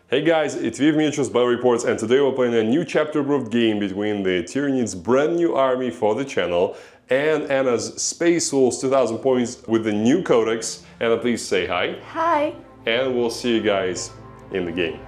Hey guys, it's vf.miniatures Battle Reports, and today we're playing a new chapter-approved game between the Tyranids' brand new army for the channel and Anna's Space Wolves 2000 points with the new codex. Anna, please say hi. Hi. And we'll see you guys in the game.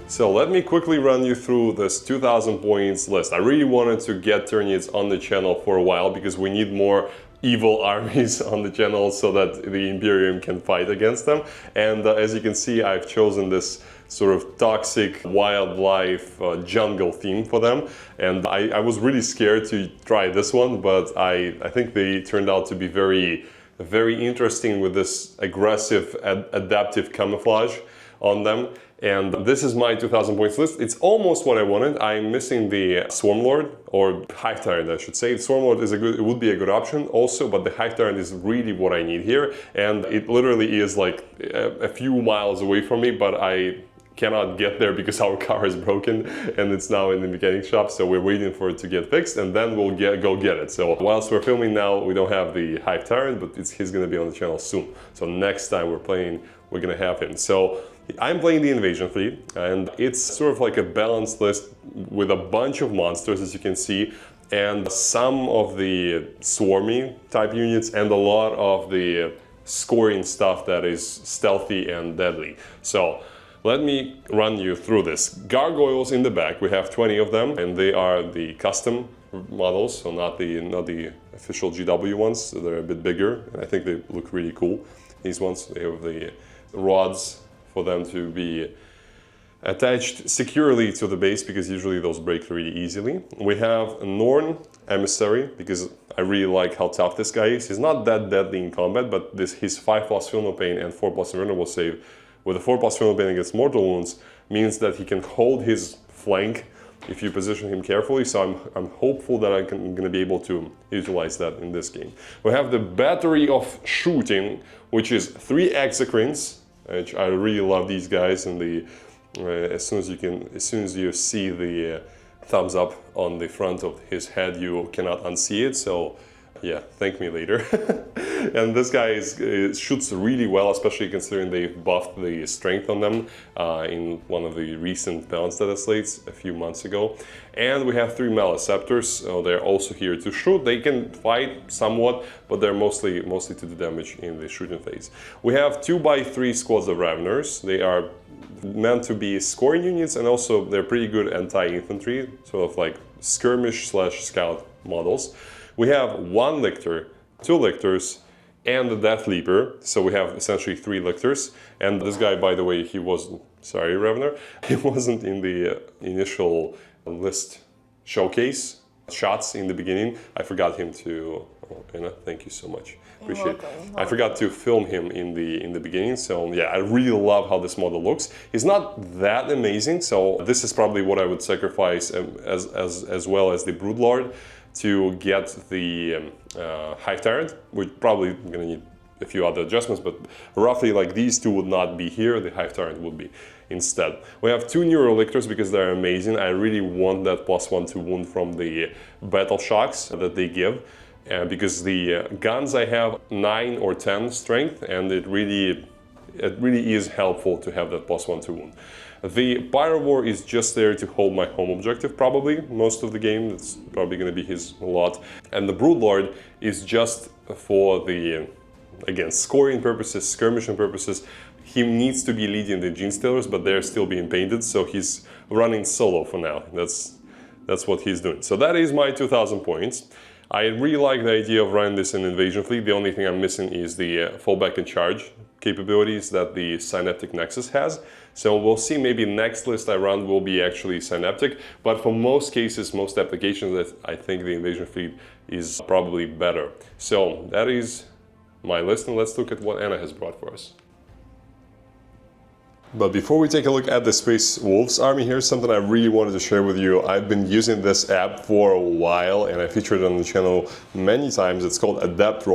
So let me quickly run you through this 2000 points list. I really wanted to get Tyranids on the channel for a while because we need more evil armies on the channel so that the Imperium can fight against them. And as you can see, I've chosen this sort of toxic wildlife jungle theme for them. And I was really scared to try this one, but I think they turned out to be very interesting with this aggressive adaptive camouflage on them. And this is my 2000 points list. It's almost what I wanted. I'm missing the Swarmlord, or Hive Tyrant I should say. The Swarmlord is it would be a good option also, but the Hive Tyrant is really what I need here. And it literally is like a few miles away from me, but I cannot get there because our car is broken and it's now in the mechanic shop, so we're waiting for it to get fixed and then we'll go get it. So whilst we're filming now, we don't have the Hive Tyrant, but he's gonna be on the channel soon. So next time we're playing, we're gonna have him. So I'm playing the Invasion Fleet, and it's sort of like a balanced list with a bunch of monsters, as you can see, and some of the swarmy type units and a lot of the scoring stuff that is stealthy and deadly. So let me run you through this. Gargoyles in the back, we have 20 of them, and they are the custom models, so not the official GW ones. So they're a bit bigger, and I think they look really cool. These ones, they have the rods for them to be attached securely to the base, because usually those break really easily. We have a Norn Emissary, because I really like how tough this guy is. He's not that deadly in combat, but his 5+ Feel No Pain and 4+ Invulnerable save with a 4+ Feel No Pain against mortal wounds means that he can hold his flank if you position him carefully, so I'm hopeful that I'm going to be able to utilize that in this game. We have the Battery of Shooting, which is 3 Exocrines, which I really love these guys, and as soon as you see the thumbs up on the front of his head, you cannot unsee it. So yeah, thank me later. And this guy shoots really well, especially considering they've buffed the strength on them in one of the recent balance data slates a few months ago. And we have 3 Malceptors, so they're also here to shoot. They can fight somewhat, but they're mostly to do damage in the shooting phase. We have 2x3 squads of Raveners. They are meant to be scoring units, and also they're pretty good anti-infantry, sort of like skirmish/scout models. We have 1 Lictor, 2 Lictors, and the Death Leaper, so we have essentially 3 Lictors. And this guy, by the way, he wasn't, sorry Ravener, he wasn't in the initial list showcase shots in the beginning. I forgot him to, oh, Anna, thank you so much, appreciate it. I forgot to film him in the beginning, so yeah, I really love how this model looks. He's not that amazing, so this is probably what I would sacrifice as well as the Broodlord to get the Hive Tyrant. We're probably gonna need a few other adjustments, but roughly like these two would not be here, the Hive Tyrant would be instead. We have 2 Neurolictors because they're amazing. I really want that +1 to wound from the battle shocks that they give, because the guns I have 9 or 10 strength, and it really is helpful to have that +1 to wound. The Pyrovore is just there to hold my home objective, probably most of the game. It's probably going to be his lot. And the Broodlord is just for the, again, scoring purposes, skirmishing purposes. He needs to be leading the Gene Stealers, but they're still being painted, so he's running solo for now. That's what he's doing. So that is my 2000 points. I really like the idea of running this in Invasion Fleet. The only thing I'm missing is the fallback and charge capabilities that the Synaptic Nexus has. So we'll see, maybe next list I run will be actually Synaptic, but for most cases, most applications, I think the Invasion Fleet is probably better. So that is my list, and let's look at what Anna has brought for us. But before we take a look at the Space Wolves army, here's something I really wanted to share with you. I've been using this app for a while and I featured it on the channel many times. It's called Adept.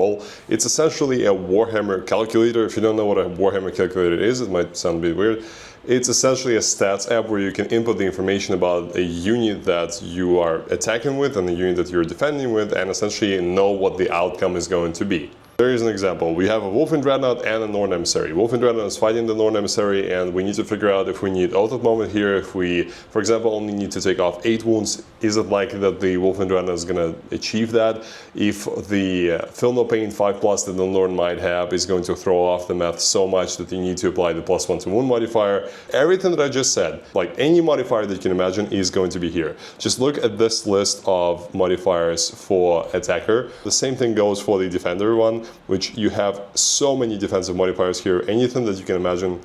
It's essentially a Warhammer calculator. If you don't know what a Warhammer calculator is, it might sound a bit weird. It's essentially a stats app where you can input the information about a unit that you are attacking with and the unit that you're defending with, and essentially know what the outcome is going to be. There is an example. We have a Wulfen dreadnought and a Norn Emissary. Wulfen dreadnought is fighting the Norn Emissary, and we need to figure out if we need out of moment here, if we, for example, only need to take off 8 wounds. Is it likely that the Wulfen dreadnought is going to achieve that? If the Feel No Pain 5+ that the Norn might have is going to throw off the math so much that you need to apply the +1 to wound modifier. Everything that I just said, like any modifier that you can imagine, is going to be here. Just look at this list of modifiers for attacker. The same thing goes for the defender one, which you have so many defensive modifiers here. Anything that you can imagine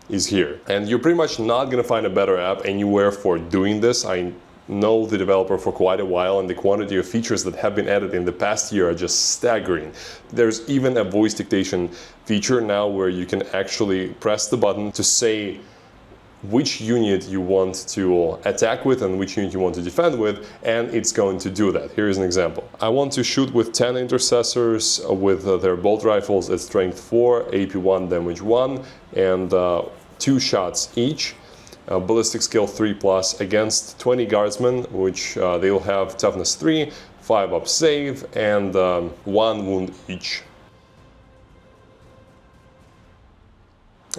is here. And you're pretty much not going to find a better app anywhere for doing this. I know the developer for quite a while, and the quantity of features that have been added in the past year are just staggering. There's even a voice dictation feature now where you can actually press the button to say which unit you want to attack with and which unit you want to defend with, and it's going to do that. Here is an example. I want to shoot with 10 intercessors with their bolt rifles at strength 4, AP 1, damage 1, and 2 shots each. Ballistic skill 3+ against 20 guardsmen, which they will have toughness 3, 5 up save, and 1 wound each.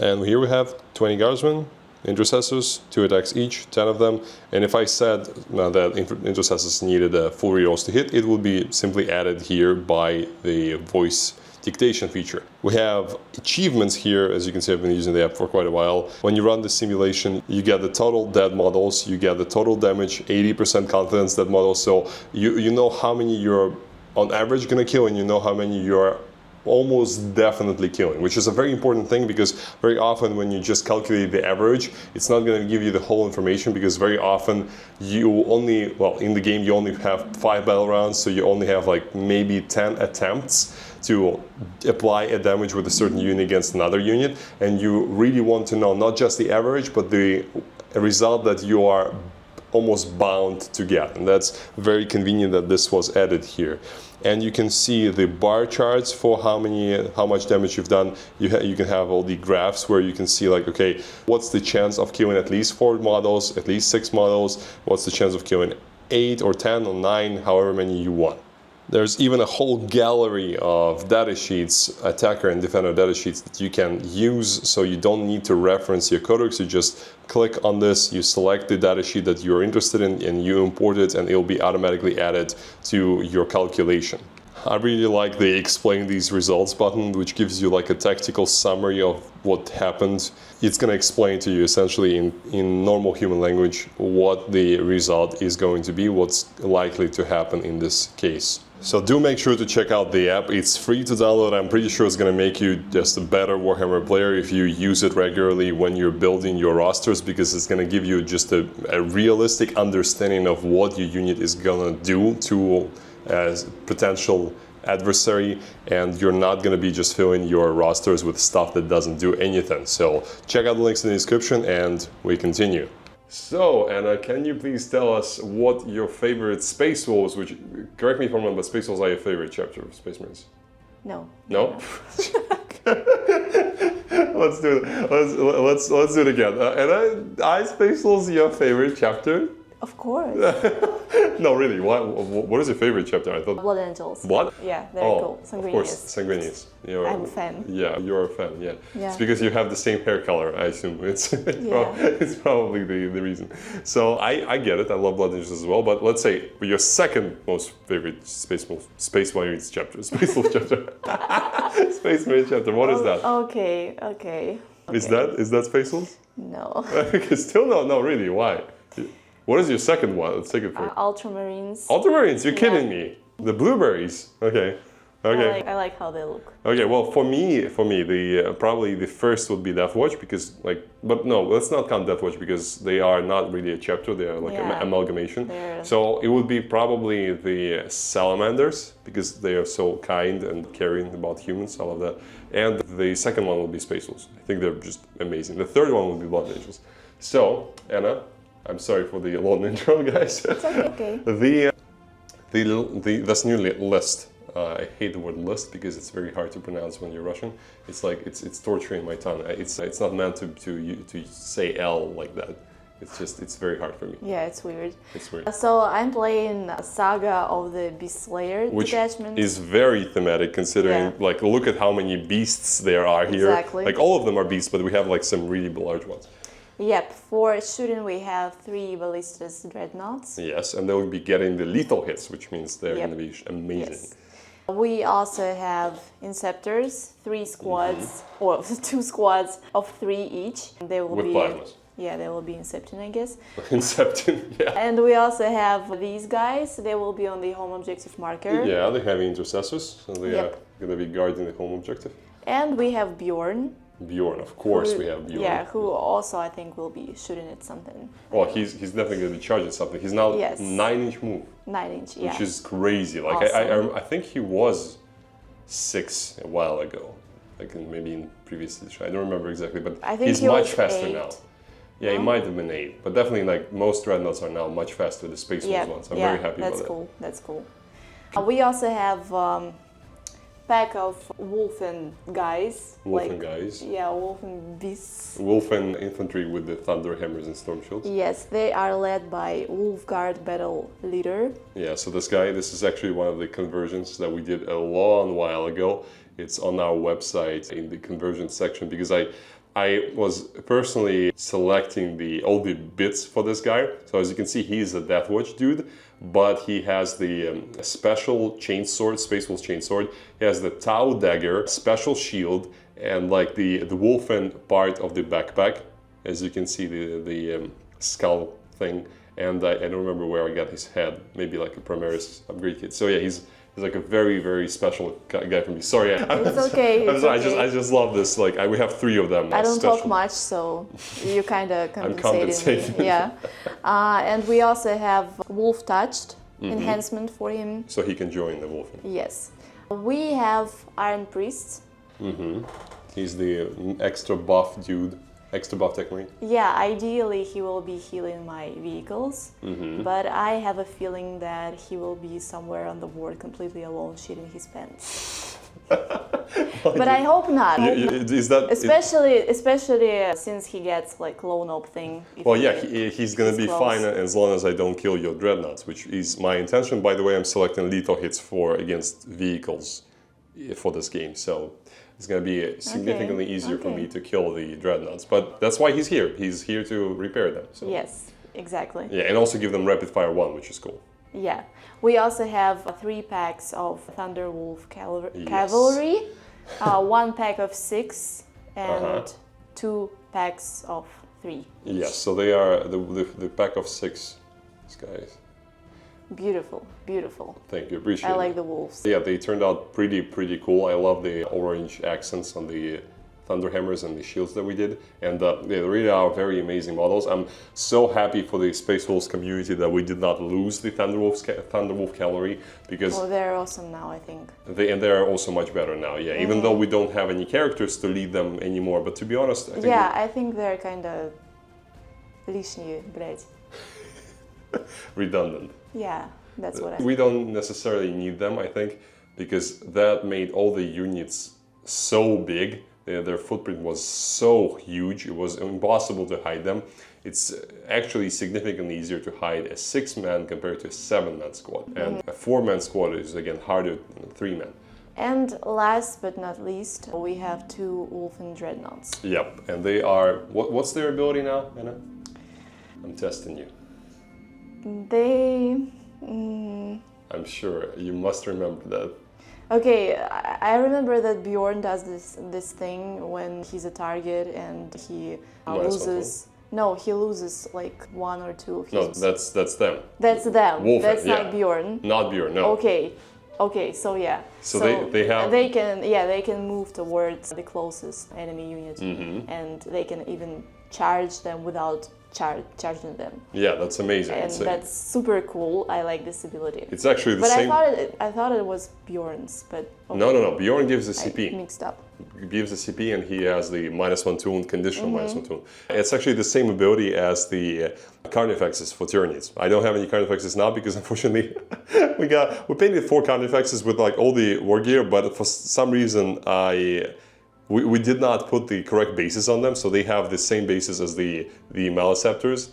And here we have 20 guardsmen, intercessors, 2 attacks each, 10 of them. And if I said that intercessors needed a full rerolls to hit, it would be simply added here by the voice dictation feature. We have achievements here. As you can see, I've been using the app for quite a while. When you run the simulation, you get the total dead models, you get the total damage, 80% confidence dead models. So you know how many you're on average gonna kill, and you know how many you're almost definitely killing, which is a very important thing, because very often when you just calculate the average, it's not going to give you the whole information, because very often you only, well, in the game you only have 5 battle rounds, so you only have like maybe 10 attempts to apply a damage with a certain unit against another unit, and you really want to know not just the average, but the result that you are almost bound to get. And that's very convenient that this was added here. And you can see the bar charts for how much damage you've done. You can have all the graphs where you can see, like, okay, what's the chance of killing at least 4 models, at least 6 models, what's the chance of killing 8 or 10 or 9, however many you want. There's even a whole gallery of data sheets, attacker and defender data sheets, that you can use, so you don't need to reference your codex. You just click on this, you select the data sheet that you're interested in, and you import it, and it'll be automatically added to your calculation. I really like the explain these results button, which gives you like a tactical summary of what happened. It's going to explain to you essentially in normal human language what the result is going to be, what's likely to happen in this case. So do make sure to check out the app. It's free to download. I'm pretty sure it's going to make you just a better Warhammer player if you use it regularly when you're building your rosters, because it's going to give you just a realistic understanding of what your unit is going to do to a potential adversary, and you're not going to be just filling your rosters with stuff that doesn't do anything. So check out the links in the description, and we continue. So, Anna, can you please tell us what your favorite Space Wolves, which, correct me if I'm wrong, but Space Wolves are your favorite chapter of Space Marines? No. No? Let's do it. Let's do it again. Anna, Space Wolves your favorite chapter? Of course. No, really. What is your favorite chapter? I thought Blood Angels. What? Yeah, very cool. Sanguinius. Of course, Sanguinius. I'm a fan. Yeah, you're a fan. Yeah. Yeah. It's because you have the same hair color. I assume it's probably the reason. So I get it. I love Blood Angels as well. But let's say your second most favorite Space Marines chapter. Space Wolf chapter. Space Marines chapter. What is that? Okay. Is that Space Wolves? No. Still no. No, really. Why? What is your second one? Let's take it first. Ultramarines. Ultramarines? You're kidding me. The blueberries. Okay. Okay. I like how they look. Okay, well, for me, the probably the first would be Deathwatch because but no, let's not count Deathwatch because they are not really a chapter; they are like an amalgamation. So it would be probably the Salamanders because they are so kind and caring about humans, all of that. And the second one would be Space Wolves. I think they're just amazing. The third one would be Blood Angels. So Anna, I'm sorry for the long intro, guys. It's okay. This new list. I hate the word list because it's very hard to pronounce when you're Russian. It's like it's torturing my tongue. It's not meant to say L like that. It's very hard for me. Yeah, it's weird. It's weird. So I'm playing Saga of the Beast Slayer detachment. Which is very thematic considering like look at how many beasts there are here. Exactly. Like all of them are beasts, but we have like some really large ones. Yep, for shooting we have 3 ballistas dreadnoughts. Yes, and they'll be getting the lethal hits, which means they're going to be amazing. Yes. We also have Inceptors, 3 squads, or 2 squads of 3 each. They will with plasmas. Yeah, they will be Incepting, I guess. Incepting, yeah. And we also have these guys. They will be on the home objective marker. Yeah, they have intercessors, so they are going to be guarding the home objective. And we have Bjorn. Bjorn, of course we have Bjorn. Yeah, who also I think will be shooting at something. Well, he's definitely going to be charging something. He's now 9-inch move. 9-inch, yeah. Which is crazy. Like awesome. I think he was 6 a while ago. Like maybe in previous edition. I don't remember exactly, but I think he's he much was faster 8. now. Yeah, he might have been 8, but definitely like most dreadnoughts are now much faster. The Space Wolves ones. I'm very happy about that. That's cool. We also have pack of Wulfen guys. Wulfen guys. Yeah, Wulfen beasts. Wulfen infantry with the thunder hammers and storm shields. Yes, they are led by Wolfguard battle leader. Yeah, so this is actually one of the conversions that we did a long while ago. It's on our website in the conversion section because I was personally selecting all the bits for this guy. So as you can see, he's a Deathwatch dude, but he has the special chainsword, Space Wolf's chainsword. He has the Tau dagger, special shield, and like the Wulfen part of the backpack. As you can see, the skull thing. And I don't remember where I got his head. Maybe like a Primaris upgrade kit. So yeah, he's like a very, very special guy for me. Sorry, It's okay. I'm sorry. I just love this. Like we have 3 of them. I don't talk much, so you kind of compensated me. Yeah. And we also have Wolf Touched enhancement for him. So he can join the Wulfen. Yes. We have Iron Priest. He's the extra buff dude. Extra buff technically. Yeah, ideally he will be healing my vehicles, but I have a feeling that he will be somewhere on the board completely alone shitting his pants. But I hope not. Is that especially since he gets like lone op thing. Well, yeah, he's gonna be fine as long as I don't kill your dreadnoughts, which is my intention. By the way, I'm selecting lethal hits against vehicles for this game, so it's going to be significantly easier for me to kill the dreadnoughts. But that's why he's here. He's here to repair them. So. Yes, exactly. Yeah, and also give them rapid fire 1, which is cool. Yeah. We also have 3 packs of Thunderwolf cavalry, 1 pack of 6, and 2 packs of 3. Yes, so they are the pack of 6, these guys. Beautiful, beautiful. Thank you, appreciate it. I like the wolves. Yeah, they turned out pretty cool. I love the orange accents on the thunder hammers and the shields that we did, and they really are very amazing models. I'm so happy for the Space Wolves community that we did not lose the Thunderwolf cavalry because they're awesome now, I think. They're also much better now. Yeah, even though we don't have any characters to lead them anymore. But to be honest, I think they're kind of лишние, блядь. Redundant. Yeah, that's what I think. We don't necessarily need them, I think, because that made all the units so big. Their footprint was so huge, it was impossible to hide them. It's actually significantly easier to hide a 6-man compared to a 7-man squad. And a 4-man squad is, again, harder than a 3-man. And last but not least, we have 2 Wulfen dreadnoughts. Yep, and they are... What's their ability now, Anna? I'm testing you. I'm sure you must remember that. Okay, I remember that Bjorn does this thing when he's a target and he loses. No, he loses like 1 or 2 of his. No, that's them. That's them. Wulfen, that's not Bjorn. Not Bjorn, no. Okay, Okay, so yeah. So they can move towards the closest enemy unit, and they can even charge them without charging them. Yeah, that's amazing. And that's super cool. I like this ability. It's actually the same. But I thought it was Bjorn's, but okay. No. Bjorn gives the CP. I mixed up. He gives the CP and he has the -1 to wound, conditional -1 to wound. It's actually the same ability as the countereffects for Tyranids. I don't have any countereffects now because unfortunately we painted 4 countereffects with like all the war gear, but for some reason we did not put the correct bases on them, so they have the same bases as the Malceptors,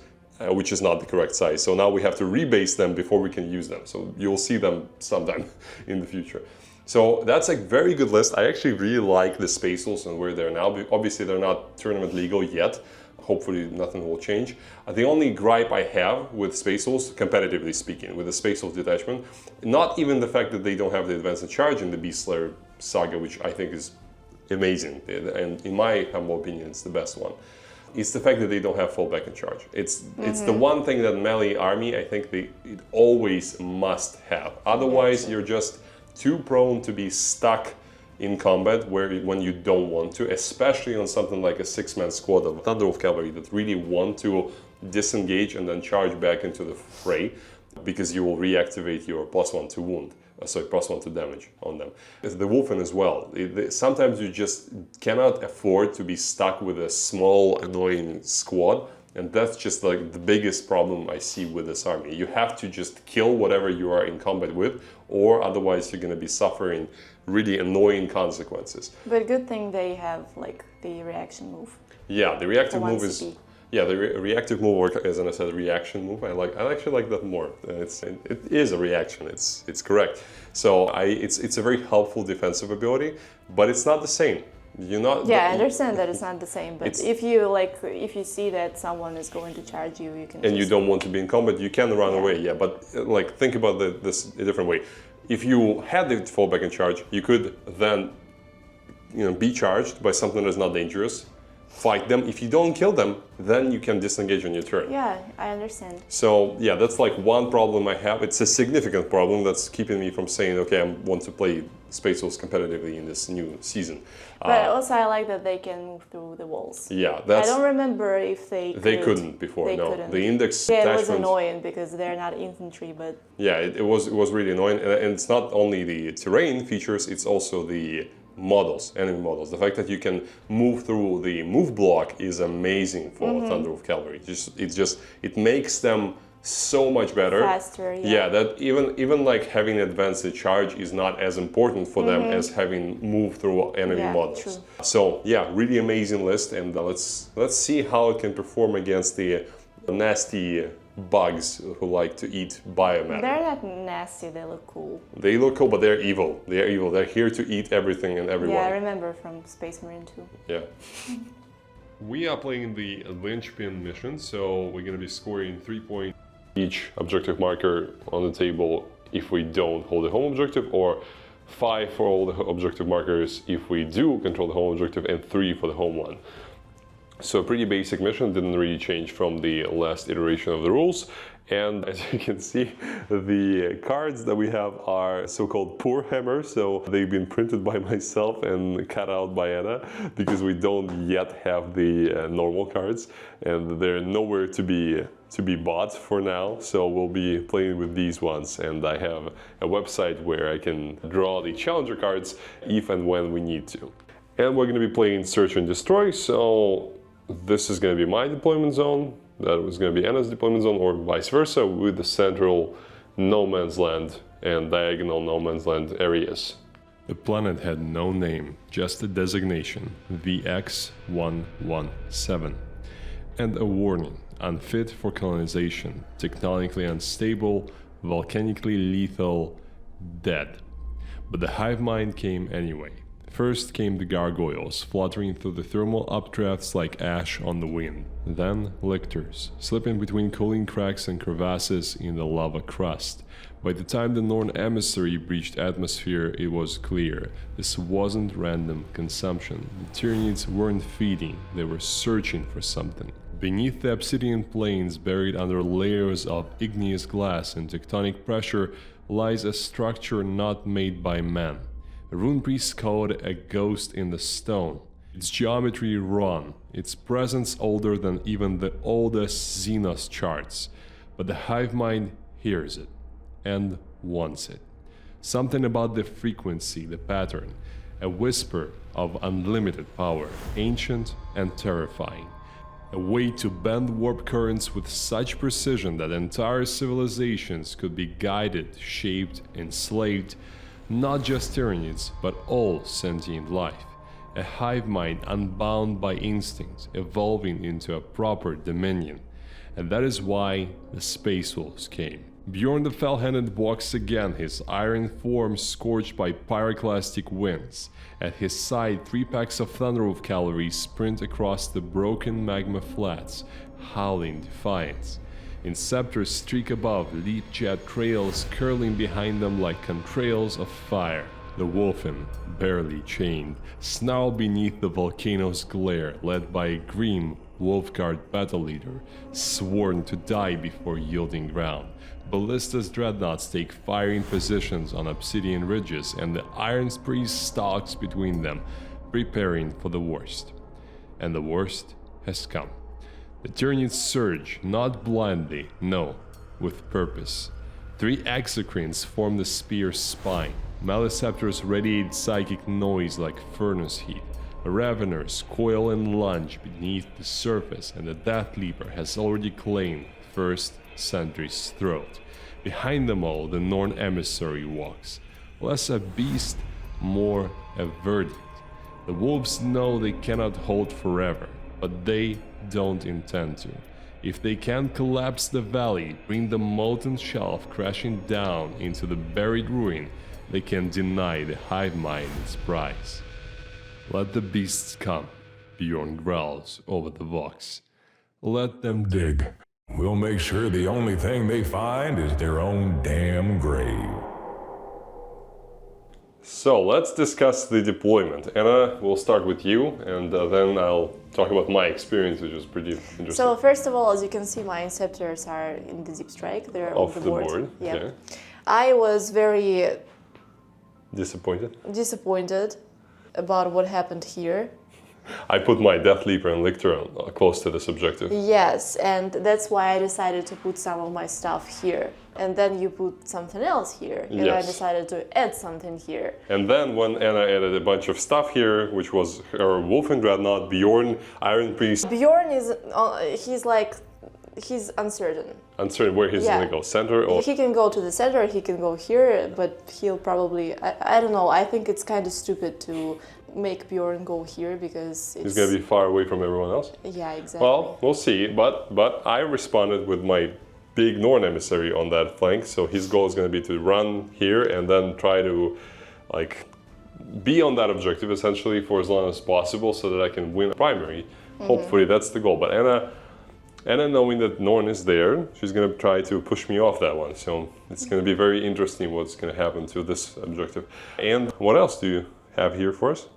which is not the correct size. So now we have to rebase them before we can use them. So you'll see them sometime in the future. So that's a very good list. I actually really like the Spatials and where they're now. Obviously they're not tournament legal yet. Hopefully nothing will change. The only gripe I have with Spatials, competitively speaking, with the Spatials detachment, not even the fact that they don't have the advance and charge in the Beast Slayer saga, which I think is amazing, and in my humble opinion, it's the best one. It's the fact that they don't have fallback and charge. It's the one thing that melee army, I think it always must have. Otherwise, you're just too prone to be stuck in combat when you don't want to, especially on something like a 6-man squad of Thunderwolf cavalry that really want to disengage and then charge back into the fray, because you will reactivate your +1 to wound. Sorry, +1 to damage on them. The Wulfen as well. Sometimes you just cannot afford to be stuck with a small, annoying squad, and that's just like the biggest problem I see with this army. You have to just kill whatever you are in combat with, or otherwise you're going to be suffering really annoying consequences. But good thing they have like the reaction move. Yeah, the reactive move is... CP. Yeah, the reactive move, or as I said, reaction move. I actually like that more. It is a reaction. It's correct. So it's a very helpful defensive ability, but it's not the same. You're not. Yeah, I understand that it's not the same. But if you see that someone is going to charge you, you can. And you don't want to be in combat, you can run away. Yeah, but like think about this a different way. If you had the fallback and charge, you could then, be charged by something that's not dangerous. Fight them. If you don't kill them, then you can disengage on your turn. Yeah, I understand. So yeah, that's like one problem I have. It's a significant problem that's keeping me from saying, okay, I want to play Spatials competitively in this new season. But also I like that they can move through the walls. Yeah, I don't remember if they could. They couldn't before, they no. Couldn't. The index Yeah, attachment... it was annoying because they're not infantry, but... Yeah, it was really annoying. And it's not only the terrain features, it's also the enemy models. The fact that you can move through the move block is amazing for Thunderwolf cavalry. It makes them so much better. Faster, yeah. Yeah, that even like having advanced charge is not as important for them as having move through enemy models. True. So yeah, really amazing list, and let's see how it can perform against the nasty bugs who like to eat biomatter. They're not nasty, they look cool. They look cool, but they're evil. They're evil. They're here to eat everything and everyone. Yeah, I remember from Space Marine 2. Yeah. We are playing the linchpin mission, so we're going to be scoring 3 points each objective marker on the table if we don't hold the home objective, or 5 for all the objective markers if we do control the home objective, and 3 for the home one. So a pretty basic mission, didn't really change from the last iteration of the rules. And as you can see, the cards that we have are so-called Warhammer, so they've been printed by myself and cut out by Anna, because we don't yet have the normal cards, and they're nowhere to be bought for now. So we'll be playing with these ones, and I have a website where I can draw the challenger cards if and when we need to. And we're going to be playing Search and Destroy, so this is going to be my deployment zone, that was going to be Anna's deployment zone, or vice versa, with the central no man's land and diagonal no man's land areas. The planet had no name, just a designation, VX117, and a warning: unfit for colonization, tectonically unstable, volcanically lethal, dead. But the Hive Mind came anyway. First came the gargoyles, fluttering through the thermal updrafts like ash on the wind. Then lictors, slipping between cooling cracks and crevasses in the lava crust. By the time the Norn Emissary breached atmosphere, it was clear this wasn't random consumption. The Tyranids weren't feeding, they were searching for something. Beneath the obsidian plains, buried under layers of igneous glass and tectonic pressure, lies a structure not made by man. A rune priest called a ghost in the stone. Its geometry wrong, its presence older than even the oldest xenos charts. But the Hive Mind hears it, and wants it. Something about the frequency, the pattern, a whisper of unlimited power, ancient and terrifying. A way to bend warp currents with such precision that entire civilizations could be guided, shaped, enslaved, not just Tyranids, but all sentient life. A hive mind unbound by instinct, evolving into a proper dominion. And that is why the Space Wolves came. Bjorn the Fell-Handed walks again, his iron form scorched by pyroclastic winds. At his side, 3 packs of Thunderwolf cavalry sprint across the broken magma flats, howling defiance. Inceptors streak above, leap jet trails curling behind them like contrails of fire. The Wulfen, barely chained, snarl beneath the volcano's glare, led by a grim Wolfguard battle leader, sworn to die before yielding ground. Ballista's dreadnoughts take firing positions on obsidian ridges, and the Iron Priest stalks between them, preparing for the worst. And the worst has come. The Tyranids surge, not blindly, no, with purpose. 3 Exocrines form the spear's spine. Malceptors radiate psychic noise like furnace heat. The Raveners coil and lunge beneath the surface, and the Death Leaper has already claimed first sentry's throat. Behind them all, the Norn Emissary walks. Less a beast, more a verdict. The wolves know they cannot hold forever, but they don't intend to. If they can collapse the valley, bring the molten shelf crashing down into the buried ruin, they can deny the Hive Mind its prize. Let the beasts come, Bjorn growls over the vox. Let them dig. We'll make sure the only thing they find is their own damn grave. So let's discuss the deployment. Anna, we'll start with you, and then I'll talk about my experience, which is pretty interesting. So first of all, as you can see, my Inceptors are in the deep strike. They're off the board. Yeah. Okay. I was very disappointed about what happened here. I put my Death Leaper and Lictor close to this objective. Yes, and that's why I decided to put some of my stuff here. And then you put something else here, and yes. I decided to add something here. And then when Anna added a bunch of stuff here, which was her Wulfen Dreadnought, Bjorn, Iron Priest. Bjorn is, he's uncertain. Uncertain where he's gonna go, center or... He can go to the center, he can go here, but he'll probably, I don't know, I think it's kind of stupid to make Bjorn go here because it's... He's gonna be far away from everyone else? Yeah, exactly. Well, we'll see, but I responded with my big Norn Emissary on that flank, so his goal is gonna be to run here and then try to, like, be on that objective essentially for as long as possible so that I can win primary. Mm-hmm. Hopefully that's the goal, but Anna, knowing that Norn is there, she's going to try to push me off that one. So it's going to be very interesting what's going to happen to this objective. And what else do you have here for us?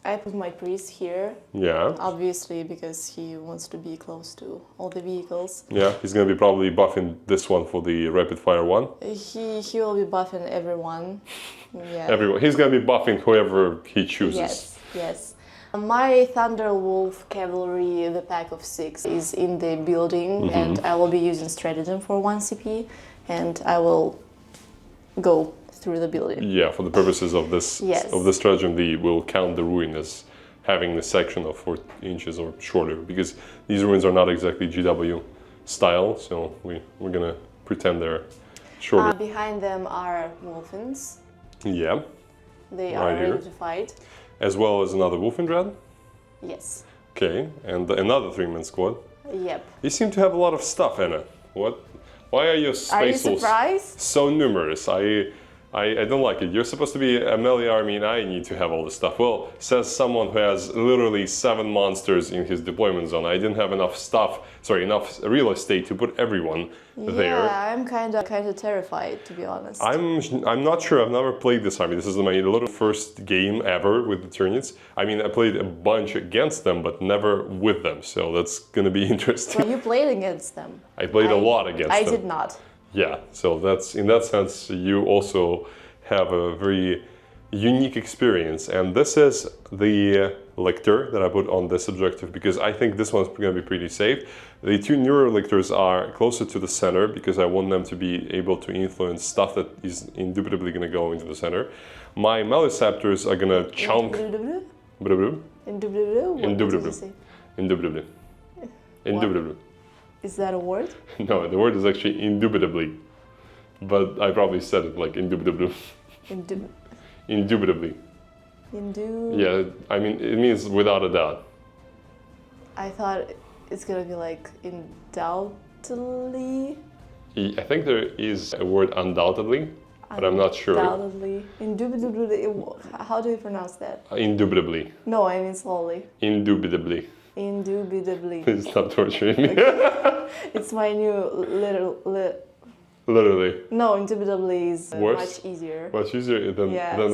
I put my priest here. Yeah. Obviously, because he wants to be close to all the vehicles. Yeah, he's going to be probably buffing this one for the rapid fire one. He will be buffing everyone. Yeah. Everyone. He's going to be buffing whoever he chooses. Yes, yes. My Thunderwolf cavalry, the pack of 6, is in the building, and I will be using stratagem for 1 CP, and I will go through the building. Yeah, for the purposes of this of the stratagem, we'll count the ruin as having a section of 4 inches or shorter, because these ruins are not exactly GW style, so we're gonna pretend they're shorter. Behind them are Wulfens. Yeah. They are ready to fight. As well as another Wulfen Dread? Yes. Okay, and another 3-man squad? Yep. You seem to have a lot of stuff, Anna. What? Why are your space wolves surprised? so numerous? I I don't like it. You're supposed to be a melee army and I need to have all this stuff. Well, says someone who has literally 7 monsters in his deployment zone. I didn't have enough enough real estate to put everyone there. Yeah, I'm kind of terrified, to be honest. I'm not sure. I've never played this army. This is my little first game ever with the Tyranids. I mean, I played a bunch against them, but never with them. So that's going to be interesting. So you played against them? I played a lot against them. I did not. Yeah, so that's in that sense you also have a very unique experience, and this is the lictor that I put on this objective because I think this one's going to be pretty safe. The 2 newer lictors are closer to the center because I want them to be able to influence stuff that is indubitably going to go into the center. My Malceptors are going to chunk. Indubitably. Is that a word? No, the word is actually indubitably, but I probably said it like indubitably. Indubitably. Yeah, I mean, it means without a doubt. I thought it's gonna be like undoubtedly. I think there is a word undoubtedly, but I'm not sure. Undoubtedly. Indubitably. How do you pronounce that? Indubitably. No, I mean slowly. Indubitably. Indubitably. Please stop torturing me. It's my new Literally. No, indubitably is Worse? much easier. Much easier than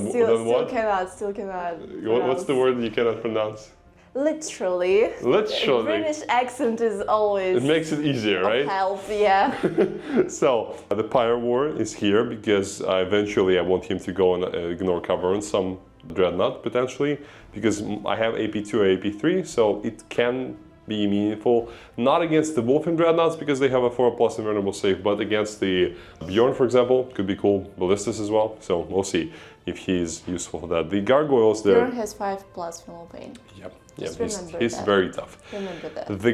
Still what? Still cannot. What's the word you cannot pronounce? Literally. Literally. British accent is always. It makes it easier, right? Help, yeah. So the Pyre War is here because eventually I want him to go and ignore cover on some dreadnought potentially because I have AP2 or AP3, so it can be meaningful. Not against the Wulfen dreadnoughts because they have a 4+ invulnerable save, but against the Bjorn, for example, could be cool. Ballistas as well, so we'll see if he's useful for that. The gargoyles there. Bjorn has 5+ funnel pain. Yep. He's very tough. Remember that. The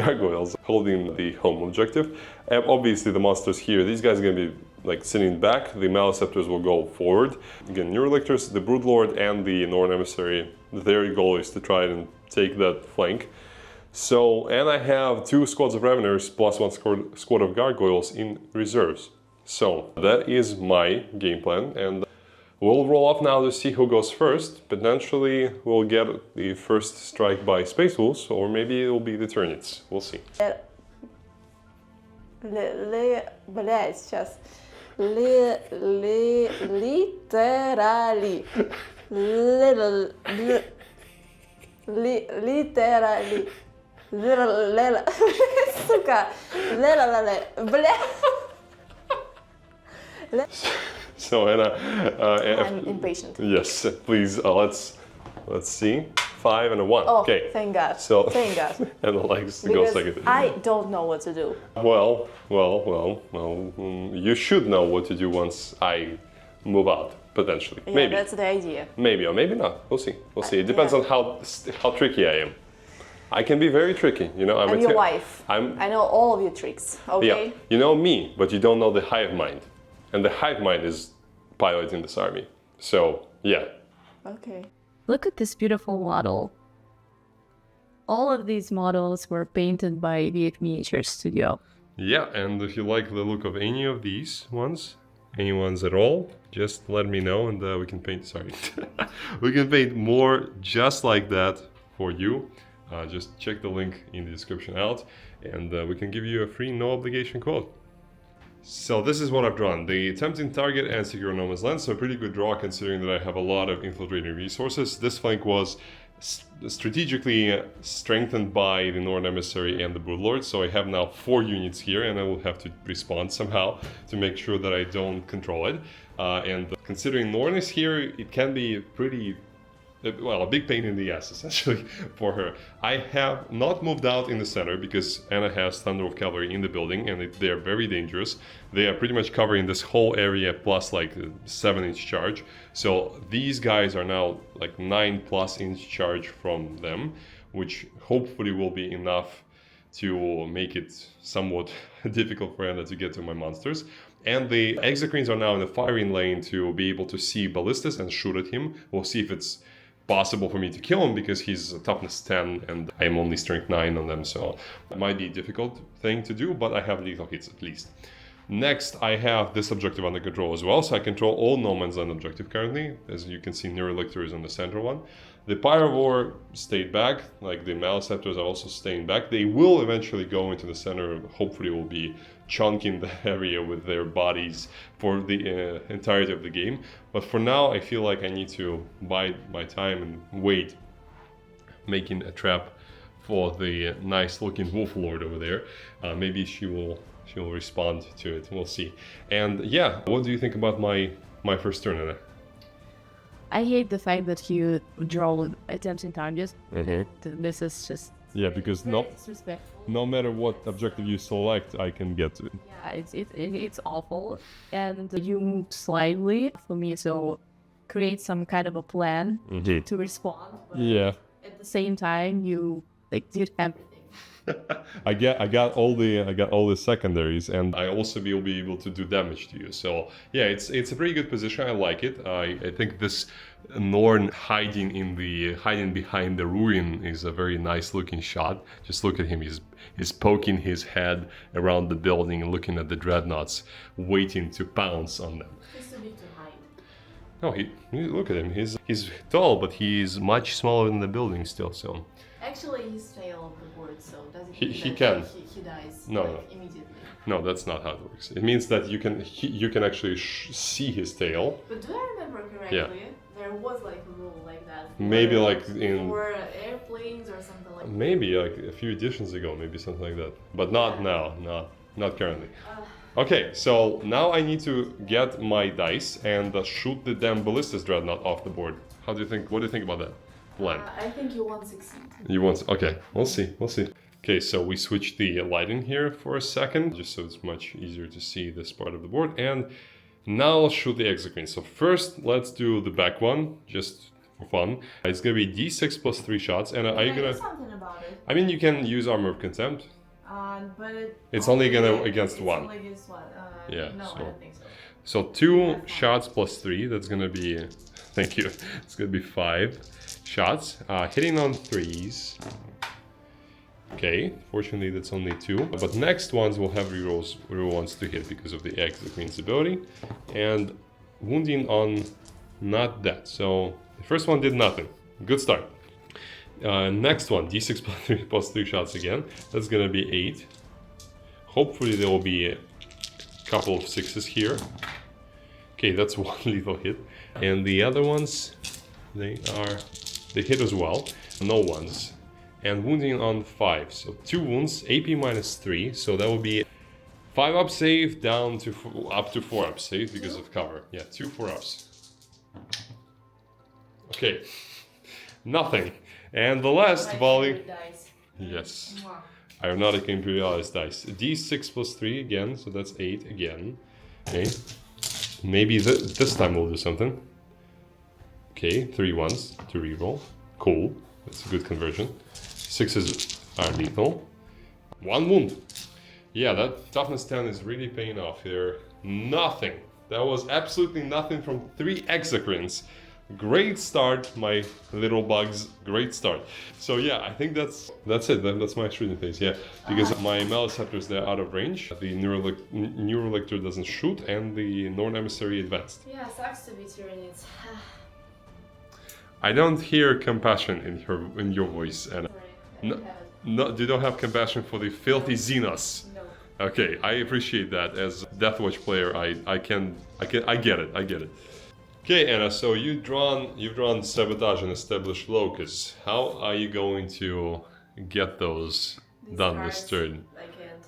gargoyles holding the home objective. And obviously the monsters here, these guys are going to be like sitting back. The Malceptors will go forward. Again, Neurolictors, the Broodlord and the Norn Emissary, their goal is to try and take that flank. So, and I have 2 squads of Raveners plus 1 squad of Gargoyles in reserves. So that is my game plan, and we'll roll off now to see who goes first. Potentially we'll get the first strike by Space Wolves, or maybe it'll be the Tyranids. We'll see. Блядь, сейчас. Literally. Literally. Сука. Бля. So Anna, I'm impatient. Yes, please. Let's see. 5 and a 1. Oh, okay. Thank God. So thank God. And the legs go second. I don't know what to do. Well. You should know what to do once I move out. Potentially. Yeah, maybe. That's the idea. Maybe or maybe not. We'll see. We'll see. It depends on how tricky I am. I can be very tricky, you know. I'm your wife. I know all of your tricks. Okay. Yeah. You know me, but you don't know the Hive Mind, and the Hive Mind is piloting this army. So yeah. Okay. Look at this beautiful model. All of these models were painted by vf.miniatures Studio. Yeah, and if you like the look of any of these ones, any ones at all, just let me know and we can paint, sorry. We can paint more just like that for you. Just check the link in the description out and we can give you a free no obligation quote. So this is what I've drawn. The tempting target and secure no man's land, so a pretty good draw considering that I have a lot of infiltrating resources. This flank was strategically strengthened by the Norn Emissary and the Broodlord, so I have now 4 units here and I will have to respond somehow to make sure that I don't control it. And considering Norn is here, it can be pretty, well, a big pain in the ass essentially for her. I have not moved out in the center because Anna has Thunderwolf cavalry in the building and they are very dangerous. They are pretty much covering this whole area plus like 7-inch charge. So these guys are now like 9+ inch charge from them, which hopefully will be enough to make it somewhat difficult for Anna to get to my monsters. And the Exocrines are now in the firing lane to be able to see ballistas and shoot at him. We'll see if it's possible for me to kill him because he's a toughness 10 and I am only strength 9 on them, so it might be a difficult thing to do, but I have lethal hits at least. Next, I have this objective under control as well, so I control all no man's land objective currently. As you can see, Neurolictor is on the center one. The Pyrovore stayed back, like the Malceptors are also staying back. They will eventually go into the center, hopefully will be chunking the area with their bodies for the entirety of the game. But for now, I feel like I need to bide my time and wait, making a trap for the nice looking Wolf Lord over there. Maybe she will respond to it, we'll see. And yeah, what do you think about my first turn, Anna? I hate the fact that you draw attention targets. This is just Yeah, because disrespectful. no matter what objective you select, I can get to it. Yeah, it's awful. And you move slightly for me, so create some kind of a plan to respond. But Yeah. at the same time, you did everything. I got all the secondaries, and I also will be able to do damage to you. So yeah, it's a pretty good position. I like it. I think this Norn hiding behind the ruin is a very nice looking shot. Just look at him. He's poking his head around the building and looking at the dreadnoughts, waiting to pounce on them. He's too big to hide. No, he look at him. He's tall, but he's much smaller than the building still. So. Actually, he's tail of the board, so doesn't He can. He dies No. immediately. No, that's not how it works. It means that you can actually see his tail. But do I remember correctly? Yeah. There was like a rule like that. Maybe like in for airplanes or something like that. maybe like a few editions ago, maybe something like that. But not now, not currently. Okay, so now I need to get my dice and shoot the damn ballistas dreadnought off the board. What do you think about that plan? I think you won't succeed. You want? Okay, we'll see. Okay, so we switch the lighting here for a second, just so it's much easier to see this part of the board. And now I'll shoot the Exocrines. So first, let's do the back one, just for fun. It's gonna be D6 plus 3 shots. And are you Can I gonna? do something about it? I mean, you can use Armor of Contempt. But It's only against one. Only against one. Yeah, No, so- I don't think so. So 2 shots plus 3. That's gonna be. Thank you. It's gonna be 5 shots. Hitting on 3s. Okay, fortunately that's only 2. But next ones will have rerolls ones to hit because of the Exocrines ability. And wounding on not that. So the first one did nothing. Good start. Next one, D6 plus 3 shots again. That's gonna be 8. Hopefully there will be a couple of 6s here. Okay, that's 1 lethal hit. And the other ones, they hit as well. No ones. And wounding on 5. So 2 wounds, AP minus 3. So that will be 5 up save down to up to 4 up save because of cover. Yeah, 2 4-ups. Okay, nothing. And the last volley. Dice. Yes, Mwah. Aeronautic Imperialis dice. D6 plus 3 again, so that's 8 again. Okay, maybe this time we'll do something. Okay, 3 ones to reroll. Cool, that's a good conversion. 6s are lethal. 1 wound. Yeah, that toughness 10 is really paying off here. Nothing. That was absolutely nothing from 3 Exocrines. Great start, my little bugs. Great start. So yeah, I think that's it. That's my shooting phase. Yeah, because my Malceptors, they're out of range. The Neurolictor doesn't shoot, and the Norn Emissary advanced. Yeah, sucks to be Tyranids. I don't hear compassion in your voice, Anna. Sorry, No, you don't have compassion for the filthy xenos. No. Okay, I appreciate that. As a Deathwatch player, I get it. Okay, Anna. So you've drawn sabotage and established locus. How are you going to get those These done cards, this turn? I can't.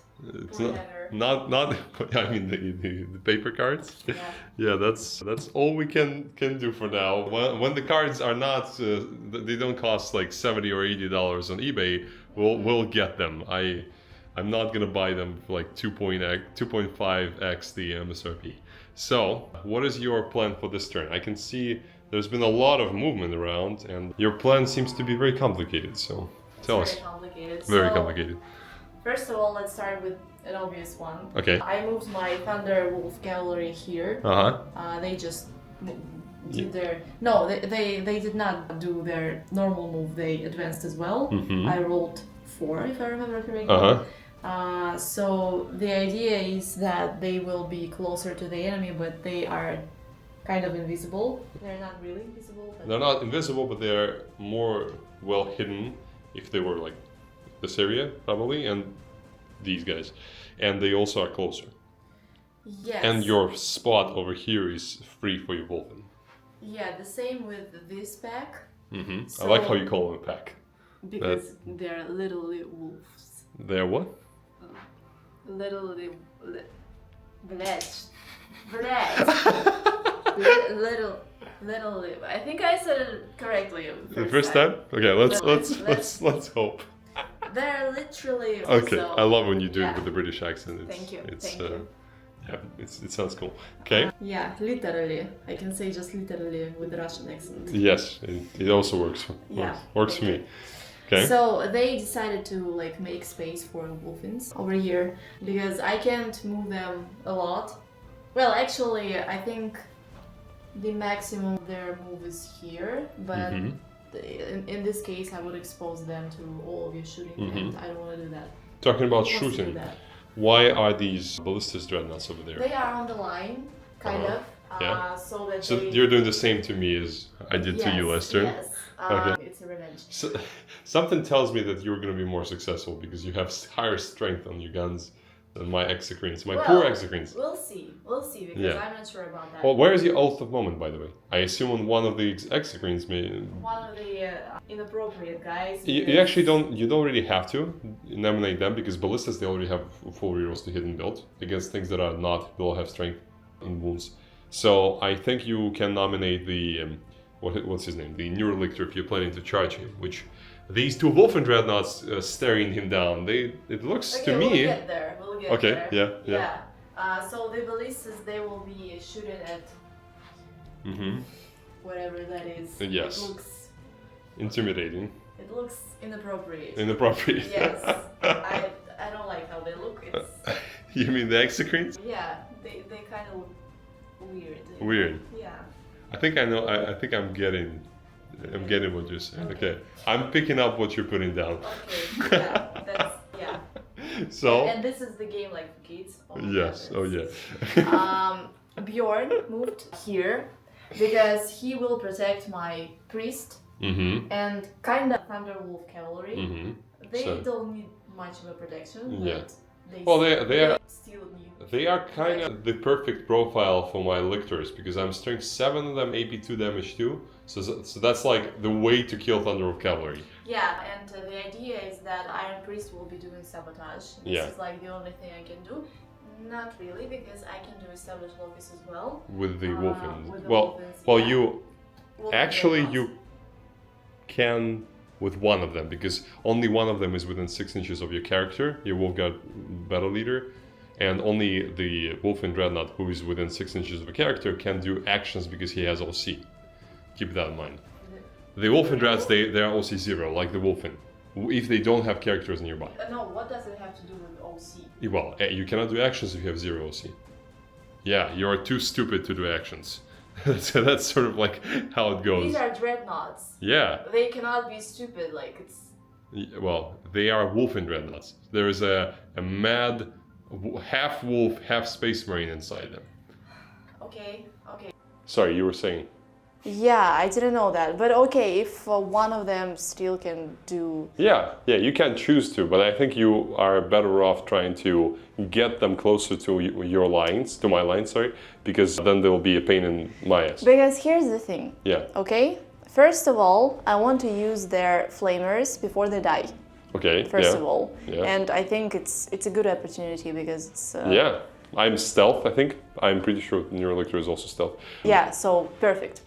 It's Whatever. not. I mean the paper cards. Yeah. Yeah, that's all we can do for now. When the cards are not, they don't cost like $70 or $80 on eBay. We'll get them. I'm not gonna buy them for like 2.5x the MSRP. So, what is your plan for this turn? I can see there's been a lot of movement around, and your plan seems to be very complicated. So, tell us. Very complicated. Very So, complicated. First of all, let's start with an obvious one. Okay. I moved my Thunderwolf cavalry here. They just did their... No, they did not do their normal move. They advanced as well. Mm-hmm. I rolled 4, if I remember correctly. So the idea is that they will be closer to the enemy, but they are kind of invisible. They're not really invisible. But They're not invisible, but they're more well hidden if they were like this area, probably, and these guys. And they also are closer. yes. And your spot over here is free for your Wulfen. Yeah, the same with this pack. Mm-hmm. So- I like how you call them a pack. Because they're little wolves. They're what? Little little. I think I said it correctly. The first time? Okay, let's hope. They're literally. Okay, also, I love when you do yeah. it with the British accent. Thank you. It's, Thank you. Yeah, it sounds cool. Okay. Yeah, literally. I can say just literally with the Russian accent. Yes, it also works. Yeah, Works for thank me. Okay. So they decided to like make space for Wulfens over here because I can't move them a lot. Well, actually, I think the maximum of their move is here, but in this case, I would expose them to all of your shooting, and I don't want to do that. Talking about Who wants to do shooting, that? why are these ballistic dreadnoughts over there? They are on the line, kind of. Yeah. So that So they... you're doing the same to me as I did to you last turn. Yes. Okay. It's a revenge. So, something tells me that you're going to be more successful because you have higher strength on your guns than my Exocrines, my poor Exocrines. We'll see because Yeah. I'm not sure about that. Well, where is your oath of moment, by the way? I assume on one of the Exocrines may. One of the inappropriate guys. You actually don't. You don't really have to nominate them because ballistas they already have full rerolls to hit and build against things that are not will have strength in wounds. So I think you can nominate the what's his name, the Neurolictor, if you're planning to charge him. Which these two Wulfen dreadnoughts staring him down. It looks Okay, to we'll me. get there. We'll get Okay, there. yeah. So the ballistas they will be shooting at whatever that is. Yes. It looks Intimidating. inappropriate. Inappropriate. Yes. I don't like how they look. It's, You mean the Exocrines? yeah, they kind of look weird. Weird. Yeah. I think I know. I think I'm getting what you're saying. Okay. I'm picking up what you're putting down. Okay. Yeah. That's yeah. So. And this is the game like for kids. Yes. Oh yeah. Bjorn moved here because he will protect my priest and kind of Thunderwolf cavalry. They So- don't need much of a protection. Yeah. But they Well, they are. still need. They are kind of the perfect profile for my lictors because I'm strength 7 of them, AP2 damage too. So that's like the way to kill Thunderwolf cavalry. Yeah, and the idea is that Iron Priest will be doing sabotage. This is like the only thing I can do. Not really, because I can do establish locus as well. With the Wulfen. with the Well, Wulfens, yeah. you Wulfen actually dreadnoughts. you can with one of them because only one of them is within 6 inches of your character, your Wolfguard battle leader, and only the Wulfen Dreadnought, who is within 6 inches of a character, can do actions because he has OC. Keep that in mind. The Wulfen Dreads, they are OC 0, like the Wulfen, if they don't have characters nearby. No, what does it have to do with OC? Well, you cannot do actions if you have 0 OC. Yeah, you are too stupid to do actions. So that's sort of like how it goes. These are dreadnoughts. Yeah. They cannot be stupid, like it's... Well, they are Wulfen Dreadnoughts. There is a mad half wolf, half space marine inside them. Okay. Sorry, you were saying. Yeah, I didn't know that. But okay, if one of them still can do... Yeah, you can choose to, but I think you are better off trying to get them closer to your lines, to my lines, sorry, because then they'll be a pain in my ass. Because here's the thing. Yeah. Okay? First of all, I want to use their flamers before they die. Okay. First of all. Yeah. And I think it's a good opportunity because it's... Yeah. I'm stealth, I think. I'm pretty sure Neurolictor is also stealth. Yeah, so perfect.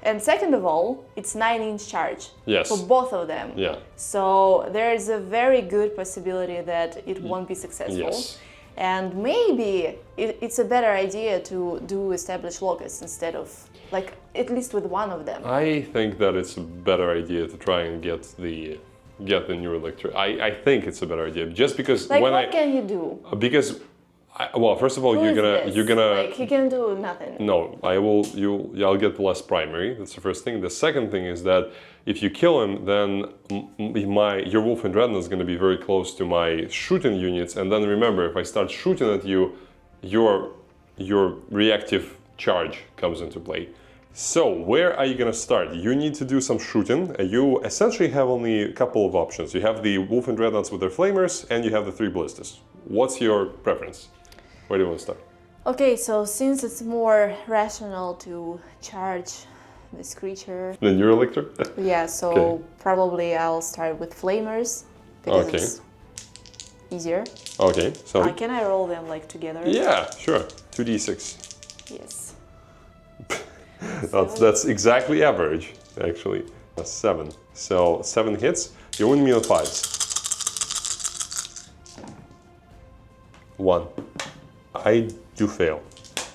And second of all, it's 9-inch charge. Yes. For both of them. Yeah. So there is a very good possibility that it won't be successful. Yes. And maybe it's a better idea to do established locus instead of, like, at least with one of them. I think that it's a better idea to try and get the Neurolictor. I think it's a better idea just because Like, when what can you do? Because Well, first of all, Who is this? you're gonna. Like, he can do nothing. No, I'll get less primary. That's the first thing. The second thing is that if you kill him, then your Wulfen dreadnought is gonna be very close to my shooting units, and then remember, if I start shooting at you, your reactive charge comes into play. So where are you gonna start? You need to do some shooting. You essentially have only a couple of options. You have the Wulfen dreadnoughts with their flamers, and you have the 3 ballistas. What's your preference? Where do you want to start? Okay, so since it's more rational to charge this creature... The Neurolictor? Yeah, so Okay. probably I'll start with flamers, because Okay. it's easier. Okay, so... Can I roll them like together? Yeah, sure. 2d6. Yes. That's exactly average, actually. 7. So 7 hits. You win me on 5s. 1. I do fail.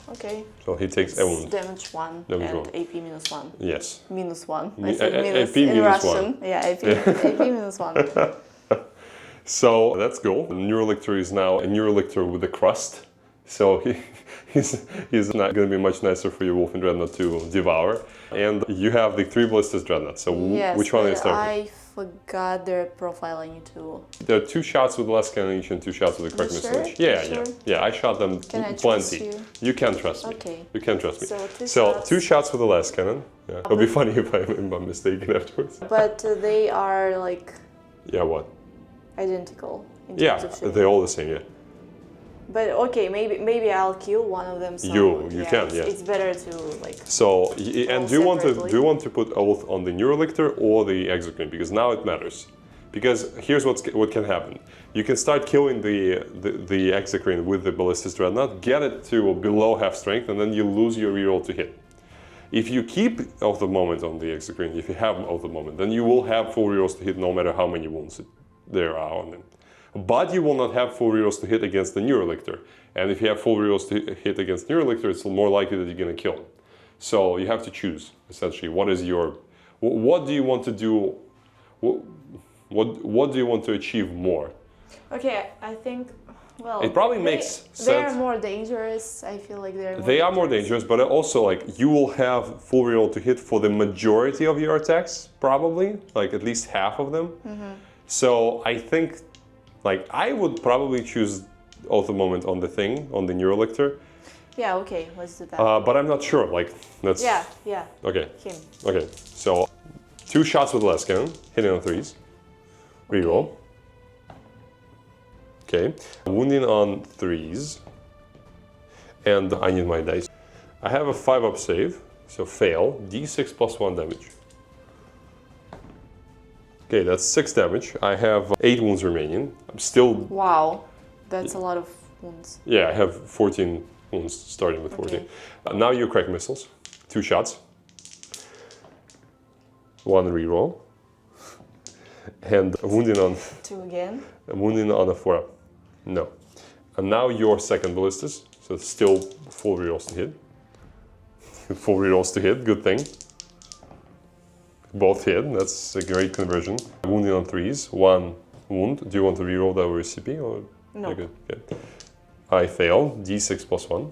Okay. So he takes a wound. Damage 1 Damage and 1. AP minus 1. Yes. Minus 1. Mi- I said A- minus AP in minus Russian. 1. Yeah, AP minus 1. So that's cool. The Neurolictor is now a Neurolictor with a crust. So he's not going to be much nicer for your Wulfen dreadnought to devour. And you have the 3 ballistas dreadnought. So Yes, which one are you but starting? I forgot their profile. I need to... There are 2 shots with the last cannon each and 2 shots with the correct You missile sure? each. Yeah, You yeah, sure? yeah. I shot them Can I plenty. trust you? You can trust me. Okay. You can trust me. So 2 So shots. 2 shots with the last cannon. Yeah. It'll be funny if I'm mistaken afterwards. But they are like Yeah, what? identical in Yeah, terms of shooting. they're all the same. Yeah. But okay, maybe I'll kill one of them. So You can, yeah. It's better to like. So and do you separately. want to put oath on the Neurolictor or the Exocrine, because now it matters. Because here's what can happen. You can start killing the Exocrine with the ballistas dreadnought, get it to below half strength, and then you lose your reroll to hit. If you keep Oath of Moment on the Exocrine, if you have Oath of Moment, then you will have full rerolls to hit no matter how many wounds there are on them. But you will not have full rerolls to hit against the Neurolictor. And if you have full rerolls to hit against Neurolictor, it's more likely that you're going to kill him. So you have to choose, essentially, what do you want to do, what do you want to achieve more? Okay, I think. Well, It probably makes sense. They are more dangerous. I feel like they're. They are more dangerous, but also like you will have full reroll to hit for the majority of your attacks, probably, like at least half of them. So I think, like, I would probably choose Oath of Moment on the Neurolictor. Yeah. Okay. Let's do that. But I'm not sure. Like, that's yeah. Yeah. okay. Him. Okay. So 2 shots with last cannon, hitting on 3s. Reroll. Okay. Wounding on 3s. And I need my dice. I have a 5-up save, so fail. D6 plus 1 damage. Okay, that's 6 damage. I have 8 wounds remaining. I'm still... Wow, that's a lot of wounds. Yeah, I have 14 wounds, starting with 14. Okay. Now you crack missiles. 2 shots. 1 reroll. And wounding on... 2 again. Wounding on a 4-up. No. And now your second ballistas. So it's still full rerolls to hit. Full rerolls to hit, good thing. Both hit, that's a great conversion. Wounding on 3s, 1 wound. Do you want to reroll that over CP or? No. You're good? Okay. I fail, D6 plus 1.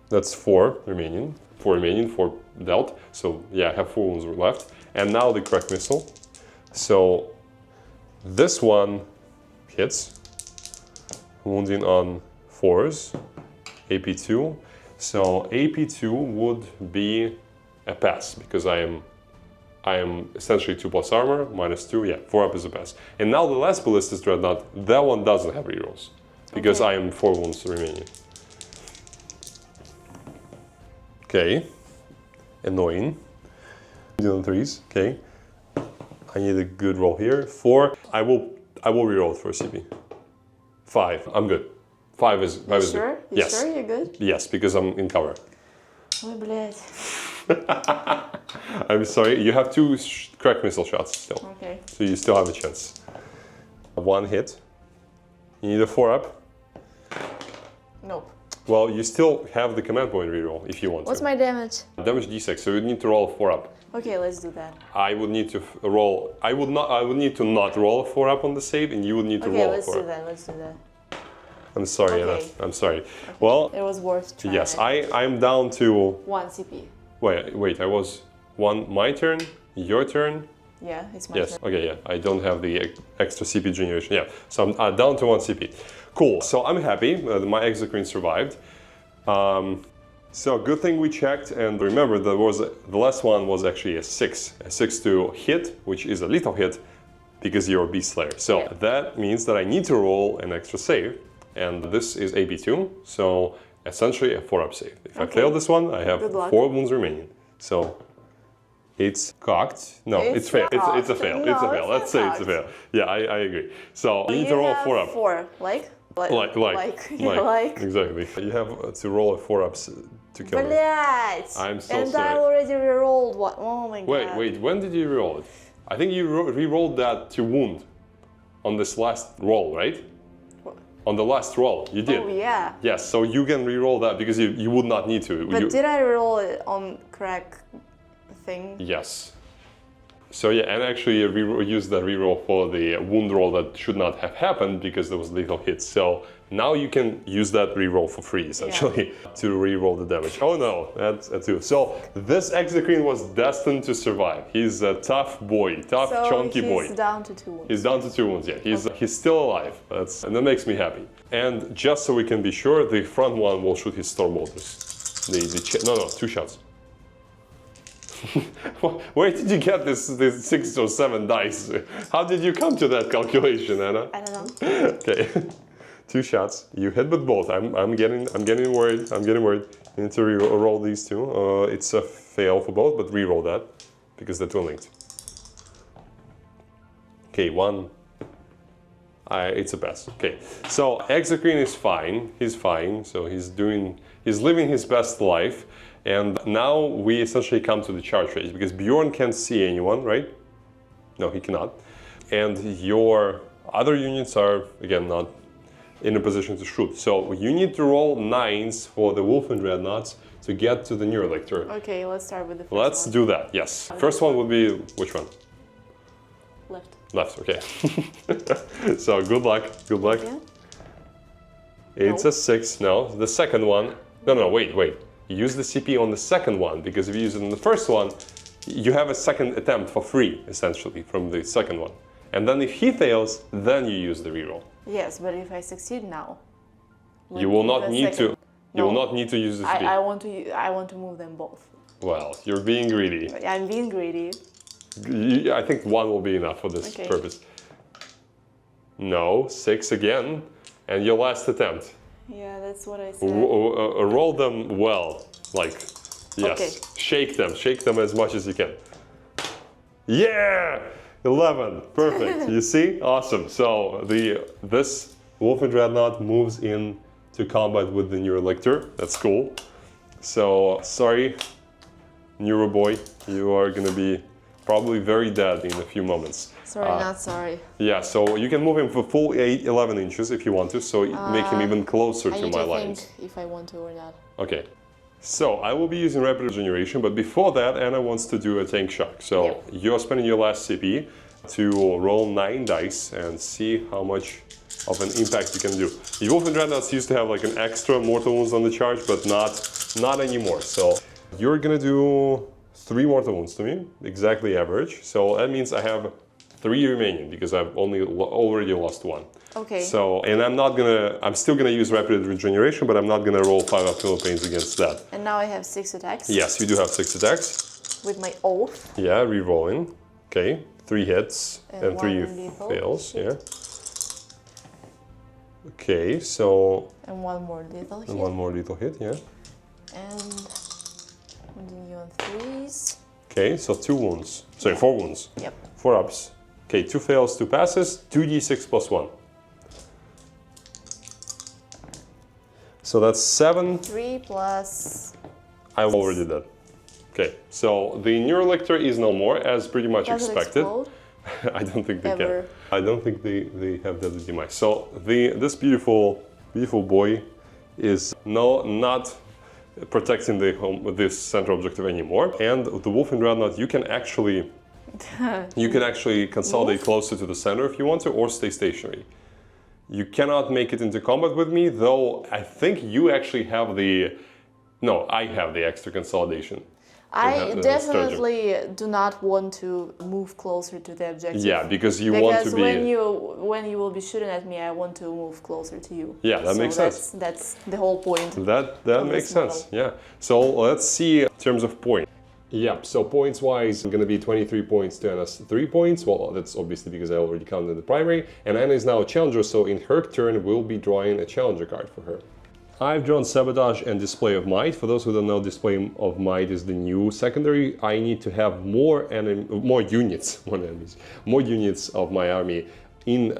That's 4 remaining. 4 dealt. So yeah, I have 4 wounds left. And now the crack missile. So this one hits. Wounding on 4s, AP2. So AP2 would be a pass because I am essentially 2 plus armor, -2, yeah, 4 up is a pass. And now the last ballistas dreadnought, that one doesn't have rerolls because Okay. I am 4 wounds remaining. Okay, annoying. On 3s, okay. I need a good roll here. 4, I will reroll for CP. 5, I'm good. 5 is You good. sure? You Yes. sure you're good? Yes, because I'm in cover. Ой, блядь. I'm sorry, you have 2 crack missile shots still. Okay. So you still have a chance. 1 hit. You need a 4-up. Nope. Well, you still have the command point reroll if you want What's to. my damage? Damage D6, so you need to roll a 4-up. Okay, let's do that. I would need to roll. I would need to not roll a 4-up on the save, and you would need to Okay, roll a let's 4-up. do that. Let's do that. I'm sorry, Anna. Okay. I'm sorry. Well, It was worth trying. yes, I'm down to... 1 CP. Wait, I was my turn, your turn. Yeah, it's my Yes, turn. okay, yeah, I don't have the extra CP generation. Yeah, so I'm down to 1 CP. Cool, so I'm happy, my Exocrines survived. So good thing we checked, and remember the last one was actually a 6 to hit, which is a lethal hit because you're a Beast Slayer. So Yeah. that means that I need to roll an extra save, and this is AB2, so essentially a 4-up save. If I Okay. fail this one, I have Good luck. 4 wounds remaining. So it's cocked. No, it's fail. It's a cocked. fail. No, it's a fail. it's Let's not say it's a fail. Yeah, I agree. So you need to You roll have 4-up. 4, like? Like. Exactly. You have to roll a 4-ups to kill me. Блять! I'm so and sorry. I already rerolled one. Oh my god. Wait, when did you reroll it? I think you re-rolled that to wound on this last roll, right? What? On the last roll, you did. Oh yeah. Yes, so you can re-roll that because you would not need to. But did I roll it on crack thing? Yes. So yeah, and actually use the reroll for the wound roll that should not have happened because there was lethal hit. So now you can use that reroll for free, essentially, to reroll the damage. Oh no, that's a 2. So this Exocrine was destined to survive. He's a tough boy, tough, chunky boy. He's down to 2 wounds. He's down to 2 wounds, yeah. He's still alive, and that makes me happy. And just so we can be sure, the front one will shoot his storm bolters. No, 2 shots. Where did you get this 6 or 7 dice? How did you come to that calculation, Anna? I don't know. Okay, 2 shots. You hit with both. I'm getting worried. You need to re-roll these 2. It's a fail for both, but re-roll that because they're 2 linked. Okay, 1. It's a pass. Okay, so Exocrine is fine. He's fine. So he's living his best life. And now we essentially come to the charge phase because Bjorn can't see anyone, right? No, he cannot. And your other units are, again, not in a position to shoot. So you need to roll 9s for the Wulfen dreadnoughts to get to the Neurolictor. Okay, let's start with the first Let's one. do that, yes. First one would be, which one? Left. Left, okay. So good luck. Yeah. It's a 6, no. The second one, no, wait. Use the CP on the second one, because if you use it on the first one, you have a second attempt for free, essentially, from the second one. And then if he fails, then you use the reroll. Yes, but if I succeed now, You will not need to. You will No. not need to use the CP. I want to move them both. Well, you're being greedy. I'm being greedy. I think 1 will be enough for this Okay. purpose. No, 6 again, and your last attempt. Yeah, that's what I said. Roll them well, like, yes. Okay. Shake them as much as you can. Yeah, 11, perfect. You see, awesome. So this Wulfen dreadnought moves in to combat with the Neurolictor. That's cool. So sorry, Neuro boy, you are gonna be probably very dead in a few moments. Sorry, not sorry. Yeah, so you can move him for full 11 inches if you want to, so make him even closer I to need my to lines. think if I want to or not. Okay, so I will be using rapid regeneration, but before that, Anna wants to do a tank shock. So Yep. you're spending your last CP to roll 9 dice and see how much of an impact you can do. The Wulfen dreadnoughts used to have like an extra mortal wounds on the charge, but not anymore. So you're gonna do 3 mortal wounds to me, exactly average. So that means I have 3 remaining because I've already lost 1. Okay. So, and I'm still gonna use rapid regeneration, but I'm not gonna roll 5 up pains against that. And now I have 6 attacks. Yes, you do have 6 attacks. With my oath. Yeah, re-rolling. Okay, 3 hits and 3 one lethal. fails. Yeah. Okay, so And 1 more lethal hit. and 1 more lethal hit. Yeah. And continue on 3s. Okay, so 2 wounds. Sorry, 4 wounds. Yep. 4 ups. Okay, 2 fails, 2 passes. 2d6 plus 1. So that's 7. 3 plus... I already did that. Okay, so the Neurolictor is no more, as pretty much Does it expected. explode? I don't think they Ever. can. I don't think they have deadly demise. So this beautiful boy is not protecting this center objective anymore. And the Wulfen dreadnought, you can actually consolidate closer to the center if you want to, or stay stationary. You cannot make it into combat with me, though I think you actually have the... No, I have the extra consolidation. I definitely do not want to move closer to the objective. Yeah, because you want to be... Because when you will be shooting at me, I want to move closer to you. Yeah, that makes sense. That's the whole point. That makes sense, yeah. So let's see in terms of points. Yep, so points-wise, I'm going to be 23 points to Anna's 3 points. Well, that's obviously because I already counted the primary. And Anna is now a challenger, so in her turn, we'll be drawing a challenger card for her. I've drawn Sabotage and Display of Might. For those who don't know, Display of Might is the new secondary. I need to have more units of my army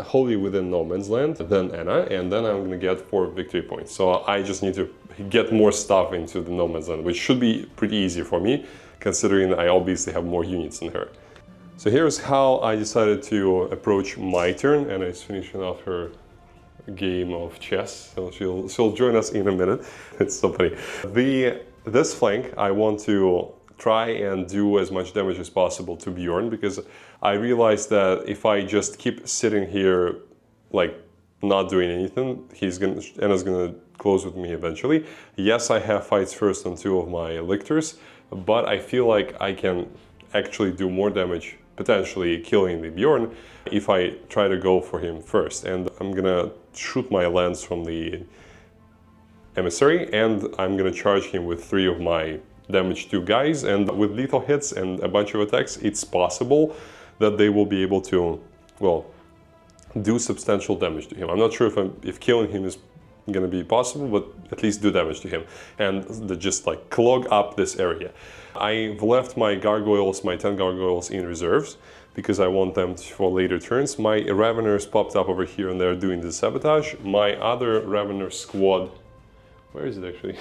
wholly within no man's land than Anna, and then I'm gonna get 4 victory points. So I just need to get more stuff into the no man's land, which should be pretty easy for me, considering I obviously have more units than her. So here's how I decided to approach my turn. Anna is finishing off her game of chess, so she'll join us in a minute. It's so funny. This flank, I want to try and do as much damage as possible to Bjorn, because I realized that if I just keep sitting here, like not doing anything, Anna's gonna close with me eventually. Yes, I have fights first on 2 of my lictors, but I feel like I can actually do more damage, potentially killing the Bjorn, if I try to go for him first. And I'm gonna shoot my lance from the Emissary, and I'm gonna charge him with 3 of my damage 2 guys, and with lethal hits and a bunch of attacks, it's possible that they will be able to, well, do substantial damage to him. I'm not sure if killing him is gonna be possible, but at least do damage to him and just like clog up this area. I've left my gargoyles, my 10 gargoyles in reserves, because I want them for later turns. My Raveners popped up over here and they're doing the sabotage. My other Ravener squad, where is it actually?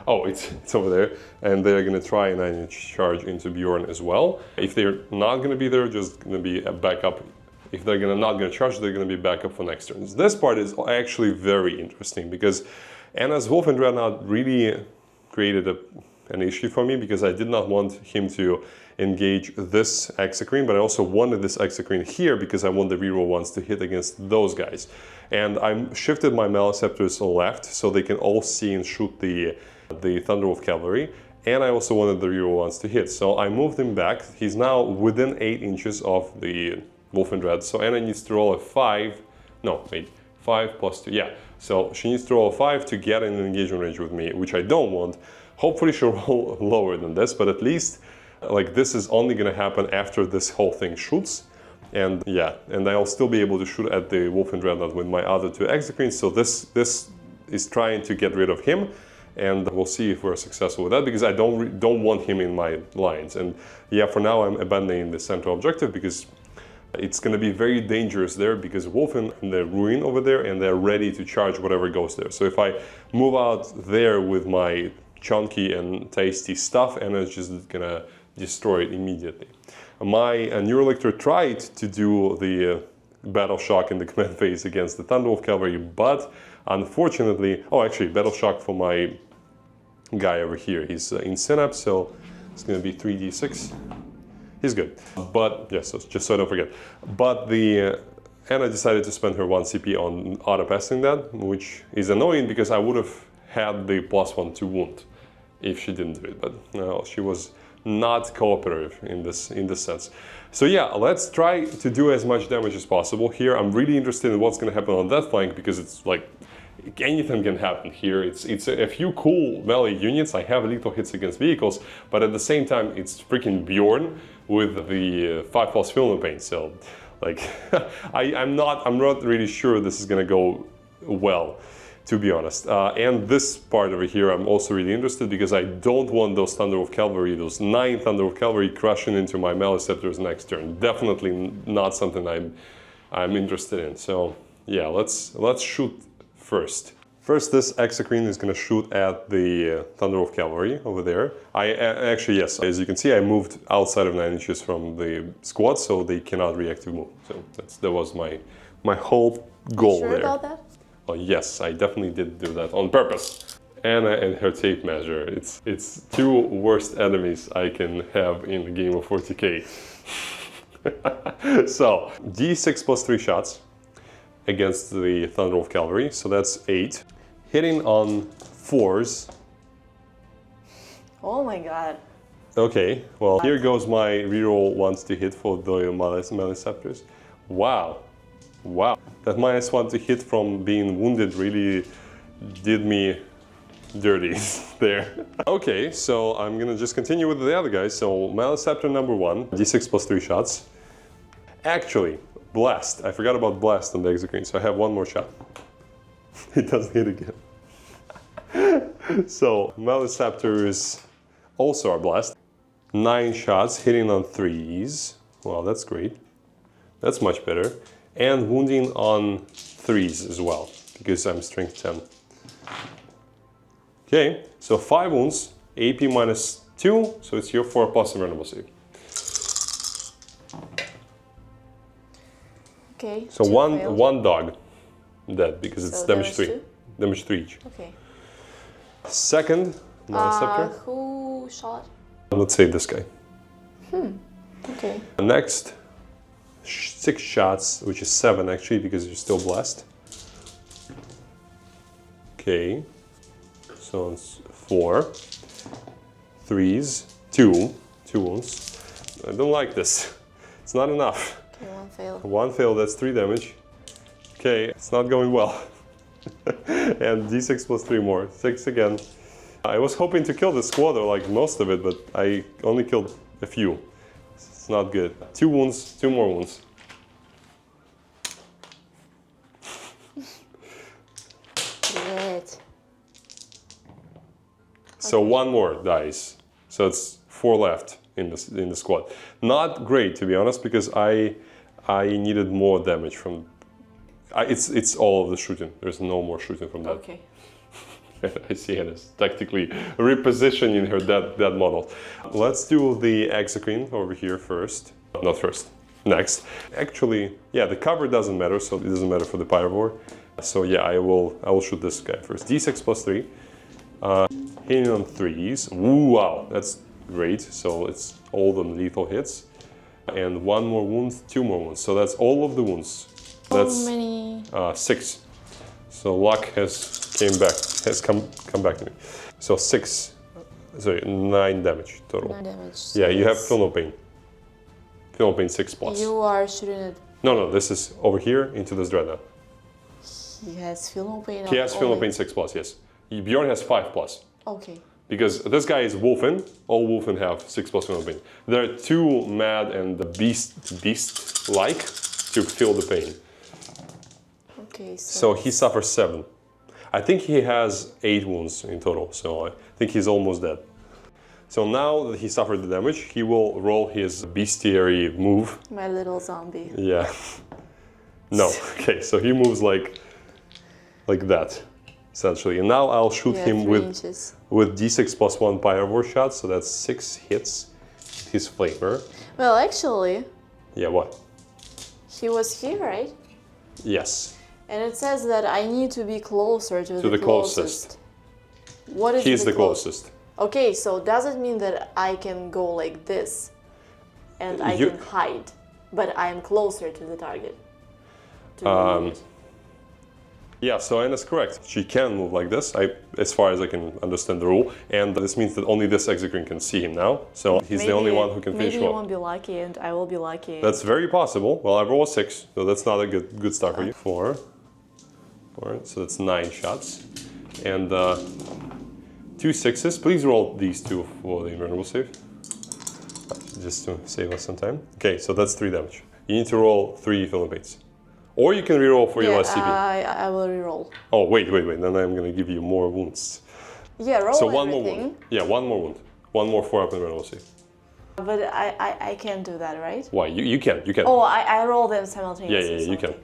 Oh, it's over there. And they're gonna try and charge into Bjorn as well. If they're not gonna be there, just gonna be a backup. If they're not gonna charge, they're gonna be backup for next turns. This part is actually very interesting, because Anna's Wulfen dreadnought really created an issue for me, because I did not want him to engage this Exocrine, but I also wanted this Exocrine here because I want the reroll ones to hit against those guys. And I shifted my Malceptors left so they can all see and shoot the Thunderwolf cavalry, and I also wanted the reroll ones to hit. So I moved him back. He's now within 8 inches of the Wulfen Dread, so Anna needs to roll a 5, no, wait, 5 plus 2, yeah. So she needs to roll a 5 to get in an engagement range with me, which I don't want. Hopefully she'll roll lower than this, but at least like this is only gonna happen after this whole thing shoots. And yeah, and I'll still be able to shoot at the Wulfen Dreadnought with my other 2 Exocrines, so this is trying to get rid of him, and we'll see if we're successful with that, because I don't want him in my lines. And yeah, for now I'm abandoning the central objective, because it's going to be very dangerous there, because Wulfen and the ruin over there, and they're ready to charge whatever goes there. So if I move out there with my chunky and tasty stuff, and it's just gonna destroy it immediately. My Neurolictor tried to do the Battle Shock in the command phase against the Thunderwolf cavalry, but unfortunately, oh, actually, Battle Shock for my guy over here. He's in Synapse, so it's gonna be 3d6. He's good, but yes, just so I don't forget. But Anna decided to spend her 1 CP on auto-passing that, which is annoying because I would have had the +1 to wound if she didn't do it, but no, she was not cooperative in this sense. So yeah, let's try to do as much damage as possible here. I'm really interested in what's going to happen on that flank, because it's like anything can happen here. It's a few cool melee units. I have lethal hits against vehicles, but at the same time, it's freaking Bjorn with the 5+ filament paint. So like, I'm not really sure this is going to go well, to be honest. And this part over here, I'm also really interested, because I don't want those Thunderwolf cavalry, those 9 Thunderwolf cavalry crushing into my Malceptors next turn. Definitely not something I'm interested in. So yeah, let's shoot first. First, this Exocrine is going to shoot at the Thunderwolf cavalry over there. Actually, yes, as you can see, I moved outside of 9 inches from the squad, so they cannot reactive move. So that was my whole goal there. Sure about that? Oh, yes, I definitely did do that on purpose. Anna and her tape measure. It's 2 worst enemies I can have in a game of 40k. So, d6 plus 3 shots. against the Thunderwolf cavalry, so that's 8. Hitting on 4s. Oh my god. Okay, well, here goes my reroll ones to hit for the Malceptors. Wow. Wow. That -1 to hit from being wounded really did me dirty there. Okay, so I'm gonna just continue with the other guys. So Malceptor number 1, d6 plus 3 shots. Actually, Blast. I forgot about Blast on the Exocrines, so I have one more shot. It doesn't hit again. So Malceptors also are Blast. 9 shots, hitting on 3s. Well, that's great. That's much better. And wounding on 3s as well, because I'm strength 10. Okay, so 5 wounds, AP -2, so it's your 4 plus invulnerable save. Okay. So one dog dead because it's So damage 3. 2? Damage 3 each. Okay. Second, Malceptor. Who shot? Let's say this guy. Okay. Next, 6 shots, which is 7 actually, because you're still blessed. Okay, so it's 4, 3s, 2 wounds. I don't like this. It's not enough. Okay, 1 fail. 1 fail, that's 3 damage. Okay, it's not going well. And d6 plus 3 more, 6 again. I was hoping to kill the squad, or like most of it, but I only killed a few. It's not good. 2 wounds, 2 more wounds. Great. So 1 more dies. So it's 4 left in the squad. Not great, to be honest, because I needed more damage from. It's all of the shooting. There's no more shooting from that. Okay. I see Anna's tactically repositioning her dead model. Let's do the Exocrine over here first. Not first. Next. Actually, yeah, the cover doesn't matter, so it doesn't matter for the Pyrevore. So yeah, I will shoot this guy first. D6 plus 3. Hitting on 3s. Ooh, wow, that's great. So it's all the lethal hits. And 1 more wound, 2 more wounds. So that's all of the wounds. That's how many? 6. So luck has come back to me. So 9 damage total. 9 damage. Yeah, you have feel no pain. Feel no pain 6 plus. You are shooting it. No, this is over here into this dreadnought. He has feel no pain. He has feel no pain 6 plus, yes. Bjorn has 5 plus. Okay. Because this guy is Wulfen. All Wulfen have 6 plus feel no pain. There are 2 mad and the beast-like to feel the pain. Okay, So he suffers 7. I think he has 8 wounds in total, so I think he's almost dead. So now that he suffered the damage, he will roll his bestiary move. My little zombie. Yeah. No, okay, so he moves like that, essentially. And now I'll shoot him 3 inches. with d6 plus 1 Pyrevore shots, so that's 6 hits. His flamer. Well, actually, Yeah, what? he was here, right? Yes. And it says that I need to be closer to the closest. What is He's the closest. Okay, so does it mean that I can go like this and I You- can hide, but I'm closer to the target? To the Yeah, so Anna's correct. She can move like this, as far as I can understand the rule. And this means that only this Exocrine can see him now. So he's the only one who can finish Maybe him you off. won't be lucky and I will be lucky. That's very possible. Well, I roll a 6, so that's not a good start for you. 4, so that's 9 shots. And 2 6s. Please roll these 2 for the invulnerable save. Just to save us some time. Okay, so that's 3 damage. You need to roll 3 Philippates. Or you can reroll for your last CP. I will reroll. Oh, wait. Then I'm going to give you more wounds. Yeah, roll So everything. one more wound. Yeah, 1 more wound. 1 more 4-up invulnerable save. But I can't do that, right? Why? You can. Oh, I roll them simultaneously. Yeah, you okay. can.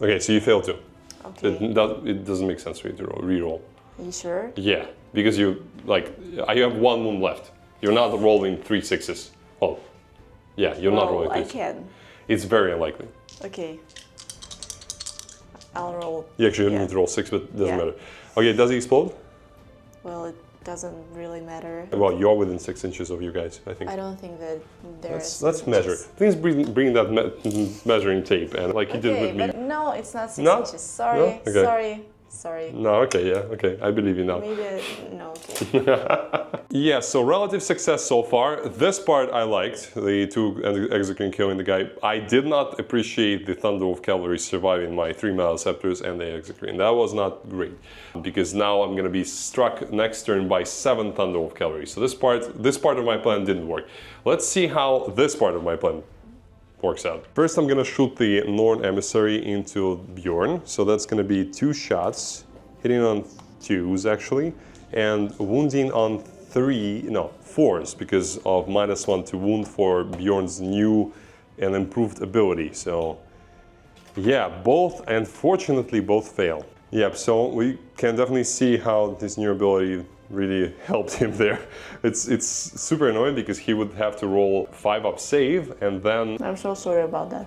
Okay, so you failed too. Okay. It doesn't make sense for you to reroll. Are you sure? Yeah, because you have 1 wound left. You're not rolling 3 6s. Oh, yeah, you're not rolling 3. I can. It's very unlikely. Okay. I'll roll. You actually Yeah. need to roll 6, but it doesn't Yeah. matter. Okay, does he explode? Well, doesn't really matter. Well, you're within 6 inches of you guys, I think. I don't think that there's. Let's measure. Please bring that measuring tape and like you did with me. But no, it's not 6 No? inches. Sorry, No? Okay. sorry. No, okay, yeah, okay, I believe you now. Maybe no. Okay. Yeah, so relative success so far. This part I liked, the 2 Exocrine killing the guy. I did not appreciate the Thunderwolf cavalry surviving my 3 Malceptors and the Exocrine. That was not great, because now I'm gonna be struck next turn by 7 Thunderwolf cavalry. So this part of my plan didn't work. Let's see how this part of my plan works out. First, I'm gonna shoot the Norn Emissary into Bjorn. So that's gonna be 2 shots, hitting on 2s actually, and wounding on 4s because of -1 to wound for Bjorn's new and improved ability. So yeah, both, unfortunately, both fail. Yep, so we can definitely see how this new ability really helped him there. It's super annoying because he would have to roll 5 up save and then... I'm so sorry about that.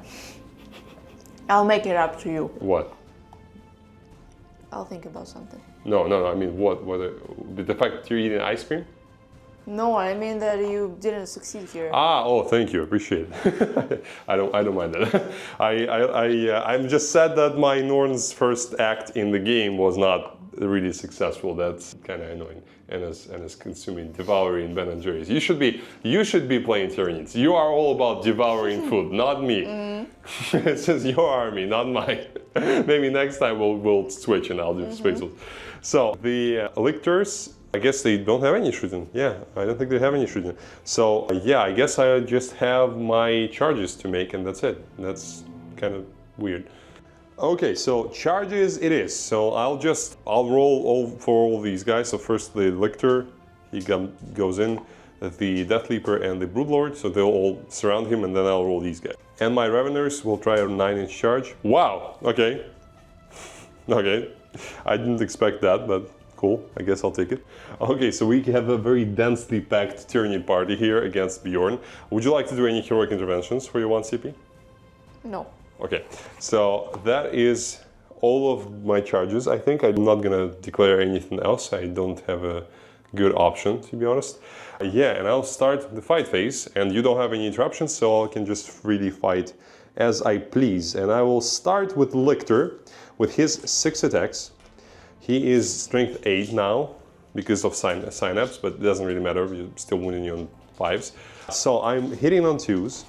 I'll make it up to you. What? I'll think about something. No, I mean what? The fact that you're eating ice cream? No, I mean that you didn't succeed here. Oh, thank you, appreciate it. I don't mind that. I'm just sad that my Norn's first act in the game was not really successful. That's kind of annoying. And is consuming devouring Ben and Jerry's. You should be playing Tyranids. You are all about devouring food, not me. It's just your army, not mine. Maybe next time we'll switch and I'll do specials. So the lictors, I guess they don't have any shooting. Yeah, I don't think they have any shooting. So yeah, I guess I just have my charges to make and that's it. That's kind of weird. Okay, so charges it is. So I'll roll for all these guys. So first the lictor, he goes in, the Death Leaper and the Broodlord, so they'll all surround him and then I'll roll these guys. And my Reveners will try a 9-inch charge. Wow, okay. Okay, I didn't expect that, but cool, I guess I'll take it. Okay, so we have a very densely packed Tyranid party here against Bjorn. Would you like to do any heroic interventions for your 1 CP? No. Okay, so that is all of my charges. I think I'm not gonna declare anything else. I don't have a good option, to be honest. Yeah, and I'll start the fight phase, and you don't have any interruptions, so I can just freely fight as I please. And I will start with Lictor, with his 6 attacks. He is strength 8 now, because of synapse, but it doesn't really matter, you're still wounding you on 5s. So I'm hitting on 2s.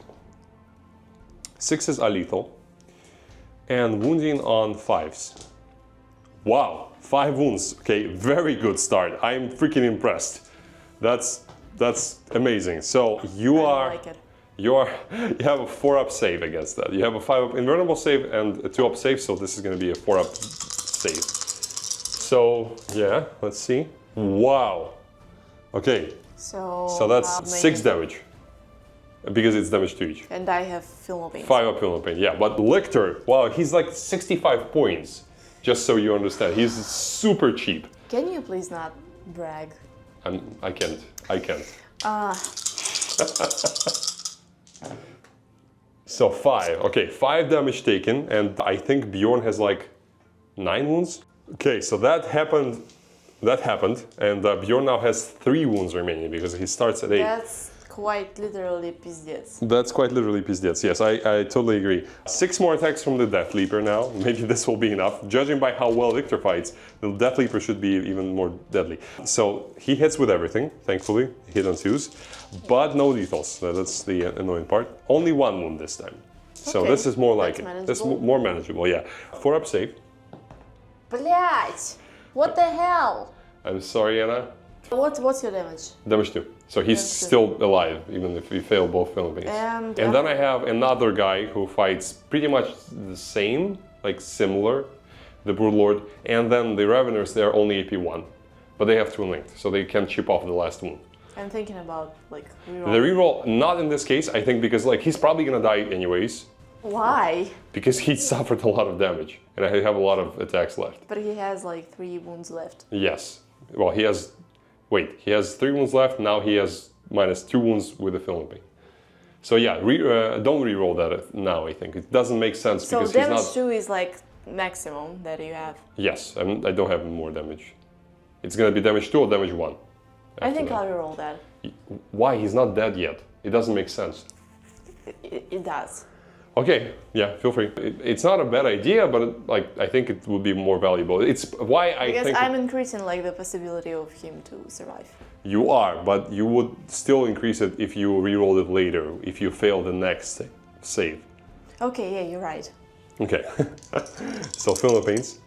6s are lethal. And wounding on 5s. Wow, 5 wounds. Okay, very good start. I'm freaking impressed. That's amazing. So you have a 4-up save against that. You have a 5-up invulnerable save and a 2-up save, so this is going to be a 4-up save. So yeah, let's see. Wow. Okay. So that's 6 damage. Because it's damage to each. And I have Film Pain. 5-up Film Pain, yeah. But Lictor, wow, he's like 65 points. Just so you understand, he's super cheap. Can you please not brag? I can't. So 5, okay, 5 damage taken, and I think Bjorn has like 9 wounds. Okay, so that happened, and Bjorn now has 3 wounds remaining because he starts at 8. That's quite literally pizdец. That's quite literally pizdец, yes, I totally agree. 6 more attacks from the Death Leaper now, maybe this will be enough. Judging by how well Victor fights, the Death Leaper should be even more deadly. So he hits with everything, thankfully, hit on 2s, but no lethals, that's the annoying part. Only 1 wound this time. So okay. This is more like That's it. This is more manageable, yeah. 4-up save. Блять! What the hell? I'm sorry, Anna. What's your damage? Damage 2. So he's still alive, even if we fail both Philippines. And then I have another guy who fights pretty much the same, like similar, the Broodlord. And then the Raveners, they're only AP 1. But they have 2 linked, so they can chip off the last wound. I'm thinking about, like, reroll. The reroll, not in this case, I think, because like he's probably gonna die anyways. Why? Because he suffered a lot of damage, and I have a lot of attacks left. But he has like 3 wounds left. Yes. Well, he has... Wait, he has 3 wounds left, now he has -2 wounds with the Philippine. So yeah, don't re-roll that now, I think. It doesn't make sense because he's not... So damage 2 is like maximum that you have? Yes, I don't have more damage. It's gonna be damage 2 or damage 1. I think I'll reroll that. Why? He's not dead yet. It doesn't make sense. It does. Okay, yeah, feel free. It's not a bad idea, but I think it would be more valuable. It's why I think... Because I'm increasing the possibility of him to survive. You are, but you would still increase it if you reroll it later, if you fail the next save. Okay, yeah, you're right. Okay, so fill the pains.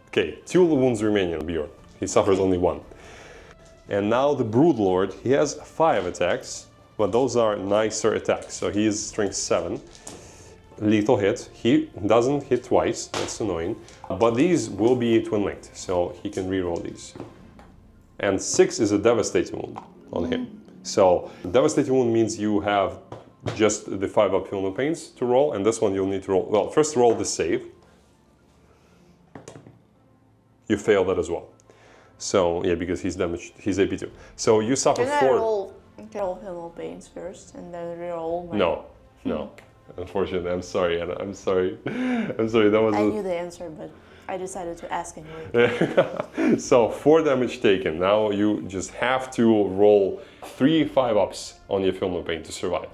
Okay, 2 wounds remaining on Bjorn. He suffers only 1. And now the Broodlord, he has 5 attacks. But those are nicer attacks, so he is strength 7. Lethal hit. He doesn't hit twice, that's annoying. But these will be twin linked, so he can reroll these. And 6 is a devastating wound on him. So devastating wound means you have just the 5 up Feel Pains to roll, and this one you'll need to roll. Well, first roll the save. You fail that as well. So yeah, because he's damaged, he's AP2. So you suffer 4. Can I roll Feel Pains first and then reroll my... No. Unfortunately, I'm sorry, Anna. I'm sorry. That was. I knew the answer, but I decided to ask anyway. So 4 damage taken. Now you just have to roll 3 5-ups on your Feel Pain to survive.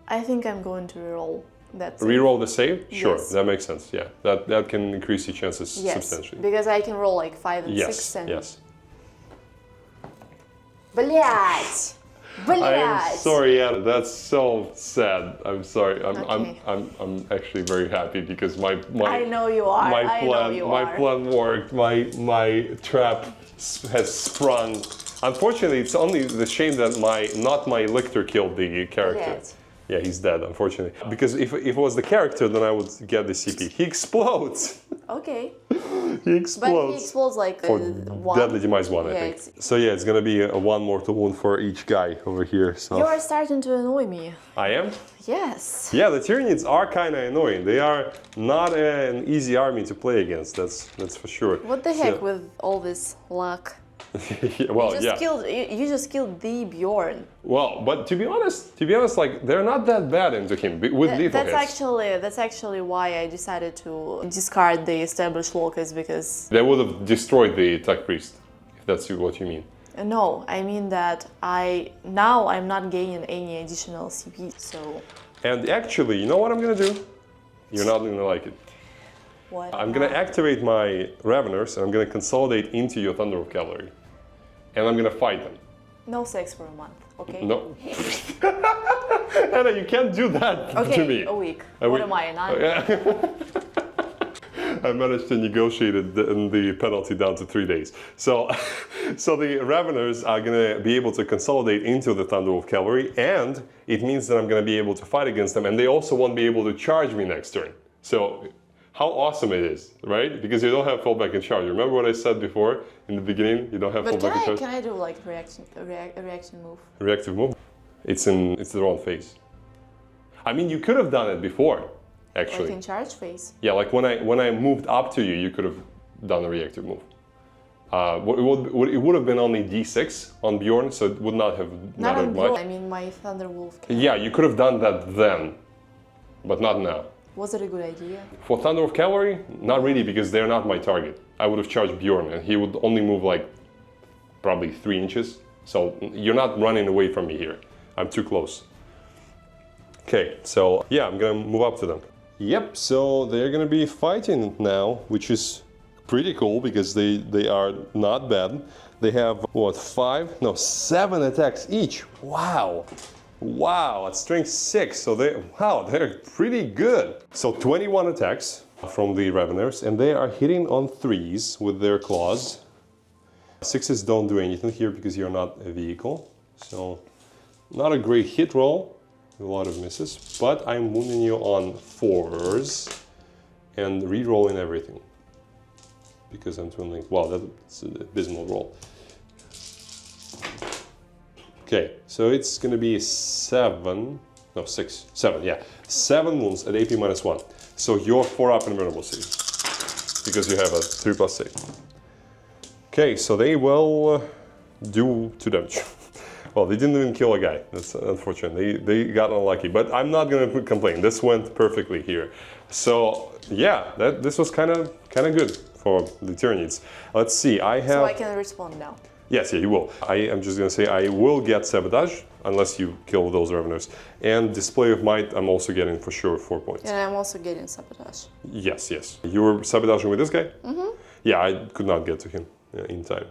I think I'm going to reroll that. Reroll the save? Sure, Yes. that makes sense. Yeah, that can increase your chances substantially. Because I can roll 5 and 6 and... Yes. Блять! I'm sorry, Anna. That's so sad. I'm sorry. Okay. I'm actually very happy because my I know you are. My plan worked. My trap has sprung. Unfortunately, it's only the shame that not my lictor killed the character. Yes. Yeah, he's dead, unfortunately. Because if it was the character, then I would get the CP. He explodes. Okay. He explodes. But he explodes for 1. deadly demise 1, I think. So yeah, it's gonna be a 1 mortal wound for each guy over here. So You are starting to annoy me. I am. Yes. Yeah, the Tyranids are kind of annoying. They are not an easy army to play against. That's for sure. What the heck with all this luck? Yeah, well, You just killed the Bjorn. Well, but to be honest, they're not that bad into him with lethal hits. That's actually why I decided to discard the established locus, because They would have destroyed the Tech Priest, if that's what you mean. no, I mean that I'm not gaining any additional CP, so And actually, you know what I'm gonna do? You're not gonna like it. what? I'm gonna activate my Raveners and I'm gonna consolidate into your Thunderwolf cavalry. And I'm gonna fight them. No sex for a month, okay? No. Anna, you can't do that to me. Okay, a week. A What week. am I, a nun? I managed to negotiate the penalty down to 3 days. So the Raveners are gonna be able to consolidate into the Thunderwolf cavalry, and it means that I'm gonna be able to fight against them, and they also won't be able to charge me next turn. So how awesome it is, right? Because you don't have fallback and charge. Remember what I said before in the beginning? You don't have But fallback and charge. can I do like a reaction move? Reactive move. It's the wrong phase. I mean, you could have done it before, actually. Like in charge phase? Yeah, like when I moved up to you, you could have done a reactive move. It would have been only D6 on Bjorn, so it would not have Not mattered on much. Bjorn, I mean my Thunderwolf. Yeah, you could have done that then, but not now. Was it a good idea? For Thunderwolf cavalry, not really, because they're not my target. I would have charged Bjorn, and he would only move like probably 3 inches. So you're not running away from me here. I'm too close. Okay, so yeah, I'm gonna move up to them. Yep, so they're gonna be fighting now, which is pretty cool because they are not bad. They have what, 7 attacks each. Wow. Wow, at strength 6, so they're pretty good. So 21 attacks from the Raveners, and they are hitting on 3s with their claws. 6s don't do anything here because you're not a vehicle. So not a great hit roll, a lot of misses, but I'm wounding you on 4s and re-rolling everything because I'm twin linked. Wow, that's an abysmal roll. Okay, so it's gonna be 7 yeah. 7 wounds at AP -1. So you're 4 up invulnerable save because you have a 3+ save. Okay, so they will do 2 damage. Well, they didn't even kill a guy. That's unfortunate. They got unlucky, but I'm not gonna complain. This went perfectly here. So yeah, this was kind of good for the Tyranids. Let's see, I have... So I can respond now. Yes, yeah, you will. I am just going to say I will get Sabotage, unless you kill those Reveners. And Display of Might, I'm also getting for sure 4 points. And I'm also getting Sabotage. Yes, yes. You were sabotaging with this guy? Mm-hmm. Yeah, I could not get to him in time.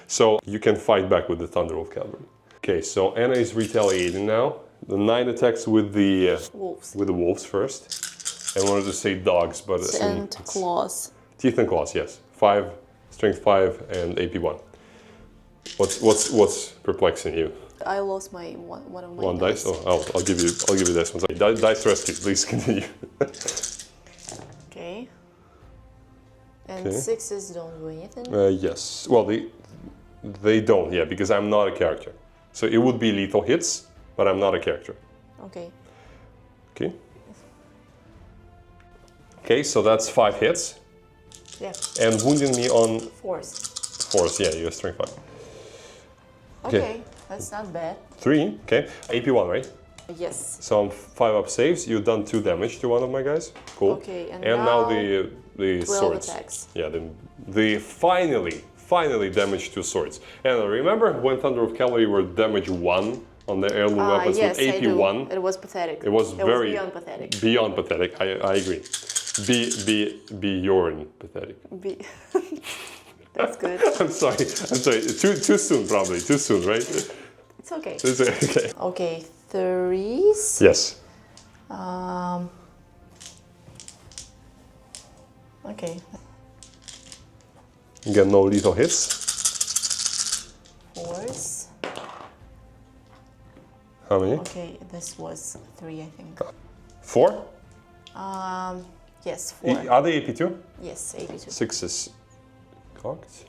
So you can fight back with the Thunderwolf cavalry. Okay, so Anna is retaliating now. The 9 attacks with the wolves. With the wolves first. I wanted to say dogs, but And claws. Teeth and claws, yes. 5, strength 5, and AP 1. What's perplexing you? I lost my one of my One dice. Oh, I'll give you this one. Sorry. Dice rescue, please continue. Okay. And Okay. 6s don't do anything. Yes. Well, they don't, yeah, because I'm not a character. So it would be lethal hits, but I'm not a character. Okay. Okay. Okay, so that's 5 hits. Yeah. And wounding me on Force. force, yeah, you have strength 5. Okay, that's not bad. 3, okay. AP 1, right? Yes. So I'm 5 up saves. You've done 2 damage to one of my guys. Cool. Okay, and now now the 12 swords. attacks. Yeah, the finally damage 2 swords. And remember when Thunderwolf cavalry were damage 1 on the heirloom weapons Yes, with I AP do. 1? It was pathetic. It was very beyond pathetic. Beyond pathetic. I agree. Bjorn pathetic. That's good. I'm sorry. Too soon, probably. Too soon, right? It's okay. It's okay. Okay, 3s. Yes. Okay. You get no lethal hits. 4s. How many? Okay, this was 3, I think. 4? Yes, 4. Are they AP2? Yes, 82. 6 is cocked.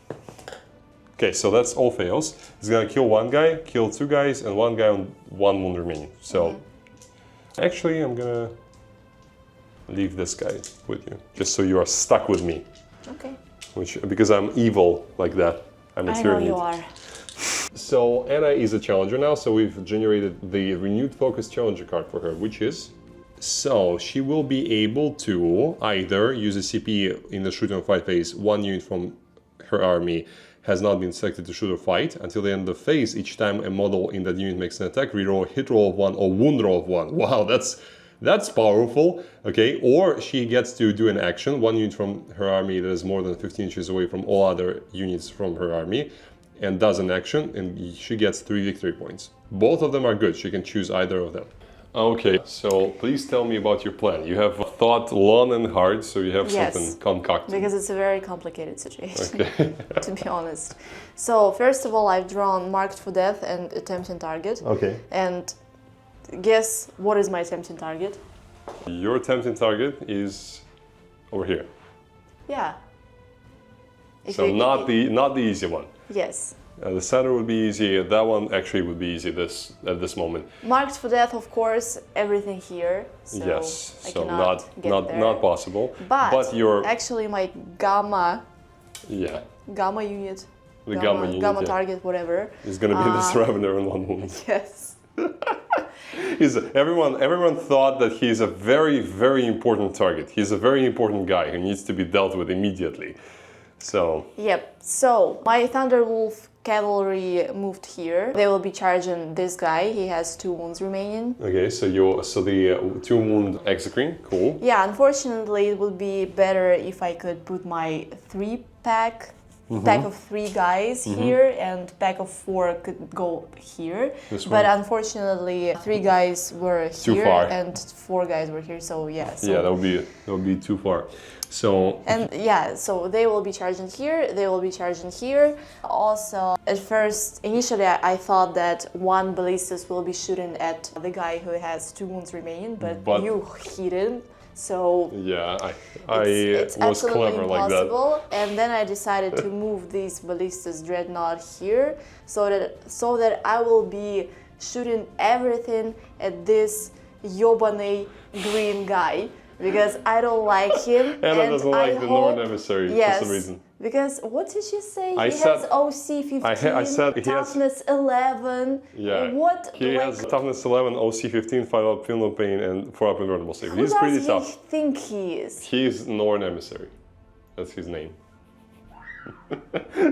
Okay, so that's all fails. It's gonna kill 1 guy, kill 2 guys, and 1 guy on 1 wound remaining. So, actually, I'm gonna leave this guy with you, just so you are stuck with me. Okay. Because I'm evil like that. I'm a I know Tyranid. you are. So Anna is a challenger now, so we've generated the renewed focus challenger card for her, which is... So she will be able to either use a CP in the shoot and fight phase. 1 unit from her army has not been selected to shoot or fight. Until the end of the phase, each time a model in that unit makes an attack, reroll a hit roll of 1 or wound roll of 1. Wow, that's powerful. Okay, or she gets to do an action. 1 unit from her army that is more than 15 inches away from all other units from her army, and does an action, and she gets 3 victory points. Both of them are good. She can choose either of them. Okay, so please tell me about your plan. You have thought long and hard, so you have something concocted. Because it's a very complicated situation, Okay. to be honest. So, first of all, I've drawn Marked for Death and a tempting target. Okay. And guess what is my tempting target? Your tempting target is over here. Yeah. So not the easy one. Yes. The center would be easy. That one actually would be easy at this moment. Marked for Death, of course, everything here. So Yes. I So cannot get there. not possible. But your actually my gamma unit, the gamma unit, gamma target, whatever, is going to be this Ravener in 1 wound. Yes. Everyone thought that he's a very, very important target. He's a very important guy who needs to be dealt with immediately. So. Yep. So my Thunderwolf cavalry moved here. They will be charging this guy. He has 2 wounds remaining. Okay, so the 2 wound Exocrine, cool. Yeah, unfortunately, it would be better if I could put my 3-pack. Pack of 3 guys here, and pack of 4 could go here. But unfortunately, 3 guys were too here far. and 4 guys were here. So yeah. So Yeah, that would be too far. So. And yeah, so they will be charging here. They will be charging here. Also, at first, initially, I thought that 1 ballistas will be shooting at the guy who has 2 wounds remaining, but you hit him. So yeah, I was clever like that. And then I decided to move these ballistas dreadnought here, so that I will be shooting everything at this Yobane green guy, because I don't like him. Anna doesn't like the Norn Emissary for some reason. Because what did you say? I he said, has OC 15, I said he toughness 11. Yeah. What? He has toughness 11, OC 15, 5 up Finlow Pain, and 4 up invertible save. Who He's pretty does tough. he think he is? He's Norn Emissary. That's his name.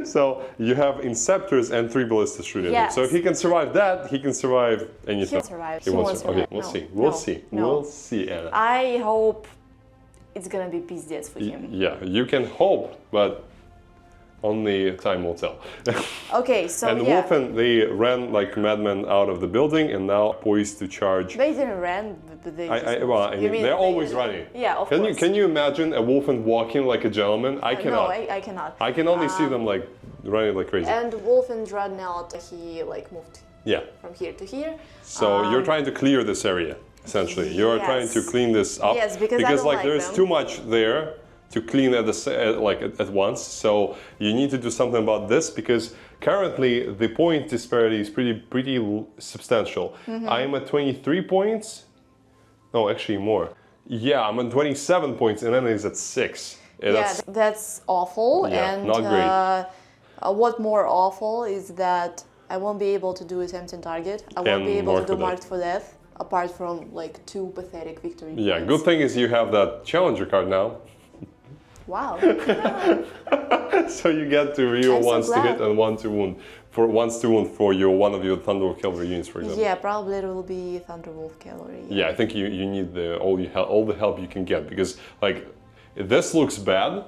So you have Inceptors and 3 ballistas shooting. Yes. So if he can survive that, he can survive anything. He'll survive. He He won't won't survive. Okay, survive. we'll No. see. We'll No. see. No. We'll see, Anna. I hope it's gonna be pizdes for him. Yeah, you can hope, but only time will tell. Okay, so And yeah. Wulfen, they ran like madmen out of the building and now poised to charge. They didn't run, but they just Well, I moved. mean, they're always running. Yeah, of Can course. can you imagine a Wulfen walking like a gentleman? I cannot. No, I cannot. I can only see them like running like crazy. And Wulfen dreadnought, he like moved Yeah. from here to here. So you're trying to clear this area, essentially. You're trying to Yes. clean this up. Yes, because I don't like like there's them. too much there to clean at once. So you need to do something about this because currently the point disparity is pretty substantial. Mm-hmm. I'm at 23 points. No, actually more. Yeah, I'm at 27 points and then he's at 6. That's awful. Yeah, and not great. What more awful is that I won't be able to do attempting target. I won't And be able to mark do for death. marked for death, apart from like 2 pathetic victory Yeah, points. good thing is you have that challenger card now. Wow. So you get to reroll I'm so once to hit glad. and 1 to wound. For once to wound for one of your Thunderwolf cavalry units, for example. Yeah, probably it will be Thunderwolf cavalry. Yeah, I think you need all the help you can get because like this looks bad,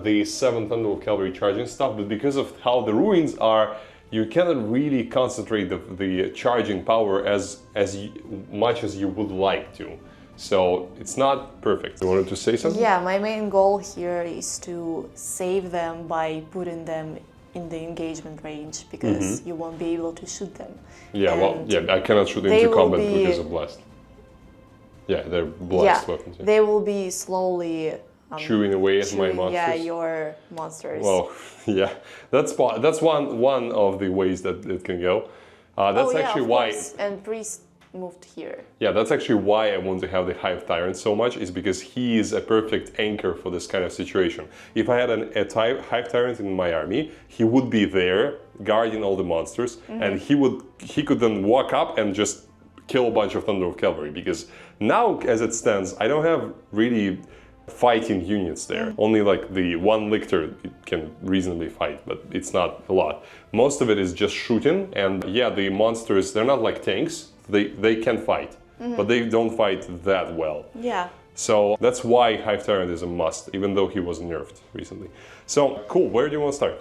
the 7 Thunderwolf cavalry charging stuff, but because of how the ruins are, you cannot really concentrate the charging power as much as you would like to. So it's not perfect. You wanted to say something? Yeah, my main goal here is to save them by putting them in the engagement range because you won't be able to shoot them. Yeah, well, And yeah, I cannot shoot they into will combat be- because of blast. Yeah, they're blast weapons. Yeah. they will be slowly Chewing away at my chewing, monsters. yeah, your monsters. Well, yeah, that's one of the ways that it can go. That's yeah, actually of why. course. And priest moved here. Yeah, that's actually why I want to have the Hive Tyrant so much, is because he is a perfect anchor for this kind of situation. If I had a Hive Tyrant in my army, he would be there guarding all the monsters, and he could then walk up and just kill a bunch of Thunderwolf cavalry. Because now, as it stands, I don't have really fighting units there. Only like the one lictor can reasonably fight, but it's not a lot. Most of it is just shooting, and yeah, the monsters, they're not like tanks. They can fight, but they don't fight that well. Yeah. So that's why Hive Tyrant is a must, even though he was nerfed recently. So, cool, where do you want to start?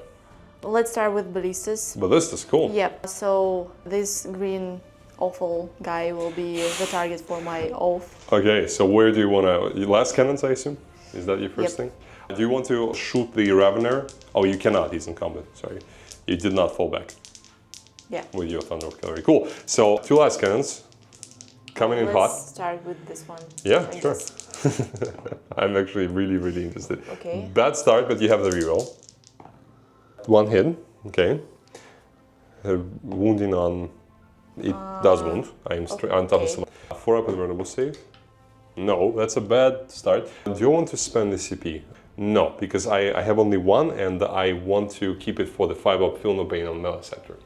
Let's start with ballistas. Ballistas, cool. Yep. So this green awful guy will be the target for my oath. Okay, so where do you want to... Last cannons, I assume? Is that your first Yep. thing? Do you want to shoot the Ravener? Oh, you cannot, he's in combat, sorry. You did not fall back Yeah. with your Thunderwolf cavalry. Cool, so 2 last cannons. Coming in Let's hot. start with this one. Yeah, And sure. just- I'm actually really interested. Okay. Bad start, but you have the reroll. 1 hit, okay. Wounding on... It does wound. I'm tough as a 4 up invulnerable save. No, that's a bad start. Do you want to spend the CP? No, because I have only 1 and I want to keep it for the 5 up Feel No Pain on Malceptor.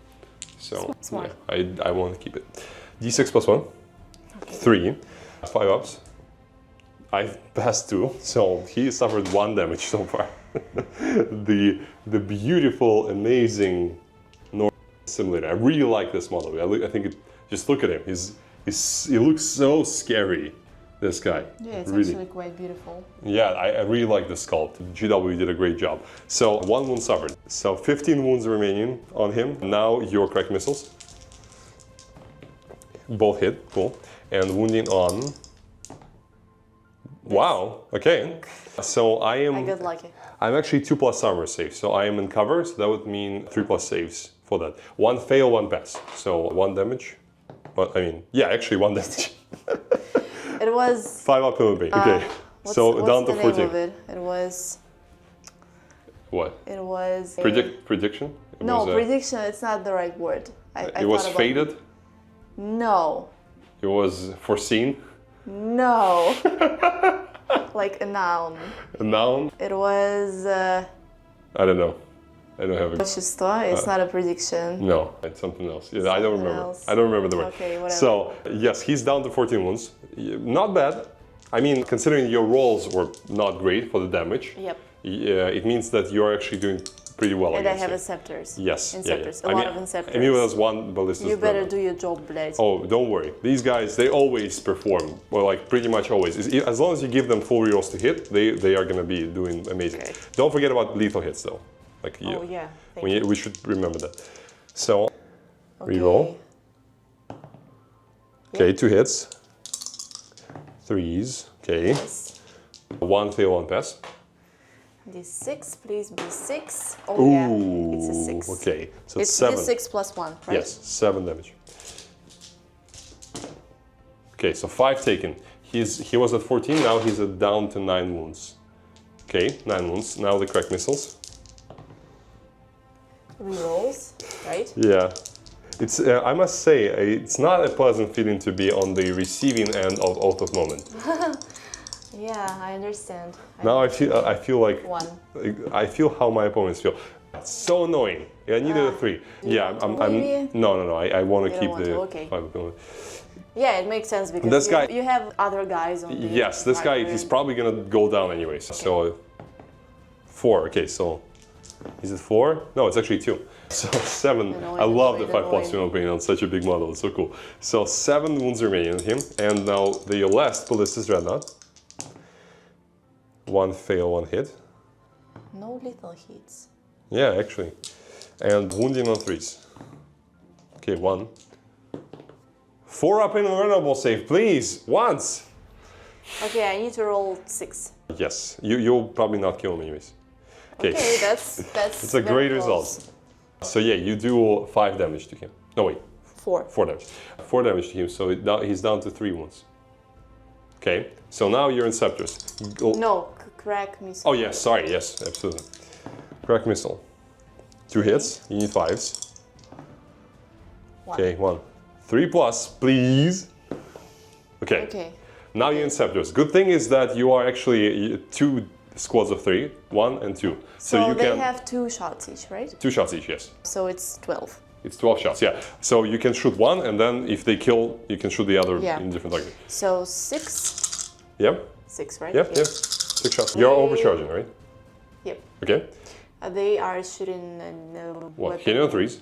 So Smart. yeah, I want to keep it. D6 plus 1. 3. 5 ups. I've passed 2, so he suffered 1 damage so far. the beautiful, amazing Norn simulator. I really like this model. I think just look at him. He looks so scary. This guy. Yeah, it's really. actually quite beautiful. Yeah, I really like the sculpt. GW did a great job. So 1 wound suffered. So 15 wounds remaining on him. Now your crack missiles. Both hit, cool. And wounding on... Wow, okay. So I am... I got lucky. I'm actually 2+ armor safe, so I am in cover, so that would mean 3+ saves for that. 1 fail, 1 pass. So 1 damage. Well, I mean, yeah, actually 1 damage. It was... 5 up to the okay. So what's down to the 14. name of it? It was... What? It was... Prediction? It No, was, prediction, it's not the right word. I it was thought about- fated? No. It was foreseen? No. Like a noun. A noun? It was... I don't know. I don't have a... It's not a prediction. No, it's something else. Yeah, I don't Something remember. else. I don't remember the word. Okay, whatever. So, yes, he's down to 14 wounds. Not bad. I mean, considering your rolls were not great for the damage, Yep. it means that you're actually doing pretty well And I against have you. Inceptors. Yes. Inceptors. Yeah. A lot of Inceptors. I mean, there's one ballistic. You better do your job, blade. Oh, don't worry. These guys, they always perform. Well, like pretty much always. As long as you give them full rerolls to hit, they are gonna be doing amazing. Okay. Don't forget about lethal hits though. Like Oh yeah. we should remember that. So reroll. Okay, 2 hits. 3s. Okay. Yes. 1 fail, 1 pass. D6, please be 6. Oh yeah, it's a 6. Okay, so It's 7. D6 plus 1, right? Yes, 7 damage. Okay, so 5 taken. He was at 14, now he's down to 9 wounds. Okay, 9 wounds. Now the crack missiles. Rerolls, right? Yeah. It's, I must say, it's not a pleasant feeling to be on the receiving end of Oath of Moment. Yeah, I understand. Now I feel like 1. I feel how my opponents feel. It's so annoying. Yeah, I needed a 3. Yeah, maybe? No. I want to You keep don't the want to, okay. 5 opponent. Yeah, it makes sense because This guy- you have other guys on the Yes, this guy, he's probably gonna go down anyways. So 4. Okay, so is it 4? No, it's actually 2. So 7. Annoying, I love the annoying, 5+ opinion on such a big model. It's so cool. So 7 wounds remaining on him, and now the last ballistic dreadnought. 1 fail, 1 hit. No lethal hits. Yeah, actually. And wounding on 3s. Okay, 1. 4 up in invulnerable save, please! Once! Okay, I need to roll 6. Yes, you'll probably not kill him anyways. Okay, that's It's a very great close. result. So yeah, you do 5 damage to him. No wait, 4. 4 damage. 4 damage to him, so he's down to 3 wounds. Okay, so now you're Inceptors. No, crack missile. Oh yes, sorry, yes, absolutely. Crack missile. 2 hits, you need 5s. 1. Okay, 1. 3+, please. Okay. Okay. Now you're Inceptors. Good thing is that you are actually 2 squads of 3, 1 and 2. So you they can have 2 shots each, right? 2 shots each, yes. So it's 12. It's 12 shots, yeah. So you can shoot 1, and then if they kill, you can shoot the other Yeah. in different target. So 6. Yep, 6, right? yep. 6 shots. You're overcharging, right? Yep. Okay. They are shooting What? weapon. Hitting on 3s?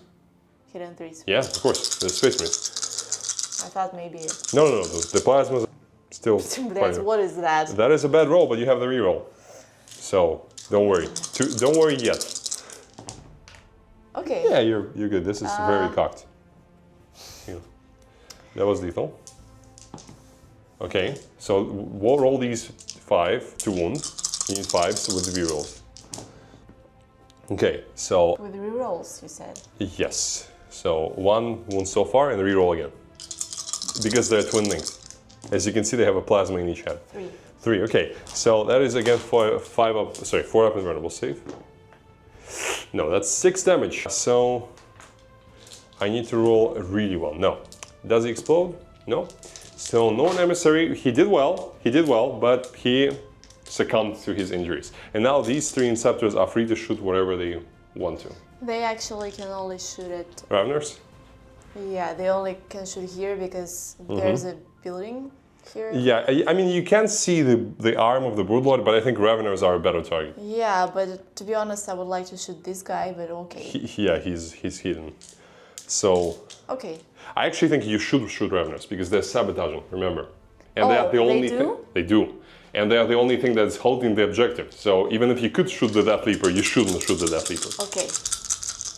Hidden 3s. Yeah, of course. The Space Marines. I thought maybe. No. The plasmas are still. That's, what is that? That is a bad roll, but you have the reroll. So don't worry. Don't worry yet. Okay. Yeah, you're good. This is very cocked. Yeah. That was lethal. Okay, so we'll roll these 5 to wound. You need 5s with the rerolls. Okay, so With rerolls, you said. yes. So 1 wound so far and reroll again. Because they're twin links. As you can see, they have a plasma in each hand. 3. 3, okay. So that is again 4 up invulnerable save. No, that's 6 damage. So I need to roll really well. No. Does he explode? No. So Norn Emissary, he did well, but he succumbed to his injuries. And now these 3 Inceptors are free to shoot wherever they want to. They actually can only shoot at. Raveners? Yeah, they only can shoot here because there's a building here. Yeah, I mean, you can see the arm of the Broodlord, but I think Raveners are a better target. Yeah, but to be honest, I would like to shoot this guy, but okay. He's hidden. So Okay. I actually think you should shoot Raveners because they're sabotaging, remember? And Oh, they are the only they do? thing they do. And they are the only thing that's holding the objective. So even if you could shoot the Death Leaper, you shouldn't shoot the Death Leaper. Okay.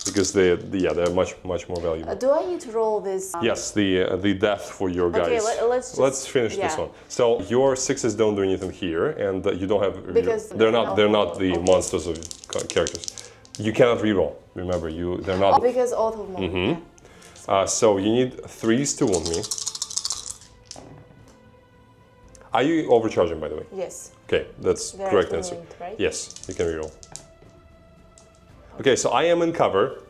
Because they're much more valuable. Do I need to roll this? Yes, the death for your guys. Okay, let's finish this yeah. one. So your 6s don't do anything here, and you don't have. Because they're not the okay. monsters of characters. You cannot reroll. Remember, they're not. Oh, because Oath of Moment. So you need 3s to wound me. Are you overcharging, by the way? Yes. Okay, that's They're correct twin answer. linked, right? Yes, you can reroll. Okay, so I am in cover,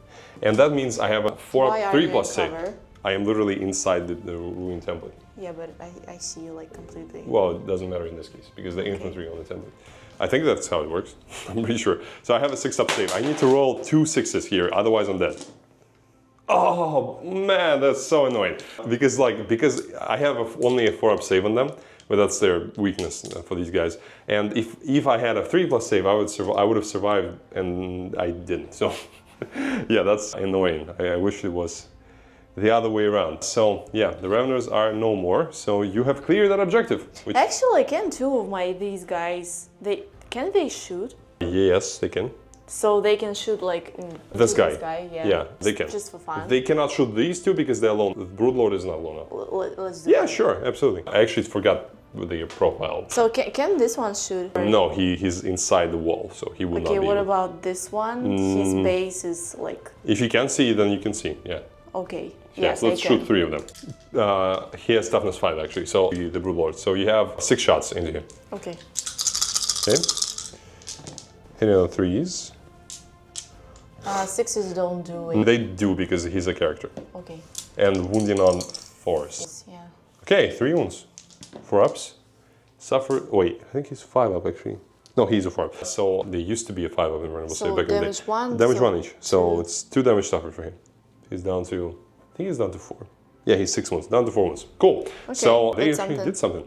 and that means I have a Why are 3 you plus in save. cover? I am literally inside the ruined template. Yeah, but I see you like completely. Well, it doesn't matter in this case because the infantry on the template. I think that's how it works. I'm pretty sure. So I have a 6-up save. I need to roll 2 6s here, otherwise I'm dead. Oh man, that's so annoying. Because I have only a 4-up save on them, But that's their weakness for these guys. And if I had a 3+ save, I would have survived, and I didn't. So yeah, that's annoying. I wish it was the other way around. So yeah, the Reveners are no more. So you have cleared that objective. Actually, can two of these guys, can they shoot? Yes, they can. So they can shoot like this guy. Yeah, they can. Just for fun. They cannot shoot these two because they're alone. The Broodlord is not alone. Let's do Yeah, it. sure, absolutely. I actually forgot the profile. So can this one shoot? No, he's inside the wall, so he will not be. Okay, what about this one? His base is like... If you can see, then you can see, yeah. Okay, Yeah, yes, let's shoot 3 of them. He has toughness 5 actually, so the Broodlord. So you have 6 shots into him. Okay. Okay. Hitting on 3s. 6s don't do it. They do because he's a character. Okay. And wounding on 4s. Yeah. Okay, 3 wounds. 4 ups. Suffer. Wait, I think he's 5 up actually. No, he's a 4 up. So they used to be a 5 up in Random So back in the damage day. 1. Damage 1 each. So it's 2 damage suffered for him. He's down to. I think he's down to 4. Yeah, he's 6 wounds. Down to 4 wounds. Cool. Okay, so they that's actually something. did something.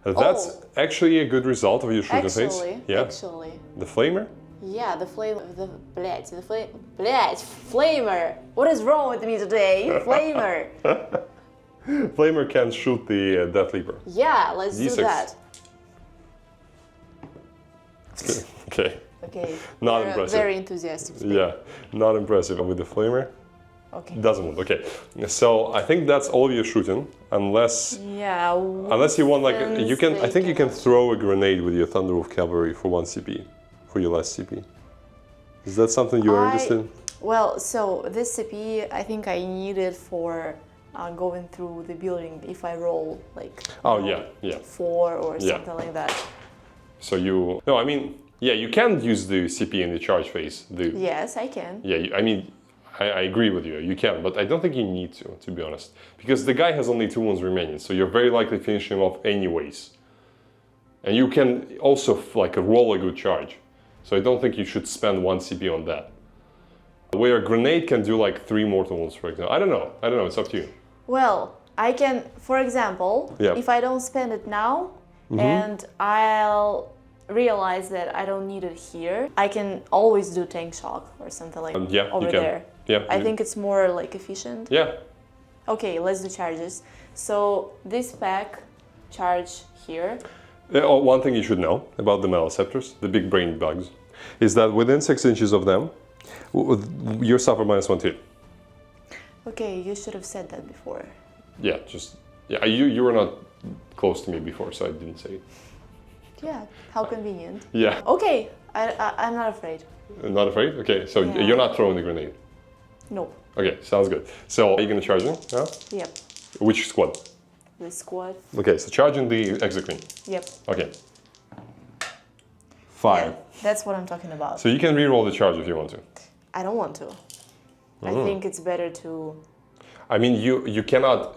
That's actually a good result of your shooting phase. Yeah. Actually. The flamer. Yeah, the flamer. Flamer. What is wrong with me today? Flamer. Flamer can shoot the Death Leaper. Yeah, let's do D6. that. Okay. Okay. Not You're impressive. Very enthusiastic. Yeah, not impressive with the Flamer. Okay. Doesn't wound. Okay. So I think that's all your shooting, unless Yeah. you want like you can. I think you can cannot. throw a grenade with your Thunderwolf cavalry for 1 CP, for your last CP. Is that something you are interested in? Well, so this CP, I think I need it for going through the building if I roll like. Oh, you know, yeah. 4 or Yeah. something like that. So you. No, I mean, yeah, you can use the CP in the charge phase. Yes, I can. Yeah, I mean, I agree with you. You can, but I don't think you need to be honest, because the guy has only 2 wounds remaining, so you're very likely finishing him off anyways. And you can also like roll a good charge, so I don't think you should spend 1 CP on that. Where a grenade can do like 3 mortal wounds, for example. I don't know. It's up to you. Well, I can, for example, Yeah. if I don't spend it now, and I'll realize that I don't need it here, I can always do tank shock or something like Yeah, over you can. there. Yeah. I think it's more like efficient. Yeah. Okay, let's do charges. So this pack charge here. One thing you should know about the Malceptors, the big brain bugs, is that within 6 inches of them, you suffer -1 hit. Okay, you should have said that before. Yeah, you were not close to me before, so I didn't say it. Yeah, how convenient. Yeah. Okay, I'm not afraid. Not afraid? Okay, so Yeah. you're not throwing the grenade. Nope. Okay, sounds good. So are you gonna charge him? Yeah? Yep. Which squad? The squad. Okay, so charging the Exocrine. Yep. Okay. 5. Yeah, that's what I'm talking about. So you can re-roll the charge if you want to. I don't want to. I think it's better to. I mean, you cannot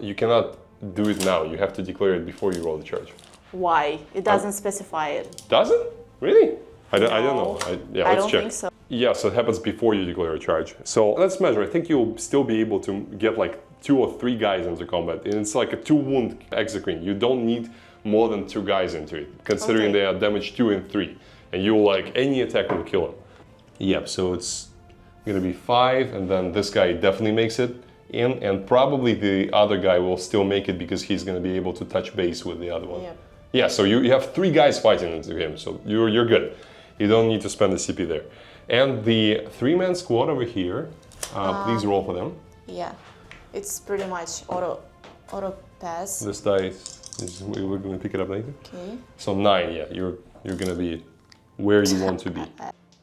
do it now. You have to declare it before you roll the charge. Why? It doesn't specify it. Does it? Really? I don't know. No, Yeah, I let's don't check. think so. Yeah, so it happens before you declare a charge. So let's measure. I think you'll still be able to get like 2 or 3 guys into combat. And it's like a 2 wound Exocrine. You don't need more than 2 guys into it, considering Okay. they are damage 2 and 3. And you'll like, any attack will kill him. Yep, so it's gonna be 5, and then this guy definitely makes it in, and probably the other guy will still make it because he's gonna be able to touch base with the other one. Yep. Yeah, so you have 3 guys fighting into him, so you're good. You don't need to spend the CP there. And the 3-man squad over here, please roll for them. Yeah, it's pretty much auto pass. This dice we're gonna pick it up later. Okay. So 9, yeah, you're gonna be where you want to be.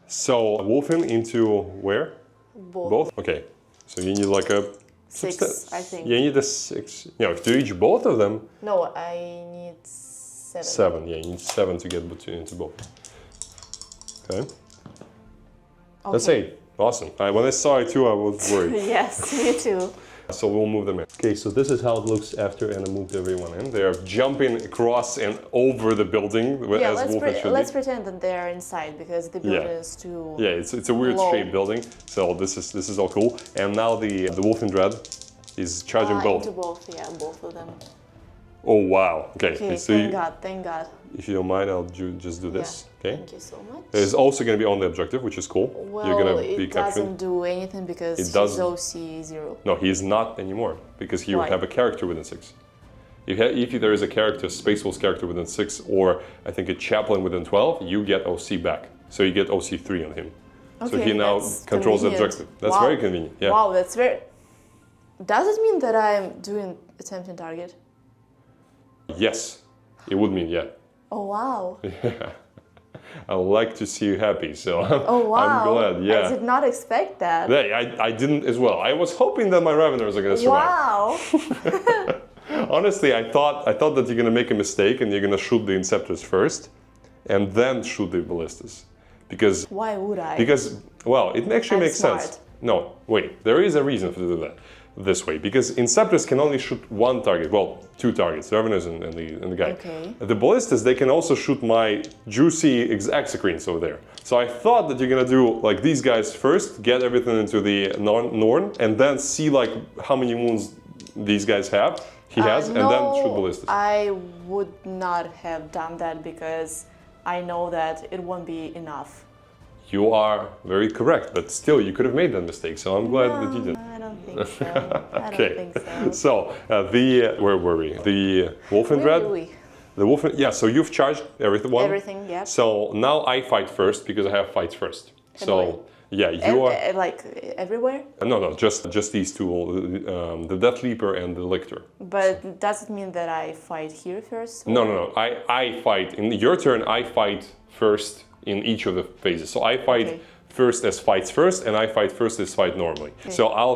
So Wulfen into where? Both? Okay. So you need like a 6, I think. Yeah, you need a 6. You know, to reach both of them. No, I need 7. 7, yeah, you need 7 to get into both. Okay. That's 8. Awesome. When I saw it too, I was worried. Yes, me too. So we'll move them in. Okay, so this is how it looks after Anna moved everyone in. They are jumping across and over the building Yeah, as Wulfen should let's be. pretend that they're inside because the building is too. Yeah, it's a weird low. shaped building. So this is all cool. And now the Wulfen Dread is charging both. Into both, yeah, both of them. Oh wow. Okay. Okay, So thank God, thank God. if you don't mind, I'll just do this. Okay. Thank you so much. It's also going to be on the objective, which is cool. Well, You're going to be it capturing. doesn't do anything because It his doesn't. OC 0. No, he is not anymore because he would Why? have a character within 6. If there is a character, Space Wolf's character within 6, or I think a chaplain within 12, you get OC back. So you get OC 3 on him. So Okay, he now that's controls the convenient. objective. That's Wow. very convenient. Yeah. Wow, that's very... Does it mean that I'm doing attempting target? Yes, it would mean yeah. Oh, wow. I like to see you happy, so Oh, wow. I'm glad. Yeah. I did not expect that. Yeah, I didn't as well. I was hoping that my Raveners are going to survive. Wow. Honestly, I thought that you're gonna make a mistake and you're gonna shoot the Inceptors first, and then shoot the Ballistas, because Why would I? well, it actually I'm makes sense. smart. No, wait, there is a reason for to do that this way, because Inceptors can only shoot one target, well, 2 targets, the Raveners and the guy. Okay. The Ballistas, they can also shoot my juicy Exocrines over there. So I thought that you're gonna do like these guys first, get everything into the Norn, and then see like how many wounds these guys have. He has, and then shoot Ballistas. I would not have done that because I know that it won't be enough. You are very correct, but still, you could have made that mistake, so I'm glad that you did. I don't think so. I Okay. don't think so. So, where were we? The Wulfen Dread? Really? The Wulfen, yeah, so you've charged everything. Everything, yeah. So now I fight first because I have fights first. So, yeah, you are. Like everywhere? No, just these two, the Death Leaper and the Lictor. But does it mean that I fight here first? No. I fight, in your turn, I fight first in each of the phases. So I fight Okay. first as fights first, and I fight first as fight normally. So I'll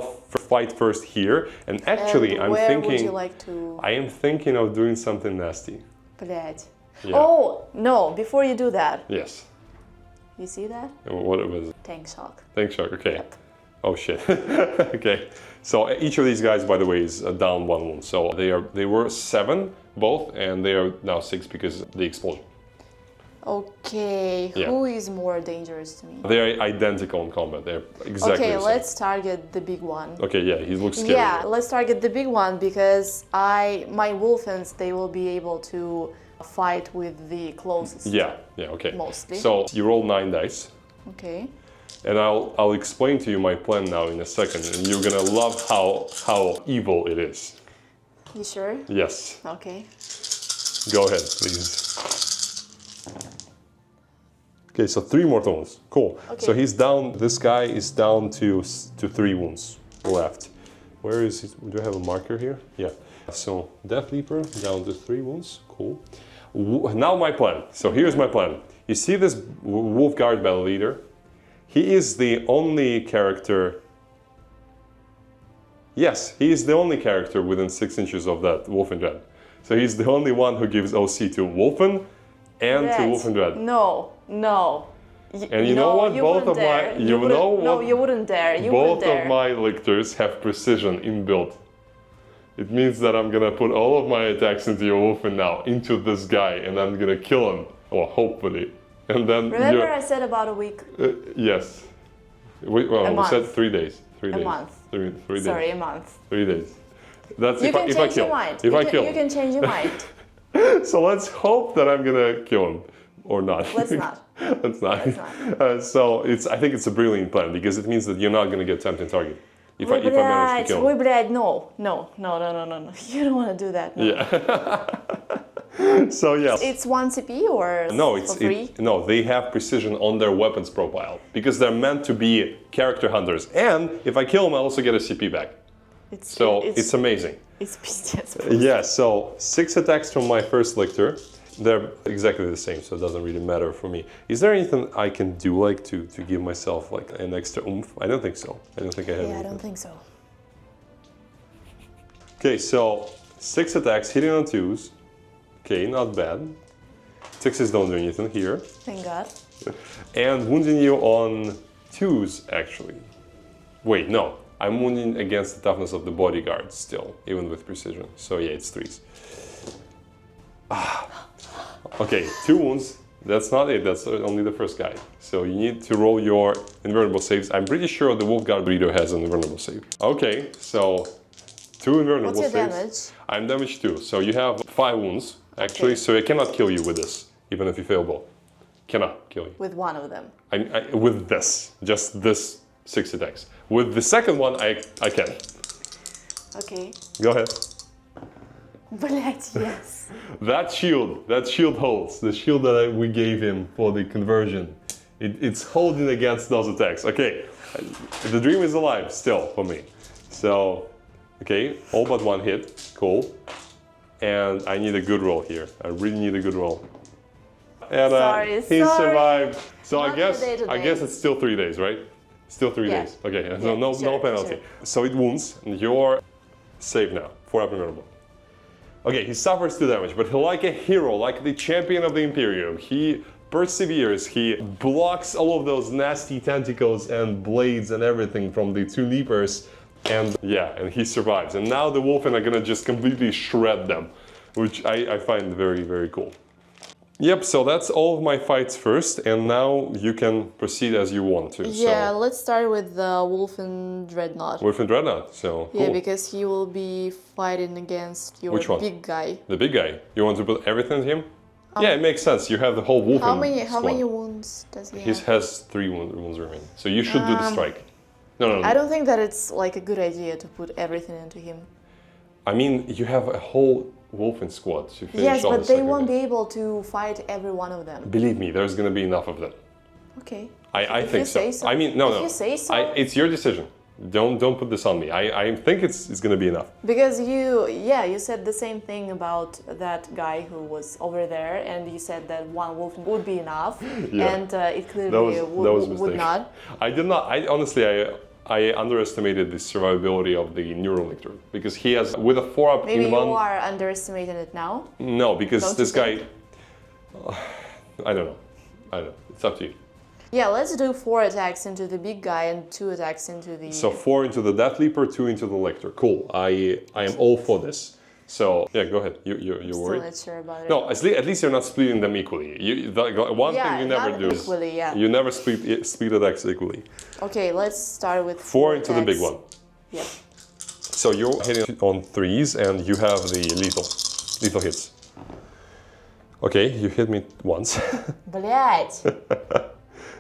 fight first here, and actually And I'm where thinking, would you like to... I am thinking of doing something nasty. Блядь. Yeah. Oh, no, before you do that, Yes. you see that? What it was? Tank shock. Thanks, Shock. Okay. Yep. Oh shit. Okay. So each of these guys, by the way, is down 1 wound. So they were 7 both, and they are now 6 because of the explosion. Okay, Yeah. who is more dangerous to me? They are identical in combat. They're exactly Okay, the same. let's target the big one. Okay, yeah, he looks scary. Yeah, let's target the big one because my Wulfens, they will be able to fight with the closest. Yeah, okay. Mostly. So you roll 9 dice, Okay. and I'll explain to you my plan now in a second, and you're gonna love how evil it is. You sure? Yes. Okay. Go ahead, please. Okay, so 3 mortal wounds. Cool. Okay. So he's down. This guy is down to 3 wounds left. Where is he? Do I have a marker here? Yeah. So Death Leaper down to 3 wounds. Cool. Now my plan. So here's my plan. You see this Wolf Guard battle leader? He is the only character. Yes, he is the only character within 6 inches of that Wulfen Dread. So he's the only one who gives OC to Wulfen and to Wulfen Dread. No. And you know what? You Both wouldn't of my, dare. you know what? No, you wouldn't dare. You wouldn't Both dare. of my lictors have precision inbuilt. It means that I'm gonna put all of my attacks into your Wulfen now, into this guy, and I'm gonna kill him, or hopefully. And then Remember I said about a week? yes. We month. said 3 days. 3 days. A month. 3 days. Sorry, a month. 3 days. That's You if can I change kill. your mind. If I kill. You can change your mind. So let's hope that I'm gonna kill him, or not. Let's not. Let's not. Let's not. So I think it's a brilliant plan because it means that you're not gonna get tempting target. If I manage to kill him. Блядь, no. You don't want to do that. No. Yeah. So yes. It's 1 CP or No, for free? no. They have precision on their weapons profile because they're meant to be character hunters. And if I kill them, I also get a CP back. So it's amazing. It's пиздец. Yeah. So 6 attacks from my first lictor. They're exactly the same, so it doesn't really matter for me. Is there anything I can do like to give myself like an extra oomph? I don't think so. I don't think I have Yeah, I anything. don't think so. Okay, so 6 attacks hitting on 2s. Okay, not bad. 6s don't do anything here. Thank God. And wounding you on 2s, actually. Wait, no. I'm wounding against the toughness of the bodyguard still, even with precision. So yeah, it's 3s. Okay, 2 wounds. That's not it. That's only the first guy. So you need to roll your invulnerable saves. I'm pretty sure the Wolf Guard Breeder has an invulnerable save. Okay, so 2 invulnerable What's your saves. damage? I'm damage 2, so you have 5 wounds actually, so I cannot kill you with this, even if you fail both. Cannot kill you. With one of them. With this, just this 6 attacks. With the second one, I can. Okay. Go ahead. Блять, yes. That shield holds. The shield that we gave him for the conversion, it's holding against those attacks. Okay, the dream is alive still for me. So, okay, all but 1 hit, cool. And I need a good roll here. I really need a good roll. And he survived. So I guess it's still 3 days, right? Still 3 days. Okay, yeah, so no penalty. Sure. So it wounds. You're safe now. 4 up and normal. Okay, he suffers 2 damage, but he, like a hero, like the champion of the Imperium, he perseveres, he blocks all of those nasty tentacles and blades and everything from the 2 leapers, and yeah, and he survives. And now the Wulfen are gonna just completely shred them, which I find very, very cool. Yep, so that's all of my fights first, and now you can proceed as you want to. Yeah, so let's start with the Wulfen dreadnought. Wulfen dreadnought, so cool. Yeah, because he will be fighting against your big guy. The big guy? You want to put everything in him? Yeah, it makes sense. You have the whole Wulfen How many wounds does he have? He has 3 wounds remaining, so you should do the strike. No. I don't think that it's like a good idea to put everything into him. I mean, you have a whole Wulfen squad to finish. Yes, but they won't be able to fight every one of them. Believe me, there's gonna be enough of them. Okay. I think so. I mean, no. If you say so. It's your decision. Don't put this on me. I think it's gonna be enough. Because you said the same thing about that guy who was over there, and you said that 1 wolf would be enough, and it clearly would not. I did not. I underestimated the survivability of the neural lictor because he has with a 4-up Maybe in one. Maybe you are underestimating it now. No, because this guy. I don't know. It's up to you. Yeah, let's do 4 attacks into the big guy and 2 attacks into the... So 4 into the Death Leaper, 2 into the Lector. Cool. I am all for this. So yeah, go ahead. You're worried? Still not sure about it. No, at least you're not splitting them equally. One thing you never do is you never split attacks equally. Okay, let's start with 4 into the big one. Yeah. So you're hitting on 3s and you have the lethal hits. Okay, you hit me once. Блять.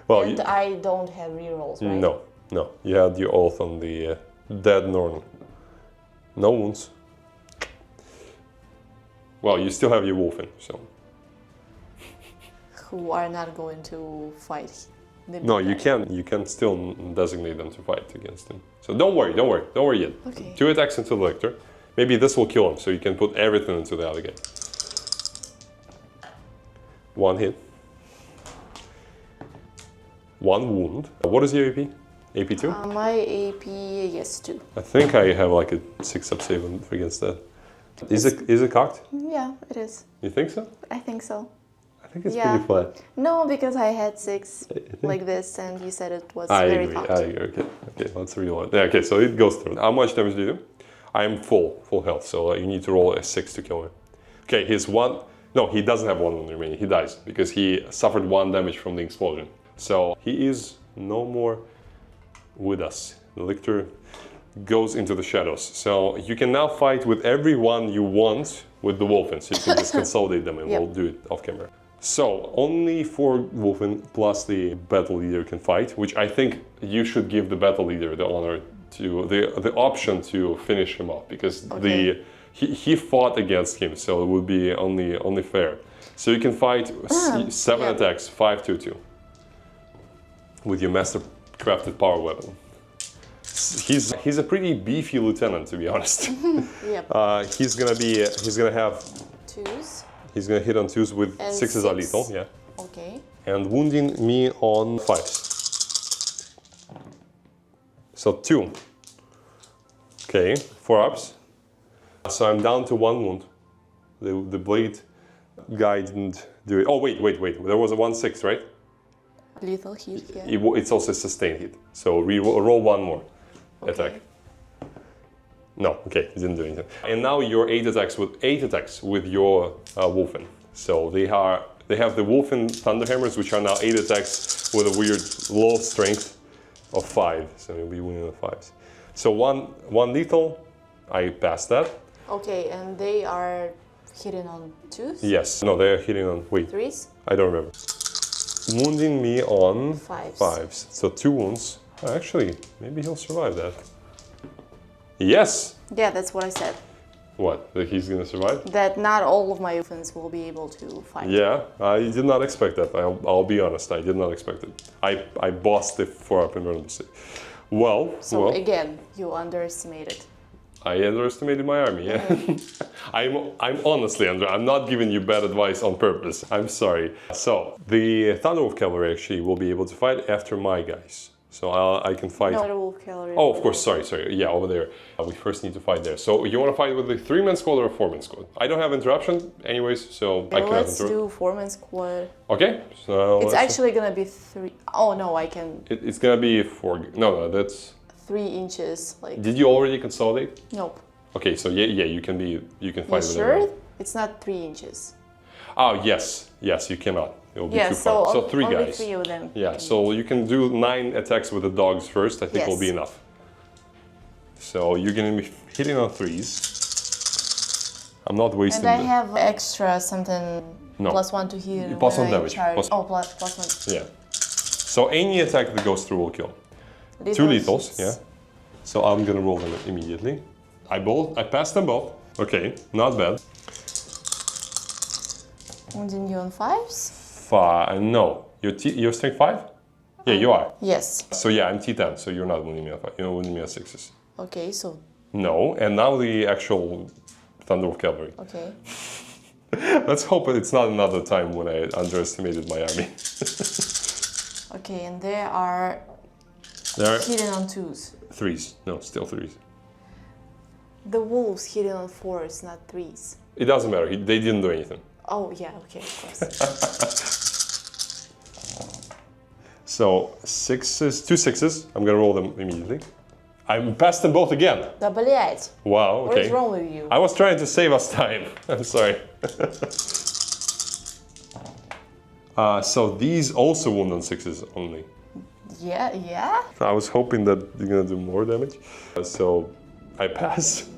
Well, and I don't have rerolls, right? No. You had your oath on the dead Norn. No wounds. Well, you still have your Wulfen, so. Who are not going to fight. No, you can still designate them to fight against him. So don't worry yet. Okay. 2 attacks into the Lector. Maybe this will kill him, so you can put everything into the alligator. 1 hit. 1 wound. What is your AP? AP 2? My AP, yes, 2. I think I have like a 6-up save against that. Is it cocked? Yeah, it is. You think so? I think so. I think it's pretty flat. No, because I had 6 like this, and you said it was very cocked. I agree. Okay, let's reload. Yeah, okay, so it goes through. How much damage do you do? I am full health, so you need to roll a 6 to kill him. Okay, he's 1. No, he doesn't have 1 wound remaining. He dies because he suffered 1 damage from the explosion. So he is no more with us. The Lictor goes into the shadows. So you can now fight with everyone you want with the Wulfen. So you can just consolidate them and we'll do it off camera. So only 4 Wulfen plus the battle leader can fight, which I think you should give the battle leader the honor to the option to finish him off because he fought against him, so it would be only fair. So you can fight 7 attacks, 5-2-2 with your master crafted power weapon. He's a pretty beefy lieutenant, to be honest. Yep. He's gonna have 2s. He's gonna hit on 2s with and 6s are lethal, yeah. Okay. And wounding me on 5s. So 2. Okay, 4 ups. So I'm down to 1 wound. The blade guy didn't do it. Oh wait. There was a 1-6, right? Lethal hit, yeah. It's also a sustained hit. So roll 1 more attack. No, okay, he didn't do anything. And now you're 8 attacks with your Wulfen. So they have the Wulfen Thunderhammers, which are now 8 attacks with a weird low strength of 5. So you'll be winning on 5s. So one lethal, I passed that. Okay, and they are hitting on 2s? Yes. No, they're hitting on, wait. 3s? I don't remember. Wounding me on 5s. 5s. So 2 wounds. Oh, actually, maybe he'll survive that. Yes! Yeah, that's what I said. What? That he's gonna survive? That not all of my Wulfens will be able to fight. Yeah, I did not expect that. I'll be honest, I did not expect it. I bossed the 4-up emergency. Well, So again, you underestimated. I underestimated my army, yeah. I'm honestly I'm not giving you bad advice on purpose. I'm sorry. So, the Thunderwolf cavalry actually will be able to fight after my guys. So I can fight... No, Wolf cavalry. Oh, of course, sorry. Yeah, over there. We first need to fight there. So you want to fight with a 3-man squad or a 4-man squad? I don't have interruption anyways, so I cannot Let's interrupt. do 4-man squad. Okay, so... It's actually gonna be 3... Oh no, I can... It's gonna be 4... No, that's... 3 inches, like... Did you already consolidate? Nope. Okay, so yeah, you can fight You with sure? everyone. It's not 3 inches. Oh, yes, you cannot. It will be too so far. So 3 only guys. 3 of them. Yeah, so you can do 9 attacks with the dogs first, I think will be enough. So you're gonna be hitting on 3s. I'm not wasting And I have extra something +1 to hit. Plus when 1 I damage. charge. Plus- Oh, +1. Yeah. So any attack that goes through will kill. Lethal 2 lethals, hits. yeah. So I'm gonna roll them immediately. I passed them both. Okay, not bad. Wounding you on 5s? 5, no. You're strength 5? Yeah, you are. Yes. So yeah, I'm T10, so you're not wounding me on 5. You're wounding me on 6s. Okay, so... No, and now the actual Thunderwolf cavalry. Okay. Let's hope it's not another time when I underestimated my army. Okay, and they are There are hitting on 2s. 3s. No, still 3s. The wolves hitting on 4s, not 3s. It doesn't matter. They didn't do anything. Oh, yeah, okay, of course. So 6s, 2 6s. I'm gonna roll them immediately. I passed them both again. Да, блять. Wow. What Okay. is wrong with you? I was trying to save us time. I'm sorry. So these also wound on 6s only. Yeah? I was hoping that you're gonna do more damage. So I pass.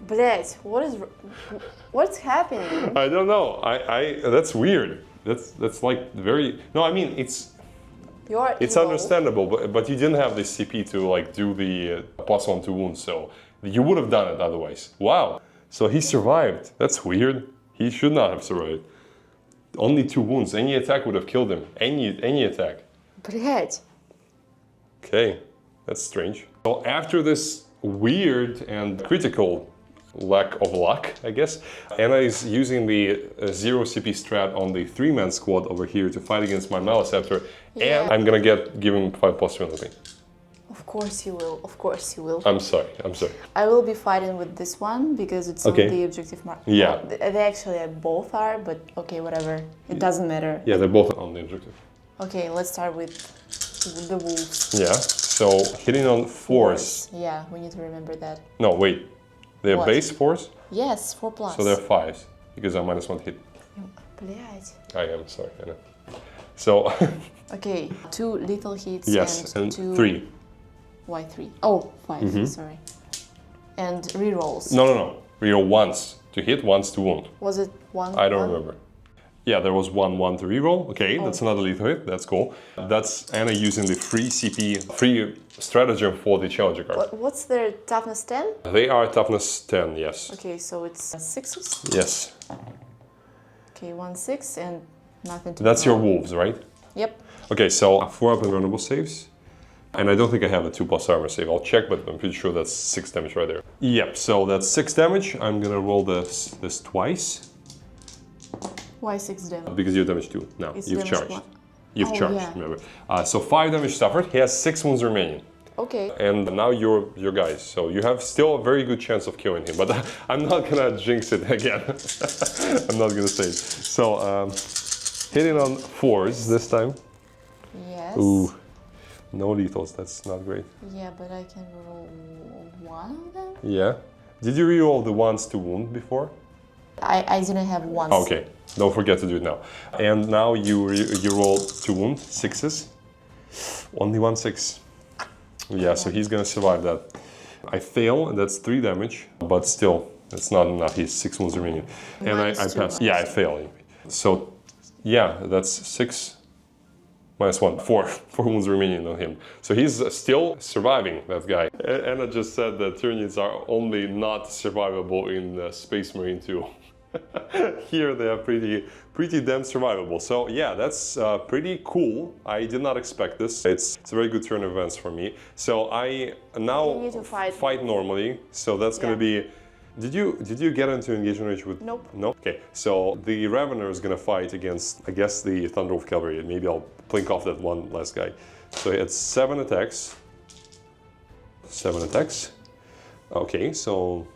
Блять, what's happening? I don't know. That's weird. That's like very. No, I mean it's Evil. understandable, but you didn't have the CP to like do the +1 to wounds, so you would have done it otherwise. Wow. So he survived. That's weird. He should not have survived. Only 2 wounds. Any attack would have killed him. Any attack. Блять. Okay, that's strange. So after this weird and critical lack of luck, I guess, Anna is using the 0 CP strat on the 3-man squad over here to fight against my Malceptor, and I'm gonna give him 5+ penalty. Of course you will. Of course you will. I'm sorry. I will be fighting with this one because it's on the objective mark. Yeah. Well, they actually both are, but okay, whatever. It doesn't matter. Yeah, they're both on the objective. Okay, let's start with the wolves. Yeah, so hitting on 4s. Yeah, we need to remember that. No, wait. They're What? base 4s? Yes, 4+. So they're 5s, because I'm -1 hit. Блять. I am sorry, Anna. So, Okay, 2 lethal hits yes, and 2... 3. Why 3? Oh, 5, sorry. And rerolls. No. Reroll once to hit, once to wound. Was it 1? I don't remember. Yeah, there was 1 to reroll. Okay, that's another lethal hit. That's cool. That's Anna using the free CP, free stratagem for the challenger card. What's their toughness 10? They are toughness 10, yes. Okay, so it's 6s? Yes. Okay, 1 6 and nothing to That's your roll. wolves, right? Yep. Okay, so 4-up invulnerable saves. And I don't think I have a 2+ armor save. I'll check, but I'm pretty sure that's 6 damage right there. Yep, so that's 6 damage. I'm gonna roll this twice. Why 6 damage? Because you're damage 2 now. It's You've damage charged. one. You've Oh, charged, yeah. remember. So 5 damage suffered. He has 6 wounds remaining. Okay. And now you're your guys. So you have still a very good chance of killing him. But I'm not gonna jinx it again. I'm not gonna say it. So hitting on 4s this time. Yes. Ooh, no lethals. That's not great. Yeah, but I can roll 1 of them? Yeah. Did you reroll the ones to wound before? I didn't have 1. Okay. Don't forget to do it now. And now you roll to wound, 6s. Only 1 6. Yeah, so he's gonna survive that. I fail, and that's 3 damage, but still, it's not enough. He's 6 wounds remaining. And I pass. Yeah, I fail. So, yeah, that's 6 minus 1. 4 wounds remaining on him. So he's still surviving, that guy. Anna just said that Tyranids are only not survivable in Space Marine 2. Here they are pretty damn survivable. So yeah, that's pretty cool. I did not expect this. It's a very good turn of events for me. So I now You need to fight normally. So that's gonna be. Did you get into engagement range with? Nope. No. Okay. So the Ravener is gonna fight against, I guess, the Thunderwolf cavalry. Maybe I'll blink off that one last guy. So it's 7 attacks. 7 attacks. Okay. So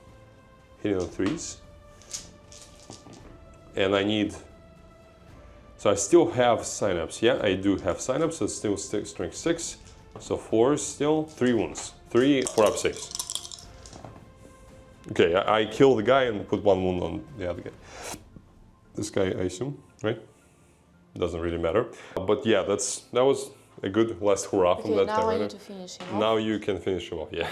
hitting on 3s. And I need, so I still have synapse. Yeah, I do have synapse, so it's still strength 6. So 4 still, 3 wounds. 3, 4 up 6. Okay, I kill the guy and put 1 wound on the other guy. This guy, I assume, right? Doesn't really matter. But yeah, that was a good last hurrah from that now Tyranid. I need to finish him off. Now you can finish him off, yeah.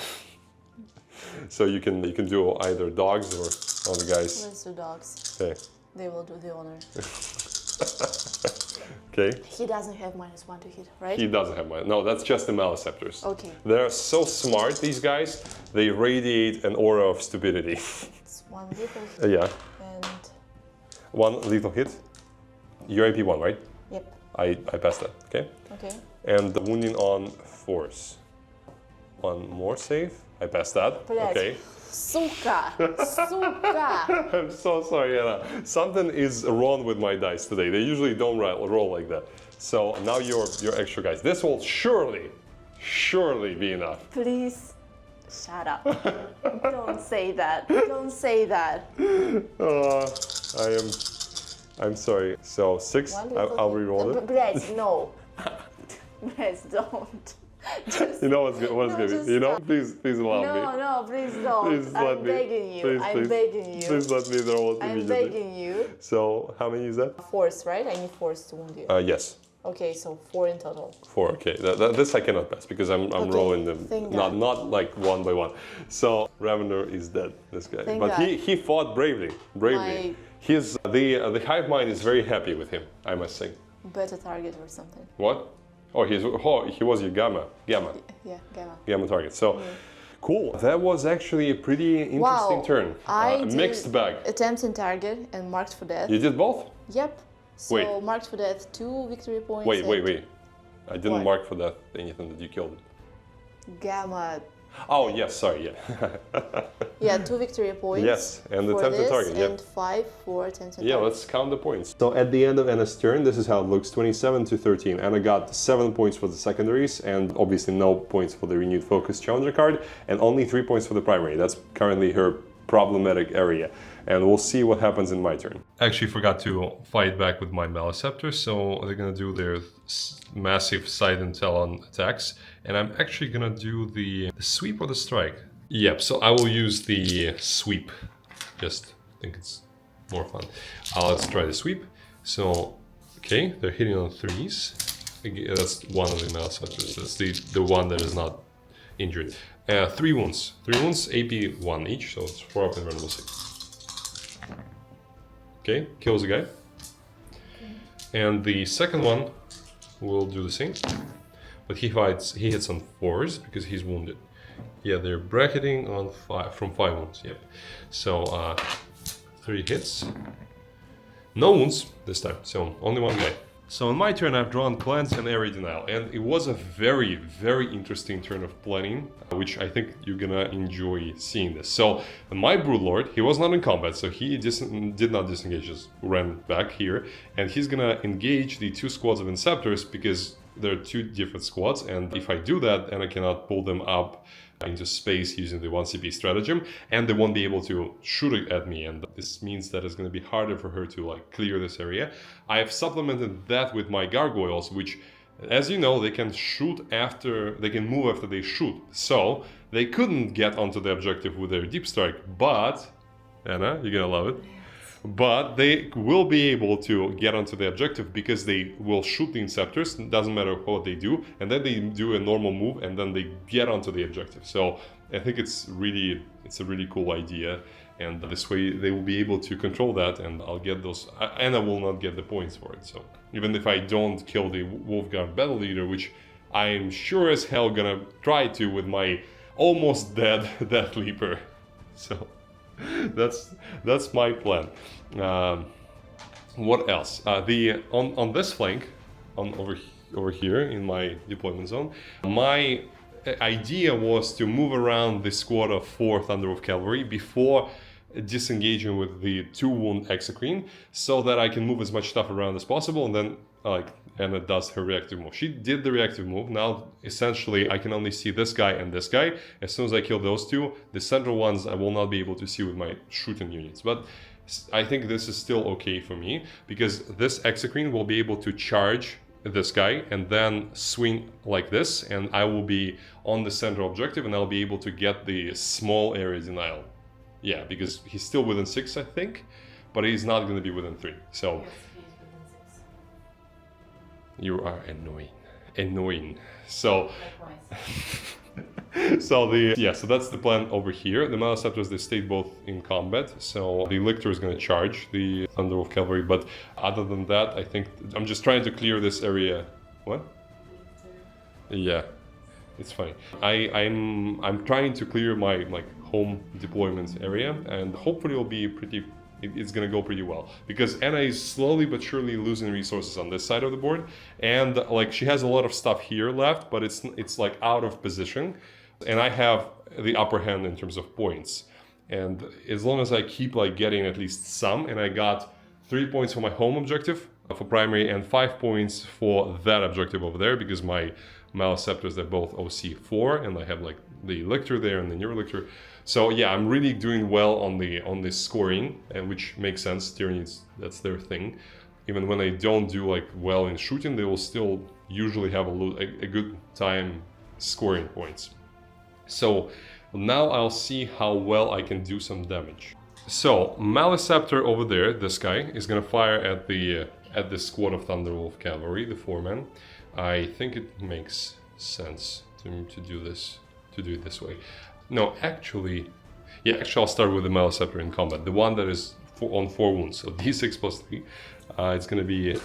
So you can do either dogs or other guys. Let's do dogs. Okay. They will do the honor. Okay. He doesn't have -1 to hit, right? He doesn't have mine. No, that's just the Malceptors. Okay. They're so smart, these guys. They radiate an aura of stupidity. It's 1 lethal hit. Yeah. And 1 lethal hit. You're AP 1, right? yep. I passed that. Okay. Okay. And the wounding on force. 1 more save. I passed that. Блядь. Okay. Сука! Сука! I'm so sorry, Anna. Something is wrong with my dice today. They usually don't roll like that. So now you're extra guys. This will surely be enough. Please shut up. Don't say that. Don't say that. I'm sorry. So 6, I'll re-roll it. Блядь, no. Блядь, don't. You know what's gonna be? You know? Please allow me. No, please don't. Please let I'm me. begging you. Please, I'm please. begging you. Please let me roll it I'm immediately. begging you. So how many is that? Force, right? I need force to wound you. Yes. Okay, so 4 in total. 4. Okay. This I cannot pass because I'm Okay, rolling them thank not like 1 by 1. So Ravener is dead. This guy. Thank But God. he fought bravely. The Hive Mind is very happy with him, I must say. Better target or something. What? Oh, he was your gamma Yeah, gamma. target. So, cool. That was actually a pretty interesting turn. I did mixed bag. attempt in target and marked for death. You did both? Yep. So Wait. marked for death 2 victory points. Wait. and I didn't What? mark for that anything that you killed. Gamma. Oh, yes, sorry, yeah. Yeah, 2 victory points. Yes, and the for attempted this, target, yeah. and 5 for attempted Yeah, target. let's count the points. So at the end of Anna's turn, this is how it looks, 27 to 13. Anna got 7 points for the secondaries, and obviously no points for the renewed focus challenger card, and only 3 points for the primary. That's currently her problematic area. And we'll see what happens in my turn. Actually forgot to fight back with my Malceptors, so they're gonna do their massive side and talon attacks. And I'm actually gonna do the sweep or the strike. Yep, so I will use the sweep. Just think it's more fun. Let's try the sweep. So, okay, they're hitting on 3s. Again, that's one of the Malceptors. That's the one that is not injured. 3 wounds. 3 wounds, AP 1 each, so it's 4 up and run 6. Okay, kills the guy. And the second one will do the same. But he hits on 4s because he's wounded. Yeah, they're bracketing on 5 from 5 wounds, yep. So 3 hits. No wounds this time, so only 1 guy. So on my turn, I've drawn Cleanse and Area Denial, and it was a very, very interesting turn of planning, which I think you're gonna enjoy seeing this. So my Broodlord, he was not in combat, so he did not disengage, just ran back here, and he's gonna engage the 2 squads of Inceptors because there are 2 different squads, and if I do that, then I cannot pull them up into space using the 1 CP stratagem, and they won't be able to shoot it at me, and this means that it's going to be harder for her to like clear this area. I have supplemented that with my gargoyles, which, as you know, they can move after they shoot, so they couldn't get onto the objective with their deep strike. But Anna, you're gonna love it, but they will be able to get onto the objective because they will shoot the Inceptors, doesn't matter what they do, and then they do a normal move and then they get onto the objective. So I think it's a really cool idea, and this way they will be able to control that, and I'll get those, and I will not get the points for it. So even if I don't kill the Wolfguard battle leader, which I am sure as hell gonna try to with my almost dead Death Leaper. So that's my plan. What else? On this flank, over here in my deployment zone, my idea was to move around the squad of 4 Thunderwolf cavalry before disengaging with the 2 wound Exocrine, so that I can move as much stuff around as possible, and then Anna does her reactive move. She did the reactive move. Now essentially I can only see this guy and this guy. As soon as I kill those 2, the central ones I will not be able to see with my shooting units. But I think this is still okay for me, because this Exocrine will be able to charge this guy and then swing like this, and I will be on the central objective and I'll be able to get the small area denial. Yeah, because he's still within 6, I think, but he's not going to be within 3. So you are annoying. So so that's the plan over here. The Malceptors, they stayed both in combat, so the Lictor is going to charge the Thunderwolf cavalry, but other than that, I think I'm just trying to clear this area. What? Yeah, it's funny. I'm trying to clear my home deployment area, and hopefully it'll be it's gonna go pretty well, because Anna is slowly but surely losing resources on this side of the board, and she has a lot of stuff here left, but it's like out of position, and I have the upper hand in terms of points. And as long as I keep getting at least some, and I got 3 points for my home objective for primary and 5 points for that objective over there, because my Malceptors, they're both OC4, and I have the Lictor there and the Neurolictor. So yeah, I'm really doing well on the scoring, and which makes sense. Tyranids, that's their thing. Even when they don't do well in shooting, they will still usually have a good time scoring points. So now I'll see how well I can do some damage. So Malceptor over there, this guy, is gonna fire at the squad of Thunderwolf cavalry, the 4-man. I think it makes sense to do it this way. No, actually I'll start with the Malceptor in combat, the one that is on 4 wounds. So d6 plus 3, it's gonna be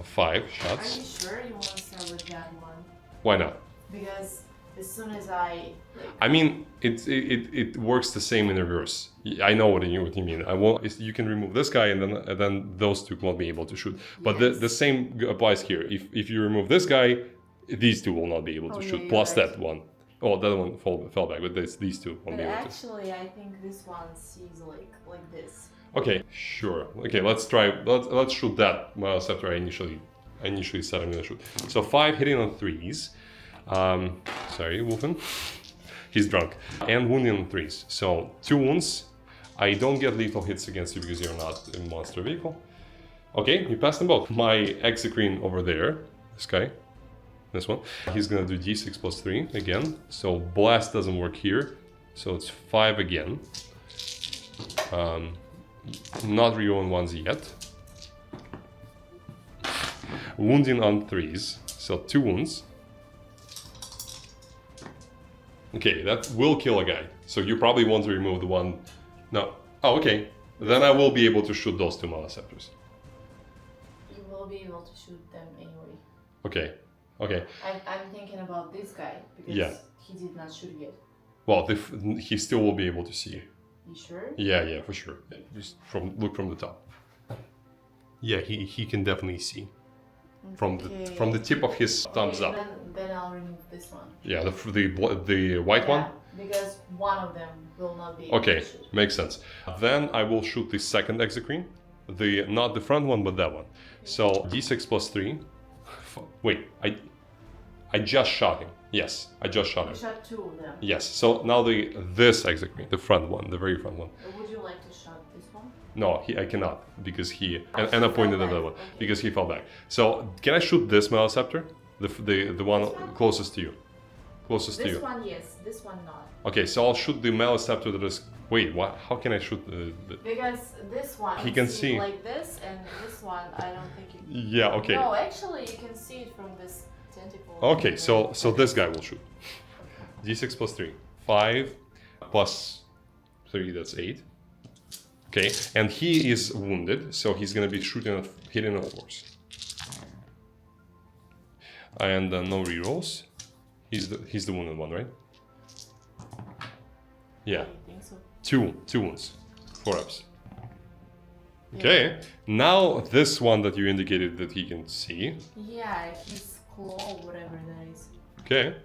5 shots. Are you sure you want to start with that one? Why not? Because as soon as I mean, it works the same in reverse. I know what you mean. You can remove this guy, and then those 2 won't be able to shoot. But yes, the same applies here. If you remove this guy, these 2 will not be able to shoot. Yeah, plus right. That one. Oh, that one fell back, but these 2 won't be able to. Actually, I think this one sees like this. Okay, sure. Okay, let's try. Let's shoot that Malceptor I initially said I'm gonna shoot. So 5 hitting on 3s. Sorry, Wulfen. He's drunk. And wounding on 3s. So 2 wounds. I don't get lethal hits against you because you're not a monster vehicle. Okay, you passed them both. My Exocrine over there, this guy, this one, he's gonna do d6 plus 3 again. So blast doesn't work here. So it's 5 again. Not rerolling 1s yet. Wounding on 3s. So 2 wounds. Okay, that will kill a guy. So you probably want to remove the one. No. Oh, okay. Then I will be able to shoot those 2 Malceptors. You will be able to shoot them anyway. Okay. Okay. I'm thinking about this guy because he did not shoot yet. Well, he still will be able to see. You sure? Yeah, for sure. Just look from the top. Yeah, he can definitely see. From the tip of his thumbs up. Then I'll remove this one. Yeah, the white one? Because one of them will not be able to shoot. Makes sense. Then I will shoot the second Exocrine. Not the front one, but that one. So d6 plus 3. Wait, I just shot him. Yes, I just shot him. You shot 2 of them. Yes, so now this Exocrine, the front one, the very front one. Would you like to shot this one? No, I cannot, because Anna pointed at that one, because he fell back. So, can I shoot this Malceptor? The one closest to you? Closest to you? This one, yes. This one, not. Okay, so I'll shoot the Malceptor that is Wait, what? How can I shoot the... Because this one He can see. like this, and this one I don't think you can. Yeah, okay. No, actually you can see it from this tentacle. Okay, so this guy will shoot. D6 plus 3. 5 plus 3, that's 8. Okay, and he is wounded, so he's gonna be hitting at force. And no rerolls. He's the wounded one, right? Yeah. I think so. Two wounds. 4 ups. Okay, now this one that you indicated that he can see. Yeah, his claw, whatever that is. Okay,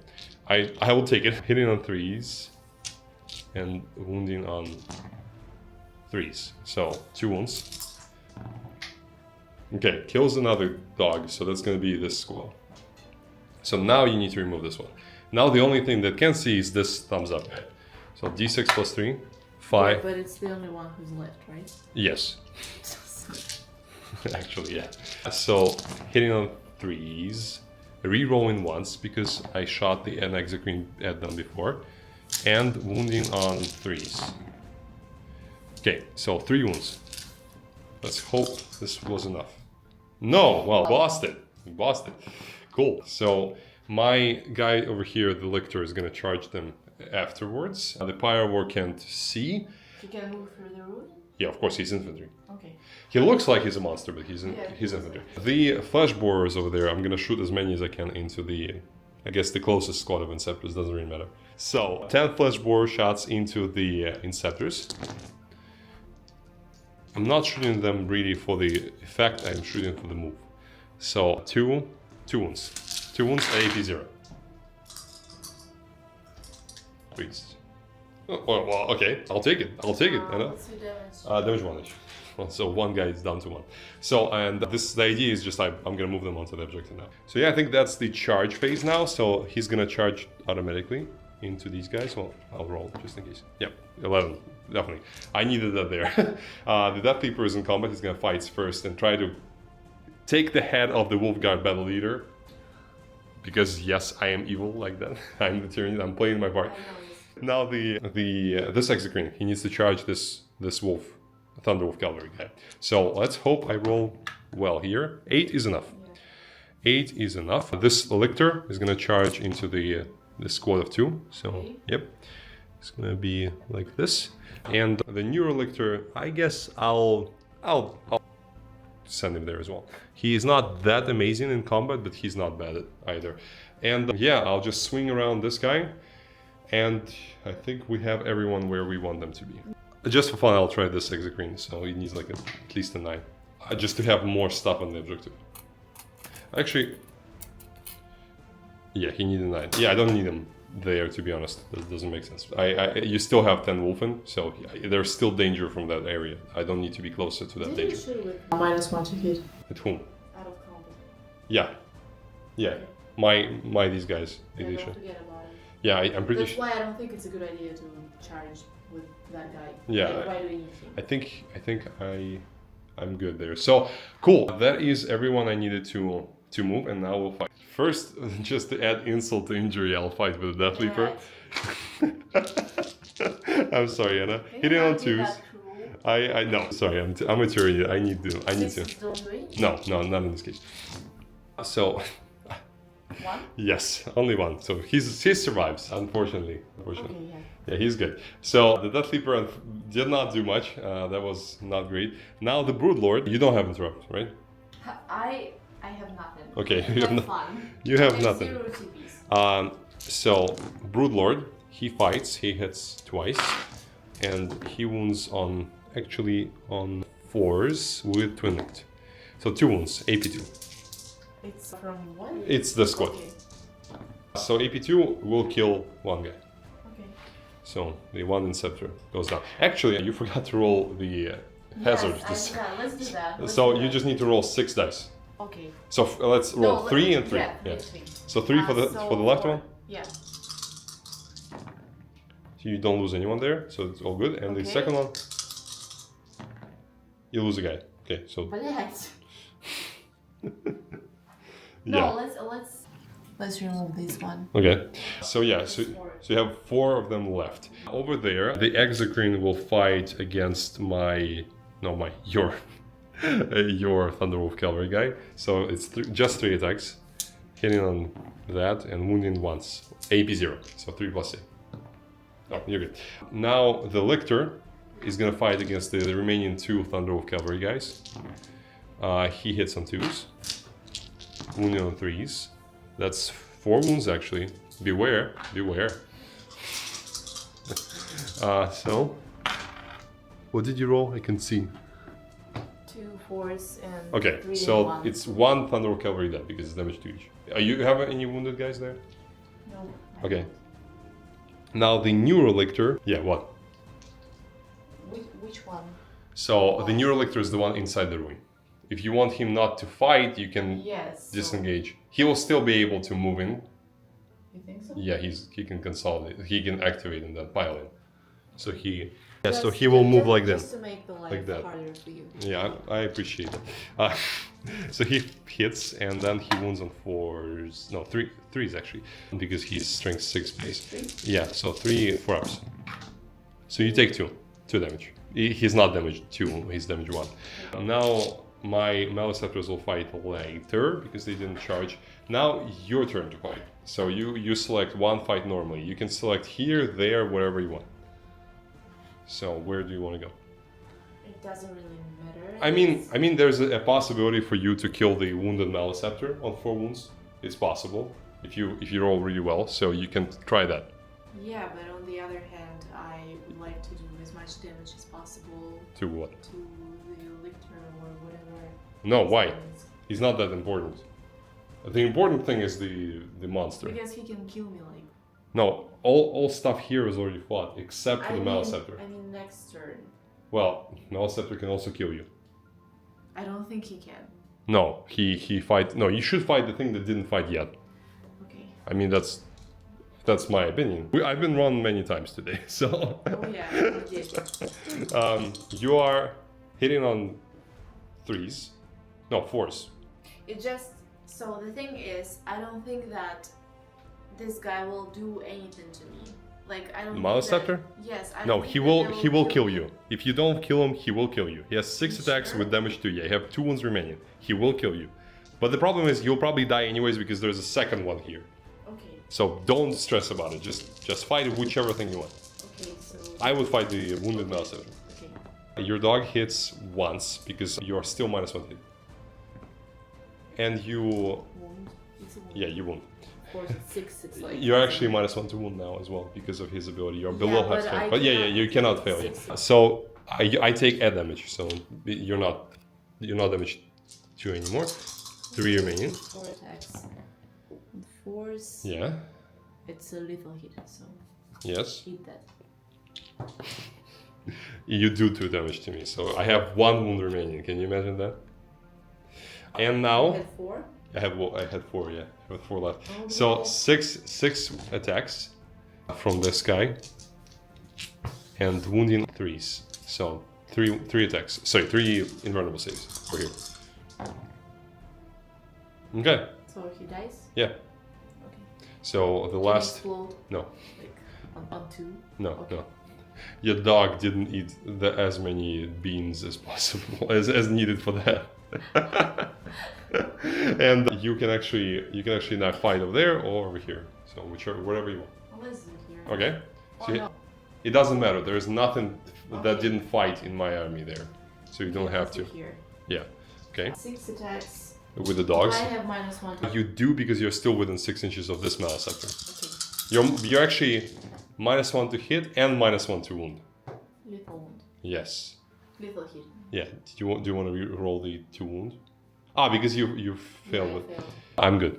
I will take it. Hitting on 3s and wounding on 3s. So 2 wounds. Okay, kills another dog, so that's gonna be this squad. So now you need to remove this one. Now the only thing that can see is this thumbs up. So D6 plus 3, 5. Yeah, but it's the only one who's left, right? Yes. Actually, yeah. So hitting on 3s, re-rolling once because I shot an Exocrine at them before, and wounding on 3s. Okay, so 3 wounds. Let's hope this was enough. No, well, bossed it. We bossed it. Cool. So my guy over here, the lictor, is gonna charge them afterwards. The Pyro can't see. He can move through the room? Yeah, of course, he's infantry. Okay. He looks like he's a monster, but he's infantry. The flesh borers over there, I'm gonna shoot as many as I can into I guess the closest squad of Inceptors, doesn't really matter. So, 10 flesh borer shots into the Inceptors. I'm not shooting them really for the effect, I'm shooting for the move. So, 2 wounds. 2 wounds, AP 0. Please. Oh, well, okay, I'll take it. What's your damage? Damage 1 each. Well, so one guy is down to 1. So, and the idea is just I'm gonna move them onto the objective now. So yeah, I think that's the charge phase now. So he's gonna charge automatically into these guys. Well, I'll roll just in case. Yep, 11, definitely. I needed that there. The Death Leaper is in combat. He's gonna fight first and try to take the head of the Wolfguard battle leader. Because yes, I am evil like that. I'm the Tyranid. I'm playing my part. Now this Exocrine, he needs to charge this wolf, Thunderwolf cavalry guy. So let's hope I roll well here. 8 is enough. 8 is enough. This lictor is gonna charge into the squad of 2. So yep, it's gonna be like this. And the Neurolictor, I guess I'll send him there as well. He is not that amazing in combat, but he's not bad either. And yeah, I'll just swing around this guy. And I think we have everyone where we want them to be. Just for fun, I'll try this Exocrine, so he needs like at least a 9. Just to have more stuff on the objective. Actually, yeah, he needs a 9. Yeah, I don't need him there, to be honest. That doesn't make sense. You still have 10 Wulfen, so there's still danger from that area. I don't need to be closer to that danger. Shoot with -1 to hit. At whom? Out of combat. Yeah. Yeah. My these guys. Yeah, don't forget about it. Yeah, I'm pretty That's why I don't think it's a good idea to charge with that guy. Yeah, Like, right away. I think I'm good there. So cool. That is everyone I needed to move, and now we'll fight. First, just to add insult to injury, I'll fight with the Death Leaper. I'm sorry, Anna. Hitting on 2s. I no, sorry. I'm a Tyranid. I need to. No, not in this case. So. 1? Yes, only 1. So he survives, unfortunately. Okay, Yeah, he's good. So the Death Leaper did not do much. That was not great. Now the Broodlord, you don't have interrupt, right? I have nothing. Okay, You have nothing. 0 TPs. So Broodlord, he fights. He hits twice, and he wounds on 4s with Twin Linked. So 2 wounds, AP2. It's from what? It's the squad. Okay. So AP2 will kill 1 guy. Okay. So the 1 Inceptor goes down. Actually, you forgot to roll the hazard. Yes, let's do that. So you just need to roll 6 dice. Okay. So let's roll 3 and 3. Yeah. So 3 for the left 4. one. Yeah. So you don't lose anyone there, so it's all good. And the second one, you lose a guy. Okay, so Блять. yeah. No, let's Let's remove this one. Okay. So yeah, so you have 4 of them left. Over there, the Exocrine will fight against your Thunderwolf cavalry guy. So it's just 3 attacks, hitting on that and wounding once. AP 0, so 3 plus 8. Oh, you're good. Now the Lictor is gonna fight against the remaining 2 Thunderwolf cavalry guys. He hits on 2s, wounding on 3s. That's 4 wounds actually. Beware, beware. So, what did you roll? I can see. 2 4s and Okay, 3 so and 1. it's 1 Thunderwolf cavalry dead because it's damage to each. You have any wounded guys there? No. Okay. Now the Neurolictor. Yeah, what? Which one? So the Neurolictor is the one inside the ruin. If you want him not to fight, you can disengage. He will still be able to move in. You think so? Yeah, he can consolidate. He can activate in that pile in. So he will move like that. Just to make the life Like that. harder for you. Yeah, I appreciate it. So he hits and then he wounds on 4s. No, 3s actually, because he's strength 6 base. 3? Yeah, so 4 ups. So you take 2 damage. He's not damage 2, he's damage 1. Now my Malceptors will fight later because they didn't charge. Now your turn to fight. So you select 1 fight normally. You can select here, there, wherever you want. So where do you want to go? It doesn't really matter. I mean, there's a possibility for you to kill the wounded Malceptor on 4 wounds. It's possible if you roll really well. So you can try that. Yeah, but on the other hand, I would like to do as much damage as possible To what? to the Lictor or whatever. No, why? He's not that important. The important thing is the monster. Because he can kill me, like. No, all stuff here is already fought except for the Malceptor. I mean, next turn. Well, Malceptor can also kill you. I don't think he can. No, he fight. No, you should fight the thing that didn't fight yet. Okay. I mean, that's my opinion. I've been wrong many times today, so. Oh yeah. Okay. You are hitting on 3s, no 4s. It just so the thing is, I don't think that this guy will do anything to me. Like I don't. Malceptor? Yes. I No, don't he think that will they kill you. If you don't kill him, he will kill you. He has 6 attacks with damage 2. Yeah, you have 2 wounds remaining. He will kill you. But the problem is you'll probably die anyways because there's a second one here. Okay. So don't stress about it. Just fight whichever thing you want. Okay. So. I would fight the wounded Malceptor. Okay. Your dog hits once because you are still -1 hit. And you. Wound. It's a wound. Yeah, you won't. Of course, 6. It's like. You're actually -1 to wound now as well because of his ability. You're below half strength. But yeah, you cannot fail. Yeah. So I take add damage. So you're not damaged 2 anymore. 3 remaining. 4 attacks. And 4s. Yeah. It's a lethal hit, so. Yes. Hit that. You do 2 damage to me. So I have 1 wound remaining. Can you imagine that? And now. You had 4? I had 4, yeah. I have 4 left. Oh, So no. 6 attacks from this guy. And wounding 3s. So 3 attacks. Sorry, 3 invulnerable saves for here. Okay. So he dies? Yeah. Okay. So the Can last. he explode, No. like on 2? No, Okay. no. Your dog didn't eat as many beans as possible as needed for that. And you can actually now fight over there or over here. So wherever you want. What is it here? Okay. Oh, So no. it doesn't matter. There is nothing that Okay. didn't fight in my army there, so you don't have to. Here. Yeah. Okay. 6 attacks. With the dogs. I have -1. You do because you're still within 6 inches of this Malceptor. Okay. You're actually -1 to hit and -1 to wound. Lethal wound. Yes. Lethal hit. Yeah. Do you want to re-roll the 2 wound? Because you failed Yeah, I with. failed. I'm good.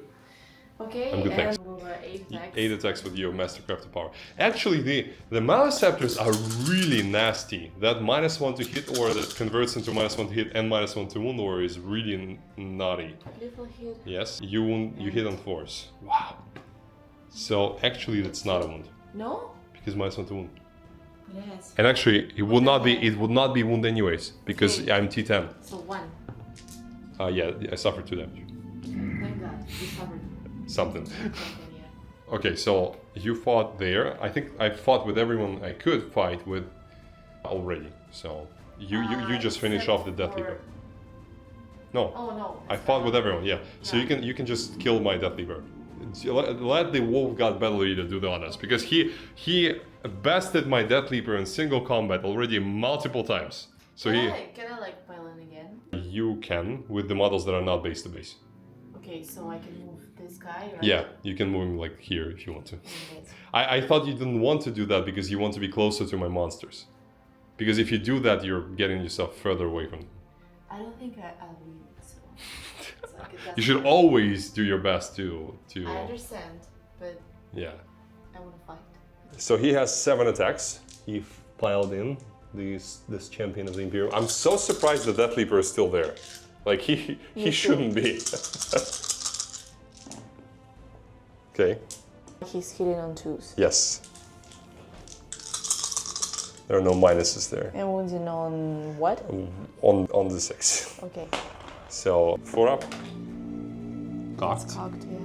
Okay. I'm good, thanks. And over 8 attacks. 8 attacks with your Mastercrafted power. Actually, the Malceptors are really nasty. That -1 to hit or that converts into -1 to hit and -1 to wound or is really naughty. Lethal hit. Yes, you hit on 4s. Wow. So actually, that's not a wound No? because -1 to wound. Yes. And actually, it would not be wound anyways because Okay. I'm T10. So 1. Yeah, I suffered 2 damage. Thank God. You suffered. something. Okay, so you fought there. I think I fought with everyone I could fight with already. So you just finish off the Death Leaper. No. Oh no. I fought with everyone. Yeah. So you can just kill my Death Leaper. Let the Wolf God Battle Leader do the honors, because he bested my Death Leaper in single combat already multiple times. So can I like pile in again? You can with the models that are not base to base. Okay, so I can move this guy, right? Yeah, you can move him like here if you want to. I thought you didn't want to do that because you want to be closer to my monsters. Because if you do that, you're getting yourself further away from them. I don't think I'll win, so... You should always do your best to... I understand, but... Yeah. I want to fight. So he has 7 attacks. He piled in this champion of the Imperium. I'm so surprised the Death Leaper is still there. Like, he shouldn't be. Okay. He's hitting on 2s. Yes. There are no minuses there. And wounding on what? On the 6. Okay. So 4 up. Cocked. It's cocked, yeah.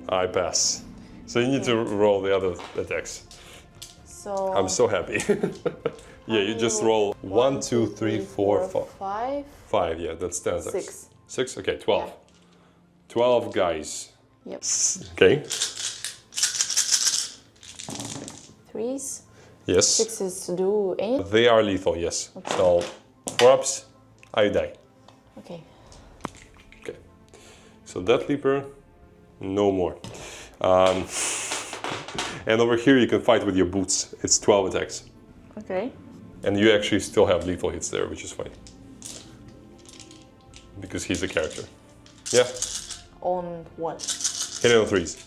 I pass. So you need to roll the other attacks. So I'm so happy. Yeah, you just roll 1, 2, 3, 4, 5. 5, yeah, that's 10 attacks. 6. 6? Okay, 12. Yeah. 12 guys. Yep. Okay. 3s. Yes. 6s to do 8. They are lethal, yes. Okay. So 4 ups, I die. Okay. Okay. So Death Leaper, no more. And over here you can fight with your boots. It's 12 attacks. Okay. And you actually still have lethal hits there, which is fine. Because he's a character. Yeah. On what? Hitting on 3s.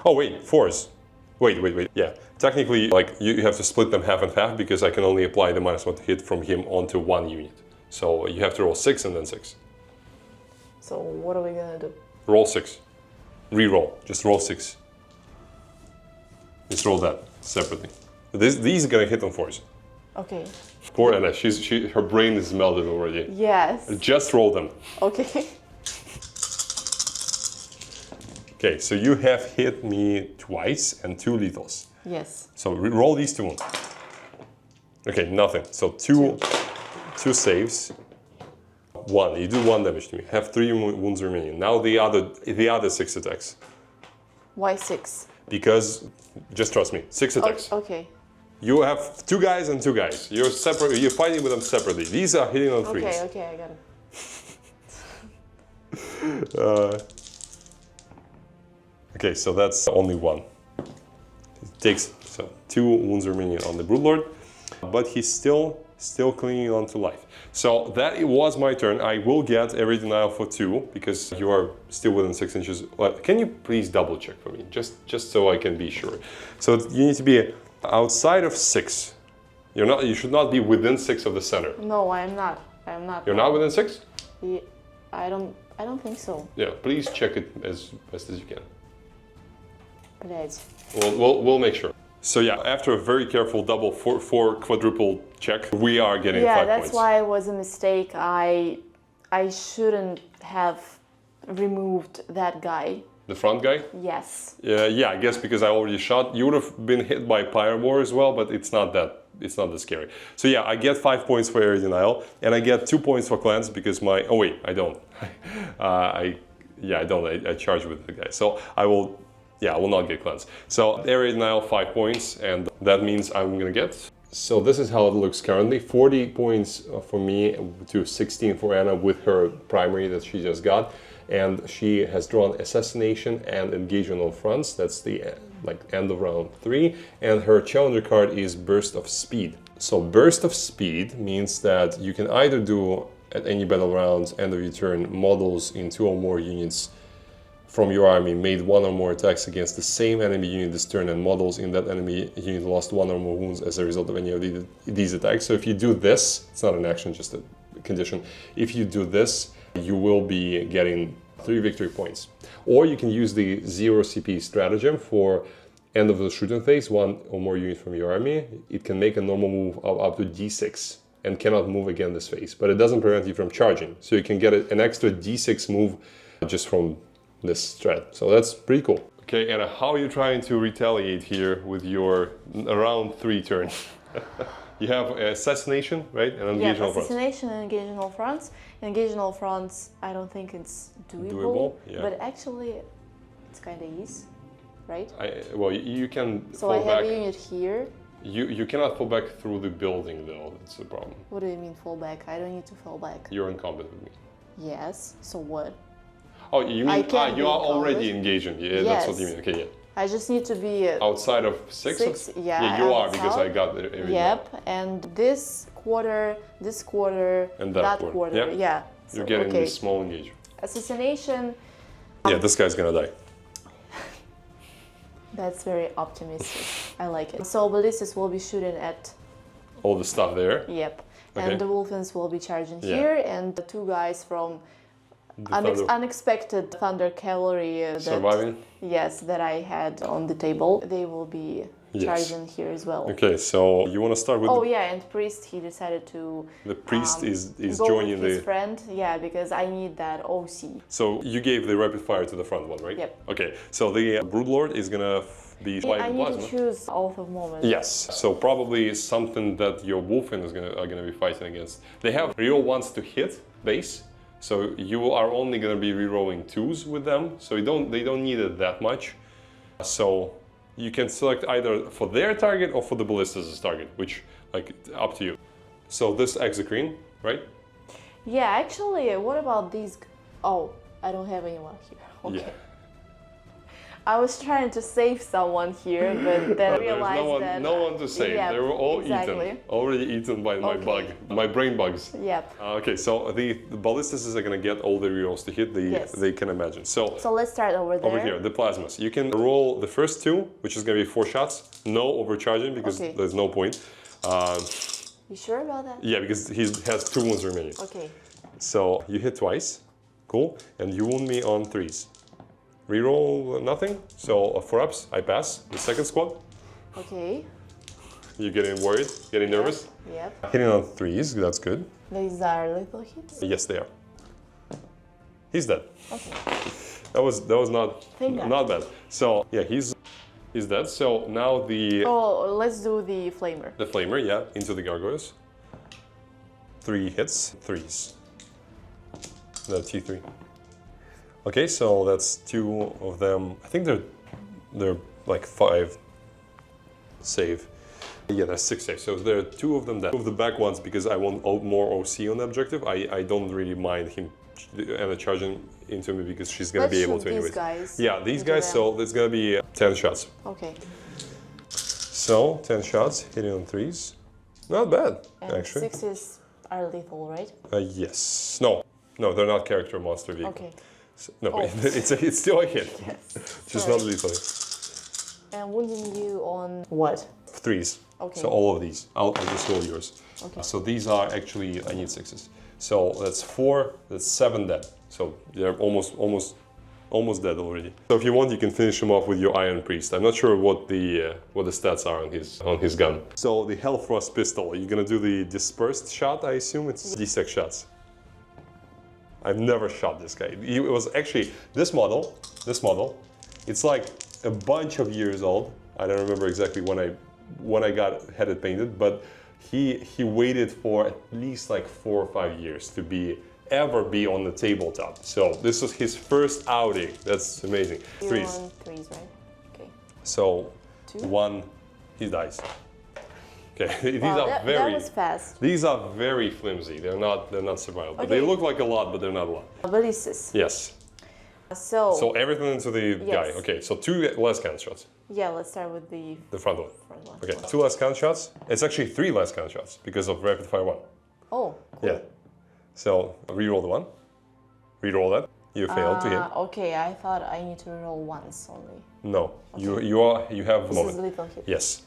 Oh wait, 4s. Wait. Yeah. Technically, like, you have to split them half and half because I can only apply the -1 hit from him onto 1 unit. So you have to roll 6 and then 6. So what are we gonna do? Roll 6. Re-roll. Just roll 6. Just roll that separately. These are gonna hit on 4s. Okay. Poor Anna, her brain is melted already. Yes. Just roll them. Okay. Okay, so you have hit me twice and 2 lethals. Yes. So roll these 2 wounds. Okay, nothing. So two saves. 1. You do 1 damage to me. Have 3 wounds remaining. Now the other 6 attacks. Why 6? Because, just trust me, 6 attacks. Okay. You have 2 guys and 2 guys. You're separate. You're fighting with them separately. These are hitting on 3s. Okay, I got it. Okay, so that's only 1. It takes 2 wounds remaining on the Broodlord, but he's still clinging on to life. So that was my turn. I will get every denial for 2 because you are still within 6 inches. Can you please double check for me, just so I can be sure? So you need to be outside of 6. You should not be within 6 of the center. No, I'm not. You're not within 6? Yeah, I don't think so. Yeah, please check it as best as you can. Блядь. We'll make sure. So yeah, after a very careful double 4 quadruple check, we are getting 5 points. Yeah, that's why it was a mistake. I shouldn't have removed that guy. The front guy? Yes. Yeah, I guess because I already shot. You would have been hit by Pyromore as well, but it's not that scary. So yeah, I get 5 points for area denial, and I get 2 points for cleanse because my... Oh wait, I don't. I don't. I charge with the guy. So I will... Yeah, I will not get cleanse. So area denial 5 points, and that means I'm gonna get... So this is how it looks currently. 40 points for me to 16 for Anna with her primary that she just got. And she has drawn Assassination and Engage on all fronts. That's the end of round 3. And her challenger card is Burst of Speed. So Burst of Speed means that you can either do, at any battle rounds, end of your turn, models in 2 or more units from your army made 1 or more attacks against the same enemy unit this turn, and models in that enemy unit lost 1 or more wounds as a result of any of these attacks. So if you do this, it's not an action, just a condition. If you do this, you will be getting 3 victory points. Or you can use the 0 CP stratagem for end of the shooting phase, 1 or more unit from your army. It can make a normal move of up to D6 and cannot move again this phase, but it doesn't prevent you from charging. So you can get an extra d6 move just from this strat. So that's pretty cool. Okay, and how are you trying to retaliate here with your around 3 turns? You have assassination, right? And engage in all fronts. Assassination and engage in all fronts. Engage in all fronts, I don't think it's doable. Yeah. But actually, it's kind of easy, right? Well, you can so fall I have back. a unit here. You cannot fall back through the building, though. That's the problem. What do you mean fall back? I don't need to fall back. You're in combat with me. Yes. So what? Oh, you mean you are already engaging? Yeah, yes. That's what you mean. Okay, yeah. I just need to be outside of 6. Yeah, you are because I got everything. Yep, and this quarter, and that quarter. Yep. Yeah. You're getting this small engage. Assassination. Yeah, this guy's gonna die. That's very optimistic. I like it. So ballistas will be shooting at all the stuff there. Yep. Okay. And the Wulfens will be charging here, and the 2 guys from unexpected Thunder cavalry surviving. Yes, that I had on the table. They will be charging here as well. Okay, so you want to start with? Oh yeah, and priest. He decided to. The priest is go joining with his friend. Yeah, because I need that OC. So you gave the rapid fire to the front one, right? Yep. Okay, so the Broodlord is gonna be flying I need plasma. to choose Oath of Moment. Yes, so probably something that your Wulfen are gonna be fighting against. They have reroll 1s to hit base, so you are only gonna be rerolling 2s with them. So they don't need it that much. So you can select either for their target or for the ballistas' target, which up to you. So this Exocrine, right? Yeah, actually, what about these? Oh, I don't have anyone here. Okay. Yeah. I was trying to save someone here, but then I realized that no one to save. Yeah, they were all exactly. already eaten by my bug, my brain bugs. Yep. Okay, so the ballistas are gonna get all the rerolls to hit. They can imagine. So let's start over there. over here, the plasmas. You can roll the first 2, which is gonna be 4 shots. No overcharging because there's no point. You sure about that? Yeah, because he has 2 wounds remaining. Okay. So you hit twice, cool, and you wound me on 3s. Reroll nothing. So 4 ups, I pass. The second squad. Okay. You're getting worried, getting nervous. Yep. Hitting on 3s, that's good. These are lethal hits. Yes, they are. He's dead. Okay. That was not bad. So yeah, he's dead. So now the let's do the flamer. The flamer, yeah, into the gargoyles. 3 hits, 3s. The T3. Okay, so that's 2 of them. I think they're like 5 save. Yeah, that's 6 saves. So there are 2 of them dead. 2 of the back ones because I want more OC on the objective. I don't really mind him charging into me because she's gonna be able to anyways. These guys. Yeah, these guys. So it's gonna be 10 shots. Okay. So 10 shots hitting on 3s. Not bad, and actually. 6s are lethal, right? Yes. No, they're not character monster vehicle. Okay. So, no, it's still a hit. Yes. Just not lethal. And wounding you on what? 3s. Okay. So all of these. I'll just roll yours. Okay. So these are actually, I need 6s. So that's 4, that's 7 dead. So they're almost dead already. So if you want, you can finish him off with your Iron Priest. I'm not sure what the stats are on his gun. So the Hellfrost pistol, you're gonna do the dispersed shot, I assume? It's D6 shots. I've never shot this guy. It was actually, this model, it's like a bunch of years old. I don't remember exactly when I had it painted, but he waited for at least like 4 or 5 years to ever be on the tabletop. So this was his first outing. That's amazing. You're 3s. on 3s, right? Okay. So 2. 1, he dies. Okay, that was fast. These are very flimsy. They're not survivable. Okay. They look like a lot, but they're not a lot. Ballistas. Yes. So everything into the guy. Okay, so 2 less count shots. yeah, let's start with the front one. front one. Okay, 2 less count shots. It's actually 3 less count shots because of rapid fire 1. Oh, cool. Yeah. So reroll the 1. Reroll that. You failed to hit. Okay, I thought I need to roll once only. No, Okay. you have a This moment. is lethal hit. Yes.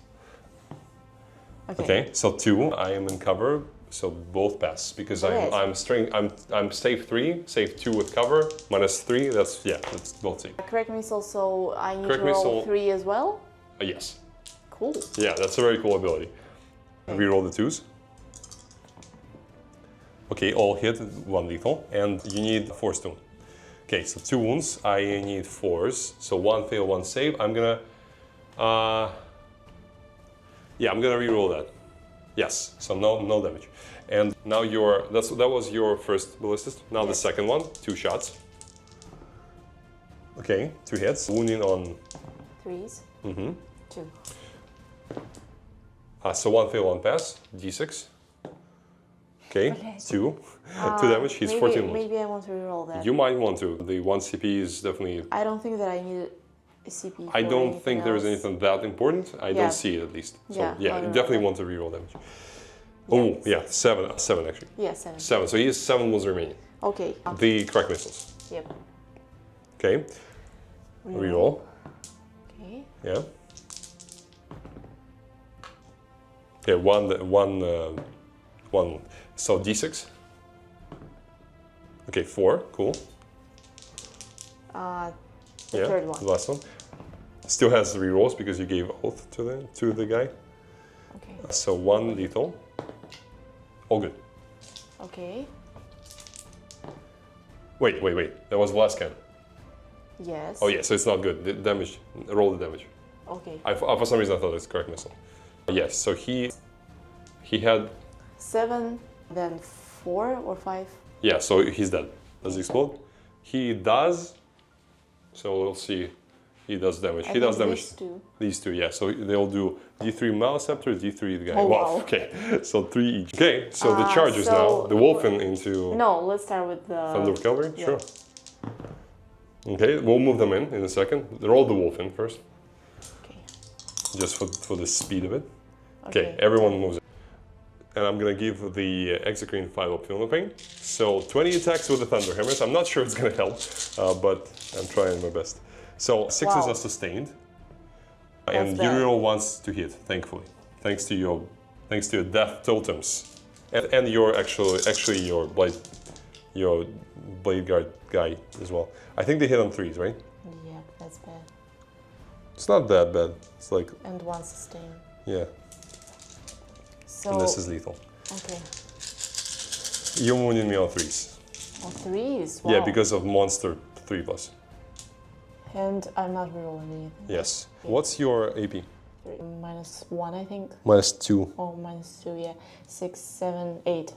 Okay, so 2, I am in cover, so both pass because I'm save 3, save 2 with cover, -3. That's both safe. Correct me, so I need Correct to roll missile. 3 as well. Yes. Cool. Yeah, that's a very cool ability. Okay. Reroll the 2s. Okay, all hit, 1 lethal, and you need 4 stone. Okay, so 2 wounds, I need 4s, so 1 fail, 1 save. I'm gonna, yeah, I'm gonna reroll that. Yes, so no damage. And now that was your first ballistic. Now the second one, 2 shots. Okay, 2 hits, wounding on 3s. 2. So 1 fail, 1 pass, d6. Okay, 2 damage. He's 14 wounds. Maybe I want to reroll that. You might want to. The 1 CP is definitely. I don't think that I need a CP. I don't think there's anything that important. I don't see it at least. So yeah, you definitely want to reroll damage. Oh yeah, 7 actually. Yeah, 7. 7. So he has 7 wounds remaining. Okay. The crack missiles. Yep. Okay. Reroll. Okay. Yeah. Okay, one. So d6. Okay, 4. Cool. The third one. The last one. Still has the rerolls because you gave oath to the guy. Okay. So 1 lethal. All good. Okay. Wait. That was the last scan. Yes. Oh yeah, so it's not good. The damage. Roll the damage. Okay. For some reason I thought it's correct missile. Yes. So he had. 7, then 4 or 5. Yeah. So he's dead. Does he explode? He does. So we'll see. He does damage. He does damage. These two, yeah. So they'll do D3 Malceptor, D3 the guy. Oh, wow. Okay. So 3 each. Okay, so the charges now. The Wulfen into... No, let's start with the... Thunderwolf cavalry? Yeah. Sure. Okay, we'll move them in a second. Roll the Wulfen first. Okay. Just for the speed of it. Okay, everyone moves in. And I'm gonna give the Exocrine 5 up Feel No Pain. So 20 attacks with the Thunderhammers. I'm not sure it's gonna help, but I'm trying my best. So 6s are sustained, and you reroll once to hit. Thankfully, thanks to your death totems, and your actually your blade guard guy as well. I think they hit on 3s, right? Yeah, that's bad. It's not that bad. It's like and 1 sustain. Yeah. So and this is lethal. Okay. You wounded me on 3s. On 3s? Wow. Yeah, because of monster 3+. And I'm not rerolling anything. Yes. What's your AP? -1, I think. -2. Oh, -2, yeah. 6, 7, 8.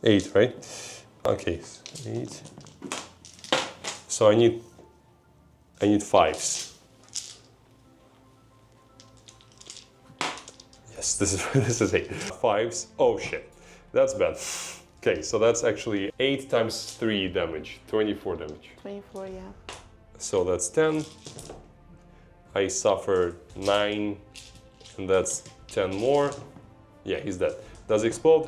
8, right? Okay, 8. So I need 5s. Yes, this is 8. 5s. Oh shit, that's bad. Okay, so that's actually 8 times 3 damage, 24 damage. 24, yeah. So that's 10. I suffered 9, and that's 10 more. Yeah, he's dead. Does he explode?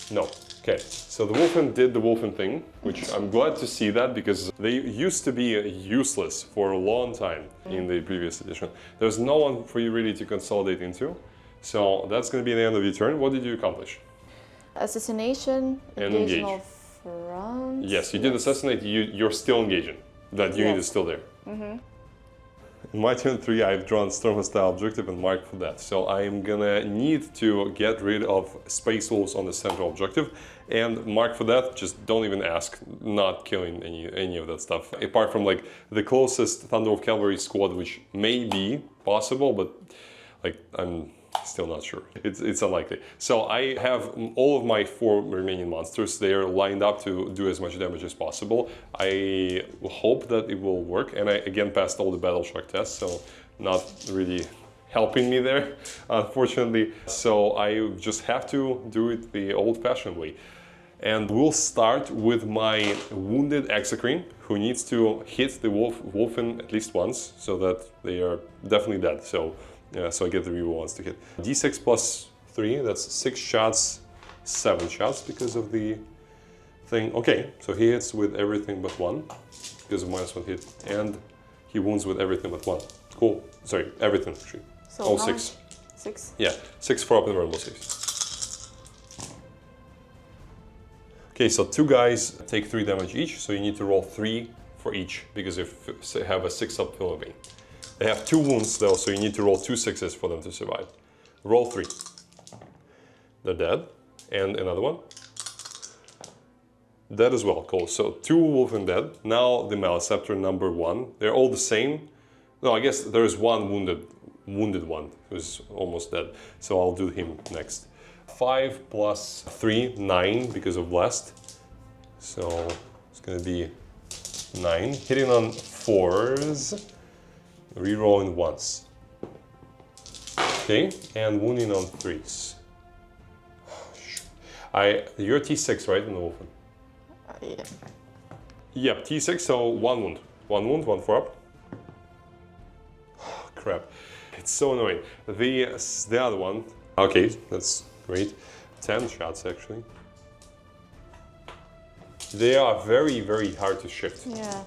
No. Okay, so the Wulfen did the Wulfen thing, which I'm glad to see that because they used to be useless for a long time in the previous edition. There's no one for you really to consolidate into. So that's going to be the end of your turn. What did you accomplish? Assassination, engaging of front. Yes, you did assassinate. You're still engaging. That unit is still there. In my turn 3, I've drawn Storm Hostile Objective and marked for that. So I'm gonna need to get rid of Space Wolves on the central objective and mark for that. Just don't even ask, not killing any of that stuff. Apart from like the closest Thunderwolf Cavalry squad, which may be possible, but like I'm still not sure. It's unlikely. So I have all of my 4 remaining monsters. They are lined up to do as much damage as possible. I hope that it will work. And I again passed all the battle shock tests, so not really helping me there, unfortunately. So I just have to do it the old-fashioned way. And we'll start with my wounded Exocrine, who needs to hit the Wulfen at least once, so that they are definitely dead. So I get the reroll ones to hit. D6 plus 3, that's 6 shots, 7 shots because of the thing. Okay, so he hits with everything but 1, because of -1 hit, and he wounds with everything but 1. Cool. Sorry, everything actually. So 6. 6? Yeah, 6 for up and rumble saves. Okay, so 2 guys take 3 damage each, so you need to roll 3 for each, because you have a 6-up Feel No Pain. They have 2 wounds though, so you need to roll 2 6s for them to survive. Roll 3. They're dead. And another one. Dead as well, cool. So 2 Wulfen dead. Now the Malceptor number 1. They're all the same. No, I guess there's one wounded one who's almost dead. So I'll do him next. 5 plus 3, 9 because of blast. So it's gonna be 9. Hitting on 4s. Rerolling once. Okay, and wounding on 3s. You're T6, right, in the Wulfen? Yeah. Yep, T6, so 1 wound. 1 wound, 1 4 up. Oh, crap. It's so annoying. The other one. Okay, that's great. 10 shots, actually. They are very, very hard to shift. Yeah.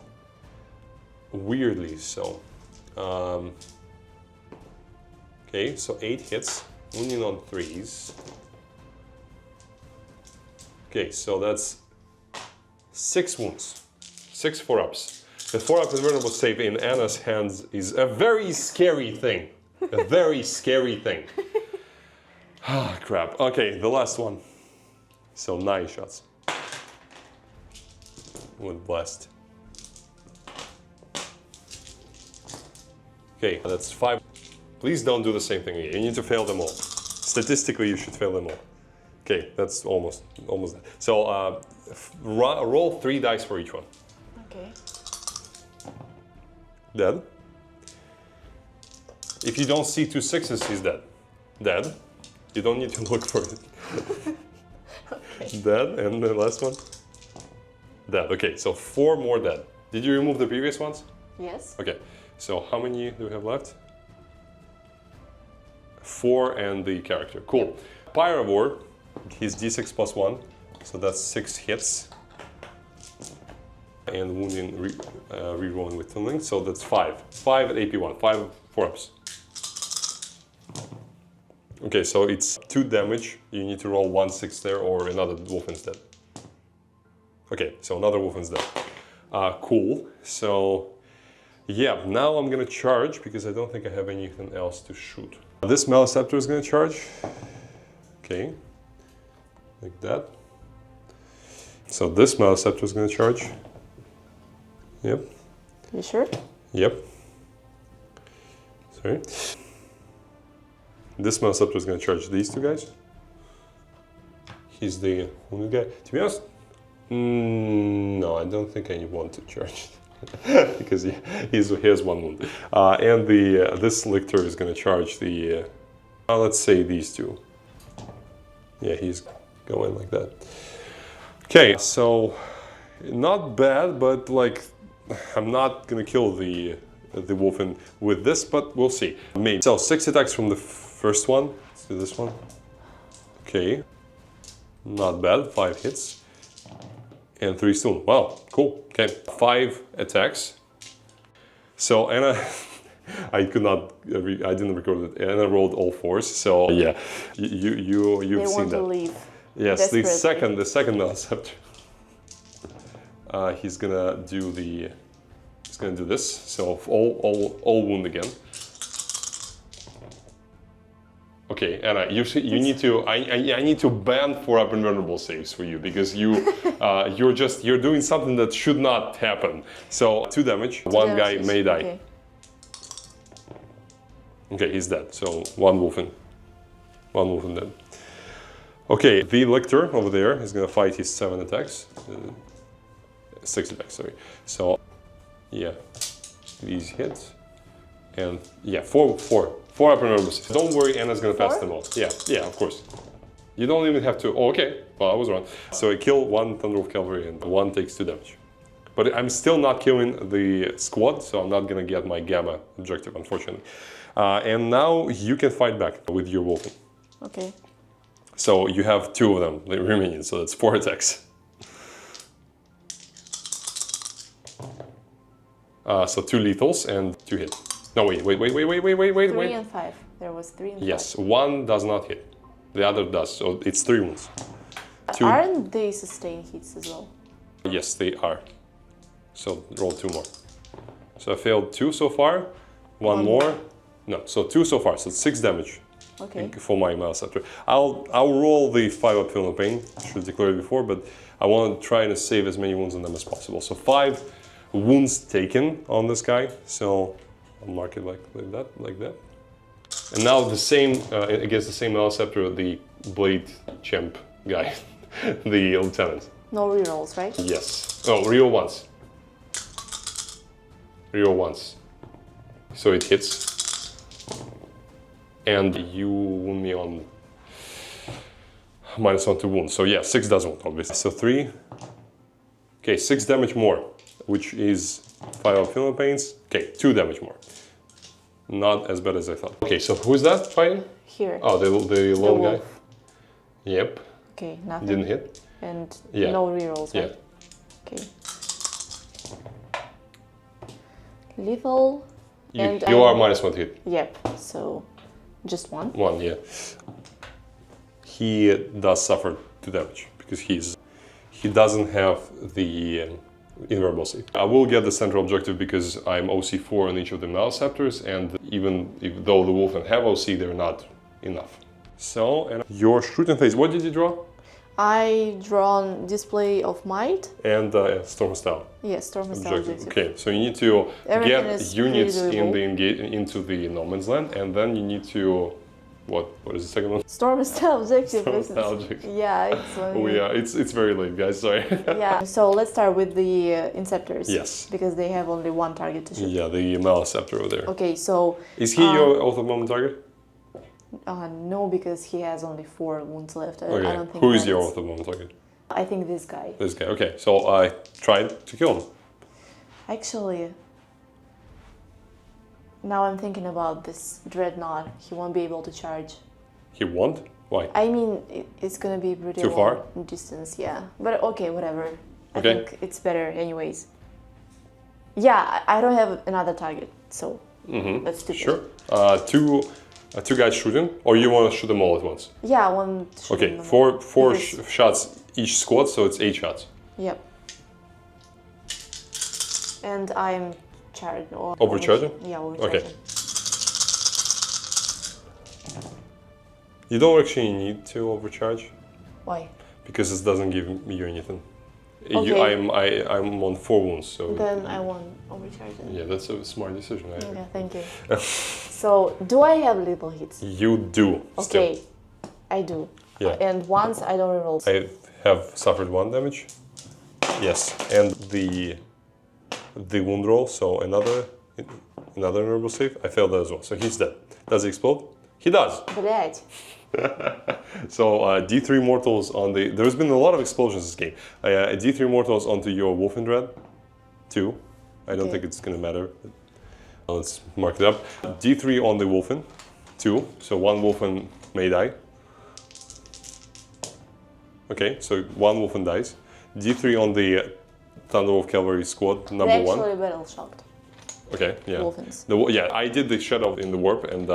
Weirdly so. Okay, so 8 hits. Wounding on 3s. Okay, so that's 6 wounds, 6 4-ups. The 4-up invulnerable save in Anna's hands is a very scary thing. A very scary thing. Ah, crap. Okay, the last one. So 9 shots. With blast. Okay, that's 5. Please don't do the same thing again. You need to fail them all. Statistically, you should fail them all. Okay, that's almost that. So roll 3 dice for each one. Okay. Dead. If you don't see 2 6s, he's dead. Dead. You don't need to look for it. Okay. Dead, and the last one? Dead. Okay, so 4 more dead. Did you remove the previous ones? Yes. Okay, so how many do we have left? 4 and the character. Cool. Yep. Pyrovore. He's D6 plus 1, so that's 6 hits. And wounding, re-rolling with tunneling, so that's 5. 5 at AP1, 5 4-ups. Okay, so it's 2 damage. You need to roll 1 6 there, or another Wulfen's dead. Okay, so another Wulfen's dead. Cool. So, yeah, now I'm gonna charge because I don't think I have anything else to shoot. This Malceptor is gonna charge. Okay. Like that. So this Malceptor is going to charge. Yep. You sure? Yep. Sorry. This Malceptor is going to charge these 2 guys. He's the only guy. To be honest, no, I don't think I want to charge because he has 1 wound. And this Lictor is going to charge the. Let's say these 2. Yeah, he's going like that. Okay, so not bad, but like I'm not gonna kill the Wulfen with this, but we'll see. Maybe. So 6 attacks from the first one. Let's do this one. Okay, not bad. 5 hits and 3 stun. Wow, cool. Okay, 5 attacks. So Anna. I didn't record it, and I rolled all 4s. So yeah, you've seen that. They want to leave. Yes, the second Malceptor. He's gonna do this. So all wound again. Okay, Anna, you need to. I need to ban 4-up invulnerable saves for you because you're doing something that should not happen. So 2 damage. 1 guy may die. Okay. Okay, he's dead. So 1 Wulfen. 1 Wulfen dead. Okay, the Lictor over there is gonna fight his 7 attacks. 6 attacks, sorry. So, yeah, these hits. And yeah, 4 up and over. Don't worry, Anna's gonna pass them all. Yeah, of course. You don't even have to. Oh, okay. Well, I was wrong. So I kill 1 Thunderwolf cavalry and 1 takes 2 damage. But I'm still not killing the squad, so I'm not gonna get my gamma objective, unfortunately. And now you can fight back with your Wulfen. Okay. So you have 2 of them remaining, so that's 4 attacks. So 2 lethals and 2 hit. No, wait. 3 and 5. There was 3 and 5. Yes, 1 does not hit. The other does, so it's 3 wounds. 2. Aren't they sustain hits as well? Yes, they are. So roll 2 more. So I failed 2 so far. 1 more. No, so 2 so far, so 6 damage. Okay. for my Malceptor. I'll roll the 5 up feeling pain. I should have declared it before, but I want to try to save as many wounds on them as possible. So 5 wounds taken on this guy. So I'll mark it like that. And now the same against the same Malceptor, the blade champ guy, the lieutenant. No rerolls, right? Yes. Oh, reroll once. Reroll once. So it hits. And you wound me on -1 to wound. So yeah, 6 does wound, obviously. So 3. Okay, 6 damage more, which is 5 of feeling pains. Okay, 2 damage more. Not as bad as I thought. Okay, so who's that fighting? Here. Oh, the lone guy? wolf. Yep. Okay, nothing. Didn't hit? And Yeah. no rerolls, Yeah. right? Okay. Lethal. And You are -1 to hit. Yep, so just 1. 1, yeah. He does suffer 2 damage because he doesn't have the invulnerable save. I will get the central objective because I'm OC4 on each of the Malceptors, and even though the Wulfen have OC, they're not enough. So, and your shooting phase, what did you draw? I drawn Display of Might. And Storm Style. Yes, Storm Style objective. Okay, so you need to Everything get is units pretty in doable. into the no man's land, and then you need to what is the second one? Storm Style objective. Storm isn't Style it? objective. Yeah, it's Oh yeah, it's very late, guys. Sorry. yeah. So let's start with the Inceptors. Yes. Because they have only 1 target to shoot. Yeah, the Malceptor over there. Okay, so Is he your Oath of Moment target? no, because he has only 4 wounds left. I Okay. don't think Who is that your is- Oath of Moment target? I think this guy. This guy. Okay, so I tried to kill him. Actually, now I'm thinking about this dreadnought. He won't be able to charge. He won't? Why? I mean, it's gonna be pretty Too far? long distance, yeah. But okay, whatever. I Okay. think it's better anyways. Yeah, I don't have another target, so that's stupid. Sure. Two guys shooting, or you want to shoot them all at once? Yeah, 1 shooting Okay, them. four Because- shots each squad, so it's 8 shots. Yep. And I'm charged. Or Overcharging? Yeah, overcharging. Okay. You don't actually need to overcharge Why? because it doesn't give you anything. Okay. I'm on 4 wounds, so Then I won't overcharge it. yeah, that's a smart decision. I agree. Okay, thank you. So, do I have lethal hits? You do. Still. Okay, I do. Yeah. And once I don't reroll. I have suffered 1 damage. Yes, and the wound roll, so another honorable save. I failed that as well, so he's dead. Does he explode? He does. Блять. So D3 mortals on the. There's been a lot of explosions this game. D3 mortals onto your Wulfen Dread. 2. I don't Okay. think it's gonna matter. Let's mark it up. D3 on the Wulfen. 2. So 1 Wulfen may die. Okay, so 1 Wulfen dies. D3 on the Thunderwolf cavalry squad, number They 1. actually battle shocked. Okay, yeah. Wulfens. Yeah, I did the shadow in the warp, and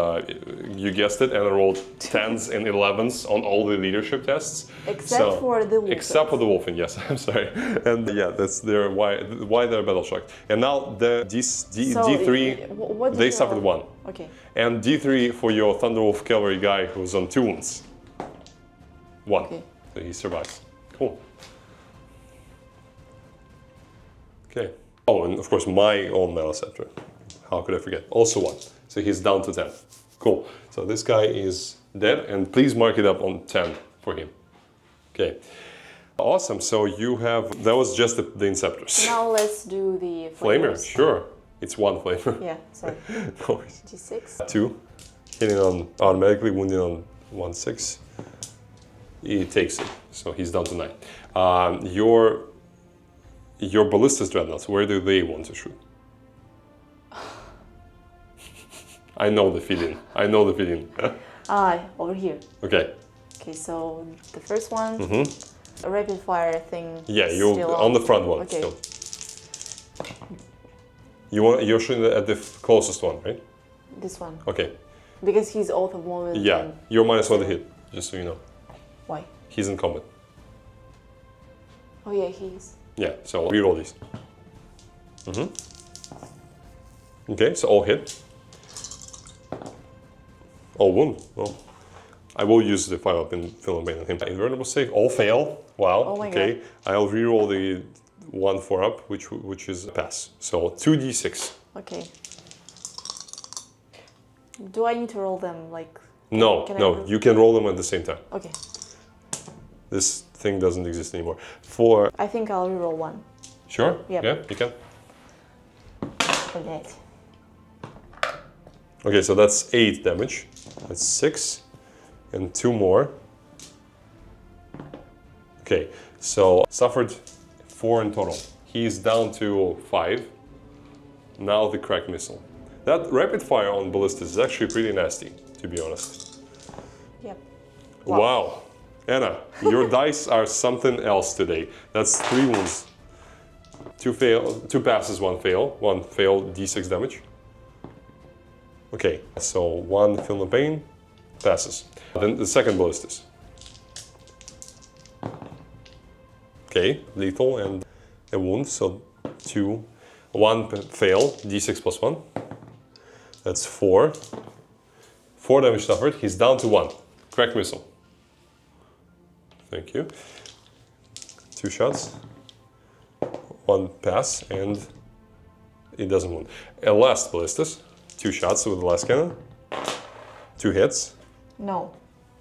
you guessed it, and I rolled 10s and 11s on all the leadership tests. Except for the Wulfen. Except for the Wulfen, yes, I'm sorry. And yeah, that's why they're battle shocked. And now the D3, what did they you suffered roll? 1. Okay. And D3 for your Thunderwolf cavalry guy who's on 2 wounds. 1. Okay. So he survives. Cool. Okay. Oh, and of course my own Malceptor. How could I forget? Also 1. So he's down to 10. Cool. So this guy is dead, and please mark it up on 10 for him. Okay. Awesome. So you have, that was just the Inceptors. Now let's do the Flamer, flamers. sure. It's 1 flamer. Yeah, sorry. No worries. G6. 2. Hitting on automatically, wounding on 1/6. He takes it, so he's down to 9. Your ballistas dreadnoughts, where do they want to shoot? I know the feeling. Over here. Okay. Okay, so the first one, a rapid fire thing. Yeah, you're still on the front one. Okay. Still. You're shooting at the closest one, right? This one. Okay. Because he's Oath of Moment. Yeah, and you're -1 to hit, just so you know. why? He's in combat. Oh yeah, he's. Yeah, so reroll these. Okay, so all hit. All wound. Well, I will use the 5-up film bane on him. Invertible save, all fail. Wow. Oh my okay. God. I'll reroll the 1 4-up, which is a pass. So 2d6. Okay. Do I need to roll them like? No, no, you can roll them at the same time. Okay. This thing doesn't exist anymore. I think I'll reroll 1. Sure? Yep. Yeah, you can. For that. Okay, so that's 8 damage. That's 6 and 2 more. Okay, so suffered 4 in total. He's down to 5. Now the crack missile. That rapid fire on ballistas is actually pretty nasty, to be honest. Yep. Wow. Anna, your dice are something else today. That's 3 wounds. 2 passes, 1 fail. 1 fail, d6 damage. Okay, so 1 film of pain, passes. Then the second ballistas. Okay, lethal and a wound, so 2. 1 fail, d6 plus 1. That's 4. 4 damage suffered, he's down to 1. Crack missile. Thank you. 2 shots. 1 pass, and it doesn't wound. Last ballistas. 2 shots with the last cannon. 2 hits. No.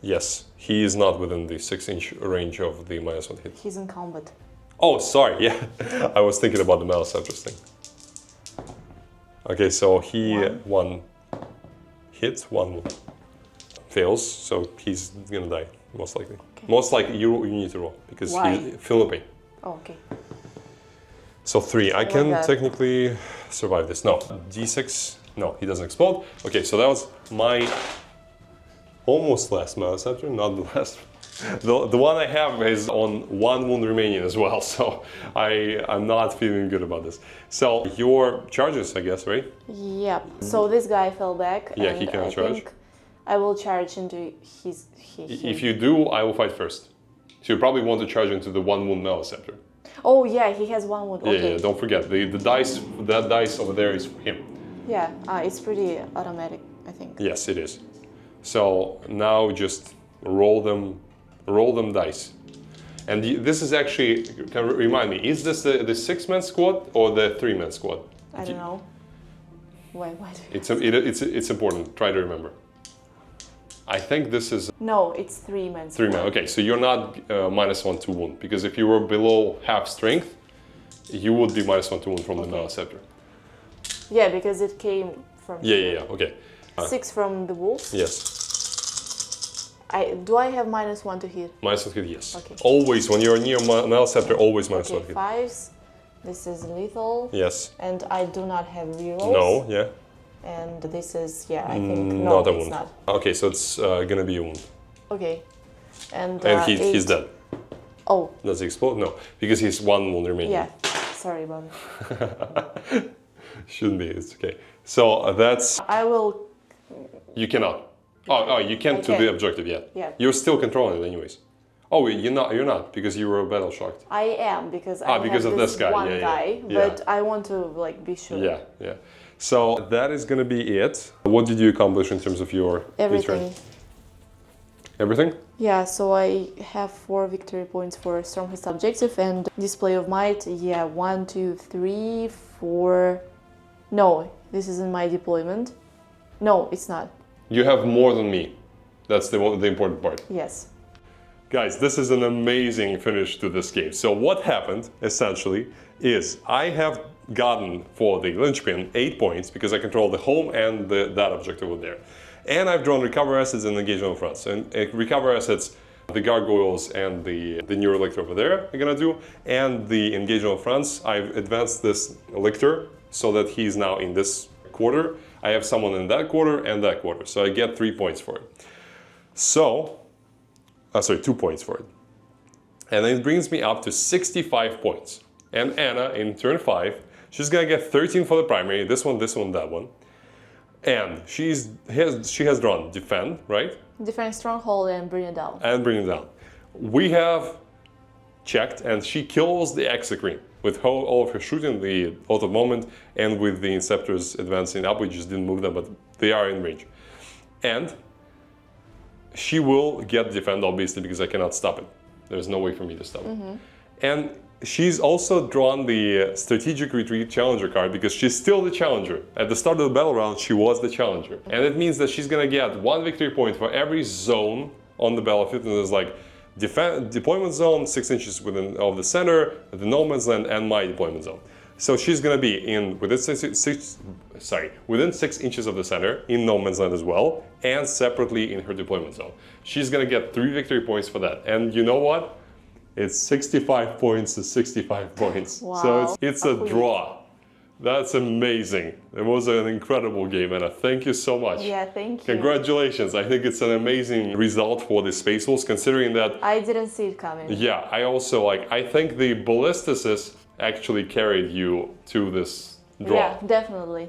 Yes, he is not within the 6-inch range of the -1 hit. He's in combat. Oh, sorry, yeah. I was thinking about the Malceptors thing. Okay, so he 1 hit, 1 fails, so he's gonna die, most likely. Okay. Most likely you need to roll, because Why? he's Philippe. Oh, okay. So 3, I can that. technically survive this. No, d6, no, he doesn't explode. Okay, so that was my almost last Malceptor, not the last. The one I have is on 1 wound remaining as well, so I'm not feeling good about this. So your charges, I guess, right? Yep. So this guy fell back. Yeah, and he cannot I charge. think I will charge into his. If you do, I will fight first. So you probably want to charge into the 1 wound Malceptor. Oh yeah, he has 1 wound. Yeah, Okay. yeah, don't forget, the dice, that dice over there is him. Yeah, it's pretty automatic, I think. Yes, it is. So now just roll them dice. And this is actually, can you remind me, is this the 6-man squad or the 3-man squad? I don't know. Why do It's important, try to remember. I think this is No, it's 3-man. 3-man, okay, so you're not -1 to wound, because if you were below half strength, you would be -1 to wound from the Malceptor. Yeah, because it came from. Yeah, okay. 6 from the wolves. Yes. Do I have -1 to hit? -1 hit, yes. Okay. Always, when you're near Malceptor, always -1 Okay, hit. 5s. This is lethal. Yes. And I do not have rerolls. No, yeah. And this is, I think, no, not a it's wound. not. Okay, so it's gonna be a wound. Okay. And He's dead. Oh, Does he explode? No, because he's 1 wound remaining. yeah. Sorry about it. Shouldn't be, it's okay. So that's, I will, you cannot. Oh, you can't do can. the objective yet. Yeah. You're still controlling it anyways. Oh, you're not, because you were battle shocked. I am, because I because have of this guy, one yeah, guy, yeah. but I want to be sure. Yeah. So that is gonna be it. What did you accomplish in terms of your Everything. turn? Everything? Yeah, so I have 4 victory points for Stormhist objective and display of might. Yeah, 1, 2, 3, 4. No, this isn't my deployment. No, it's not. You have more than me. That's the important part. Yes. Guys, this is an amazing finish to this game. So what happened, essentially, is I have gotten for the linchpin 8 points because I control the home and that object over there. And I've drawn recover assets and engagement fronts. And recover assets, the gargoyles and the neurolictor over there are gonna do. And the engagement fronts, I've advanced this lictor so that he's now in this quarter. I have someone in that quarter and that quarter. So I get 3 points for it. So, 2 points for it. And it brings me up to 65 points. And Anna, in turn 5, she's gonna get 13 for the primary, this one, that one. And she has drawn defend, right? Defend stronghold and bring it down. And bring it down. We have checked, and she kills the Exocrine with all of her shooting, the out of moment, and with the Inceptors advancing up. We just didn't move them, but they are in range. And she will get defend, obviously, because I cannot stop it. There's no way for me to stop it. And she's also drawn the Strategic Retreat Challenger card because she's still the challenger. At the start of the battle round, she was the challenger. And it means that she's gonna get 1 victory point for every zone on the battlefield. And there's like deployment zone, 6 inches of the center, the no man's land, and my deployment zone. So she's gonna be within 6 inches of the center, in no man's land as well, and separately in her deployment zone. She's gonna get 3 victory points for that. And you know what? It's 65 points to 65 points. Wow. So it's a draw. That's amazing. It was an incredible game, Anna. Thank you so much. Yeah, thank you. Congratulations. I think it's an amazing result for the Space Wolves, considering that... I didn't see it coming. Yeah, I also I think the ballistics actually carried you to this draw. Yeah, definitely.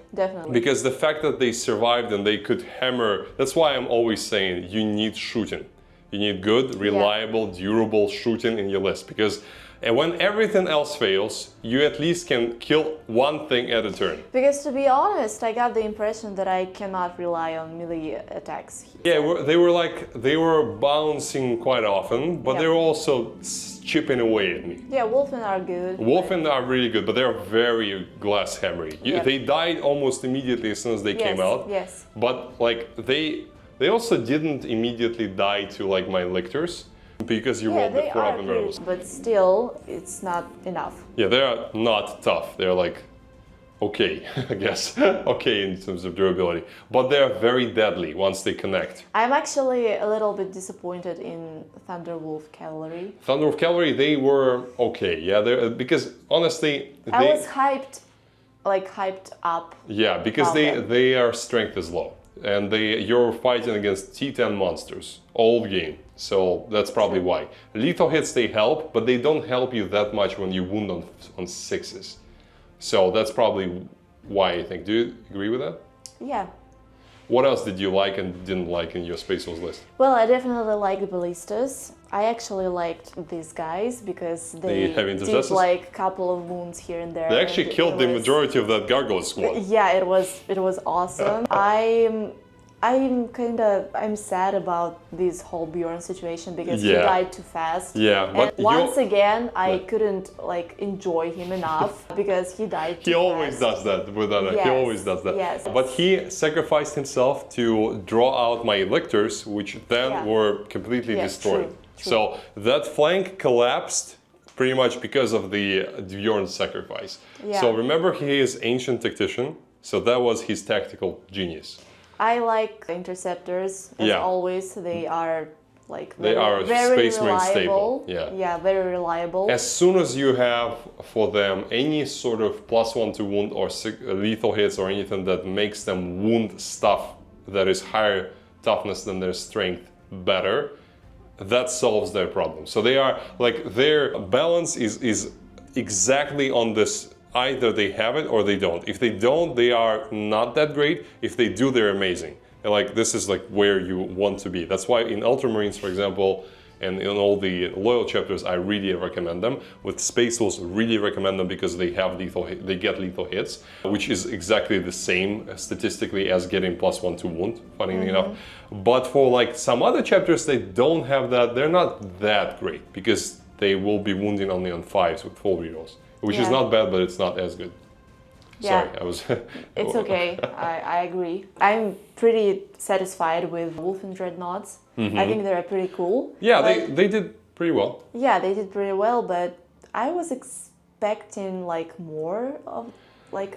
Because the fact that they survived and they could hammer, that's why I'm always saying you need shooting. You need good, reliable, durable shooting in your list. Because when everything else fails, you at least can kill one thing at a turn. Because to be honest, I got the impression that I cannot rely on melee attacks. Yeah, they were bouncing quite often, but they were also chipping away at me. Yeah, Wulfen are good. Wulfen are really good, but they're very glass hammery. They died almost immediately as soon as they came out. Yes. But like they also didn't immediately die to like my lictors because you rolled the 4 of them early. But still, it's not enough. Yeah, they are not tough. They're like okay, I guess. Okay in terms of durability. But they're very deadly once they connect. I'm actually a little bit disappointed in Thunderwolf cavalry. Thunderwolf cavalry, they were okay. Yeah, because honestly, I was hyped up. Yeah, because their strength is low. And you're fighting against T10 monsters all game. So that's probably why. Lethal hits, they help, but they don't help you that much when you wound on 6s. So that's probably why, I think. Do you agree with that? Yeah. What else did you like and didn't like in your Space Wolves list? Well, I definitely like the ballistas. I actually liked these guys because they did like a couple of wounds here and there. They actually killed the majority of that gargoyle squad. Yeah, it was awesome. I'm sad about this whole Bjorn situation because he died too fast. Yeah, but once again, I couldn't enjoy him enough because he died too fast. He always does that with Anna. Yes, he always does that. Yes. But he sacrificed himself to draw out my lictors, which then were completely destroyed. True. So that flank collapsed pretty much because of the Bjorn sacrifice. Yeah. So remember, he is ancient tactician, so that was his tactical genius. I like interceptors, as always. They are very Space Marine reliable. staple. Yeah, very reliable. As soon as you have for them any sort of +1 to wound or lethal hits or anything that makes them wound stuff that is higher toughness than their strength better, that solves their problem. So they are their balance is exactly on this. Either they have it or they don't. If they don't, they are not that great. If they do, they're amazing. And this is where you want to be. That's why in Ultramarines, for example, and in all the loyal chapters, I really recommend them. With Space Wolves, really recommend them because they have they get lethal hits, which is exactly the same statistically as getting +1 to wound, funny enough. But for some other chapters, they don't have that. They're not that great because they will be wounding only on 5s with full rerolls. Which is not bad, but it's not as good. Sorry, I was... It's okay, I agree. I'm pretty satisfied with Wulfen dreadnoughts. I think they're pretty cool. Yeah, they did pretty well. Yeah, they did pretty well, but I was expecting more of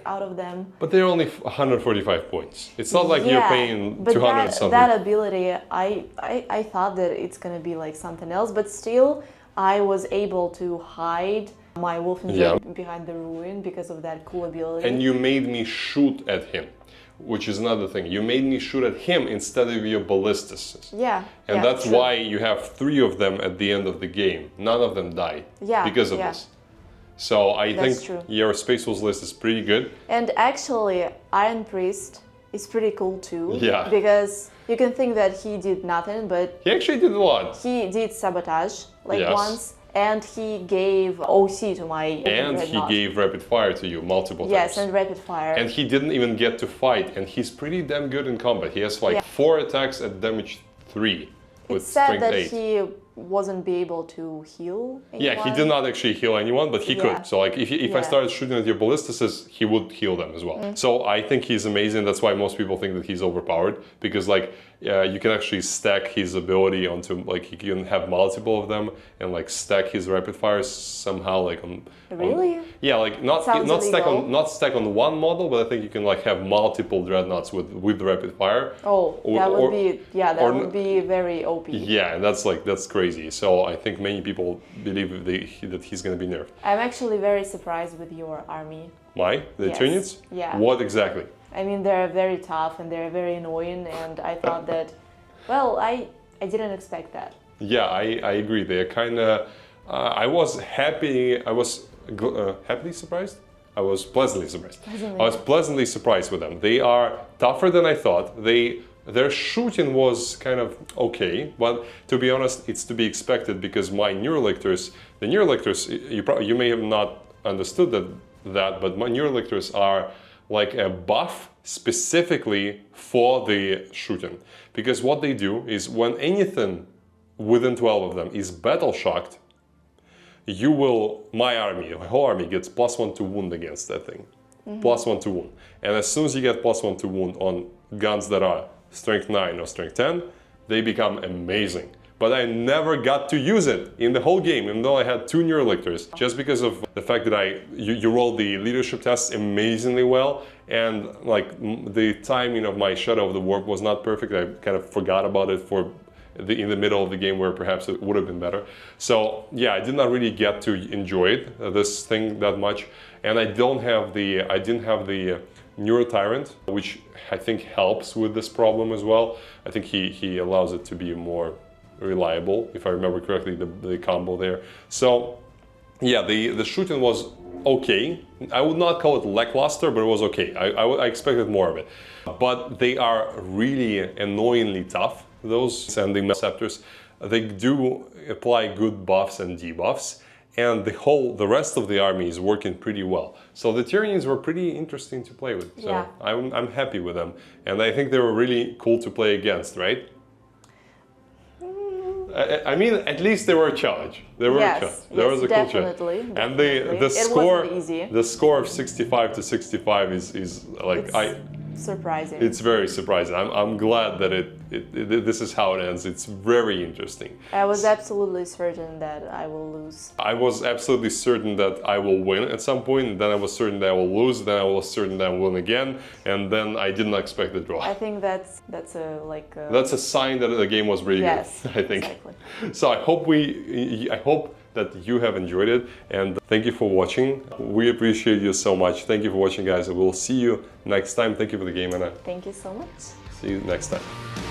out of them. But they're only 145 points. It's not like you're paying 200 something. That ability, I thought that it's gonna be something else, but still I was able to hide my Wulfen behind the ruin because of that cool ability. And you made me shoot at him, which is another thing. You made me shoot at him instead of your ballistics. Yeah. And that's why you have 3 of them at the end of the game. None of them died because of this. So I think your Space Wolves list is pretty good. And actually, Iron Priest is pretty cool too. Yeah. Because you can think that he did nothing, but... He actually did a lot. He did sabotage, once. And he gave OC to my And he gave rapid fire to you multiple times. Yes, and rapid fire. And he didn't even get to fight, and he's pretty damn good in combat. He has 4 attacks at damage 3. with It's sad strength that 8. he wasn't be able to heal anyone. Yeah, he did not actually heal anyone, but he Yeah. could. So like, if I started shooting at your ballistices, he would heal them as well. So I think he's amazing. That's why most people think that he's overpowered, because like you can actually stack his ability onto, like, he can have multiple of them and like stack his rapid fires somehow, like on. Really? Yeah, like not Sounds stack on one model, but I think you can like have multiple dreadnoughts with rapid fire. Oh, that would be very OP. Yeah, and that's crazy. So I think many people believe that he's going to be nerfed. I'm actually very surprised with your army. The Yes. Tyranids? Yeah. What exactly? I mean, they're very tough and they're very annoying, and I thought that, well, I didn't expect that. Yeah, I agree. They're kind of. I was happy. I was happily surprised. I was pleasantly surprised. I was pleasantly surprised with them. They are tougher than I thought. Their shooting was kind of okay, but to be honest, it's to be expected because my Neurolictors, you may have not understood that, but my Neurolictors are like a buff specifically for the shooting. Because what they do is when anything within 12 of them is battle shocked, my whole army gets +1 to wound against that thing. +1 to wound. And as soon as you get +1 to wound on guns that are strength 9 or strength 10, they become amazing. But I never got to use it in the whole game, even though I had 2 Neurolictors, just because of the fact that you rolled the leadership tests amazingly well, and like the timing of my Shadow of the Warp was not perfect. I kind of forgot about it in the middle of the game where perhaps it would have been better. So yeah, I did not really get to enjoy it, this thing that much, and I didn't have the Neurotyrant, which I think helps with this problem as well. I think he allows it to be more reliable, if I remember correctly, the combo there. So yeah, the shooting was okay. I would not call it lackluster, but it was okay. I expected more of it. But they are really annoyingly tough, those sending Malceptors. They do apply good buffs and debuffs, and the rest of the army is working pretty well. So the Tyranids were pretty interesting to play with. So Yeah. I'm happy with them. And I think they were really cool to play against, right? I mean, at least they were a challenge. They were a challenge. There was a cool challenge. And the score, wasn't easy. the score of 65 to 65 is like Surprising. It's very surprising. I'm glad that this is how it ends. It's very interesting. I was absolutely certain that I will lose. I was absolutely certain that I will win at some point, and then I was certain that I will lose, then I was certain that I will win again, and then I didn't expect the draw. I think that's That's a sign that the game was really good, I think. Exactly. So I hope that you have enjoyed it, and thank you for watching. We appreciate you so much. Thank you for watching, guys, and we'll see you next time. Thank you for the game, Anna. Thank you so much. See you next time.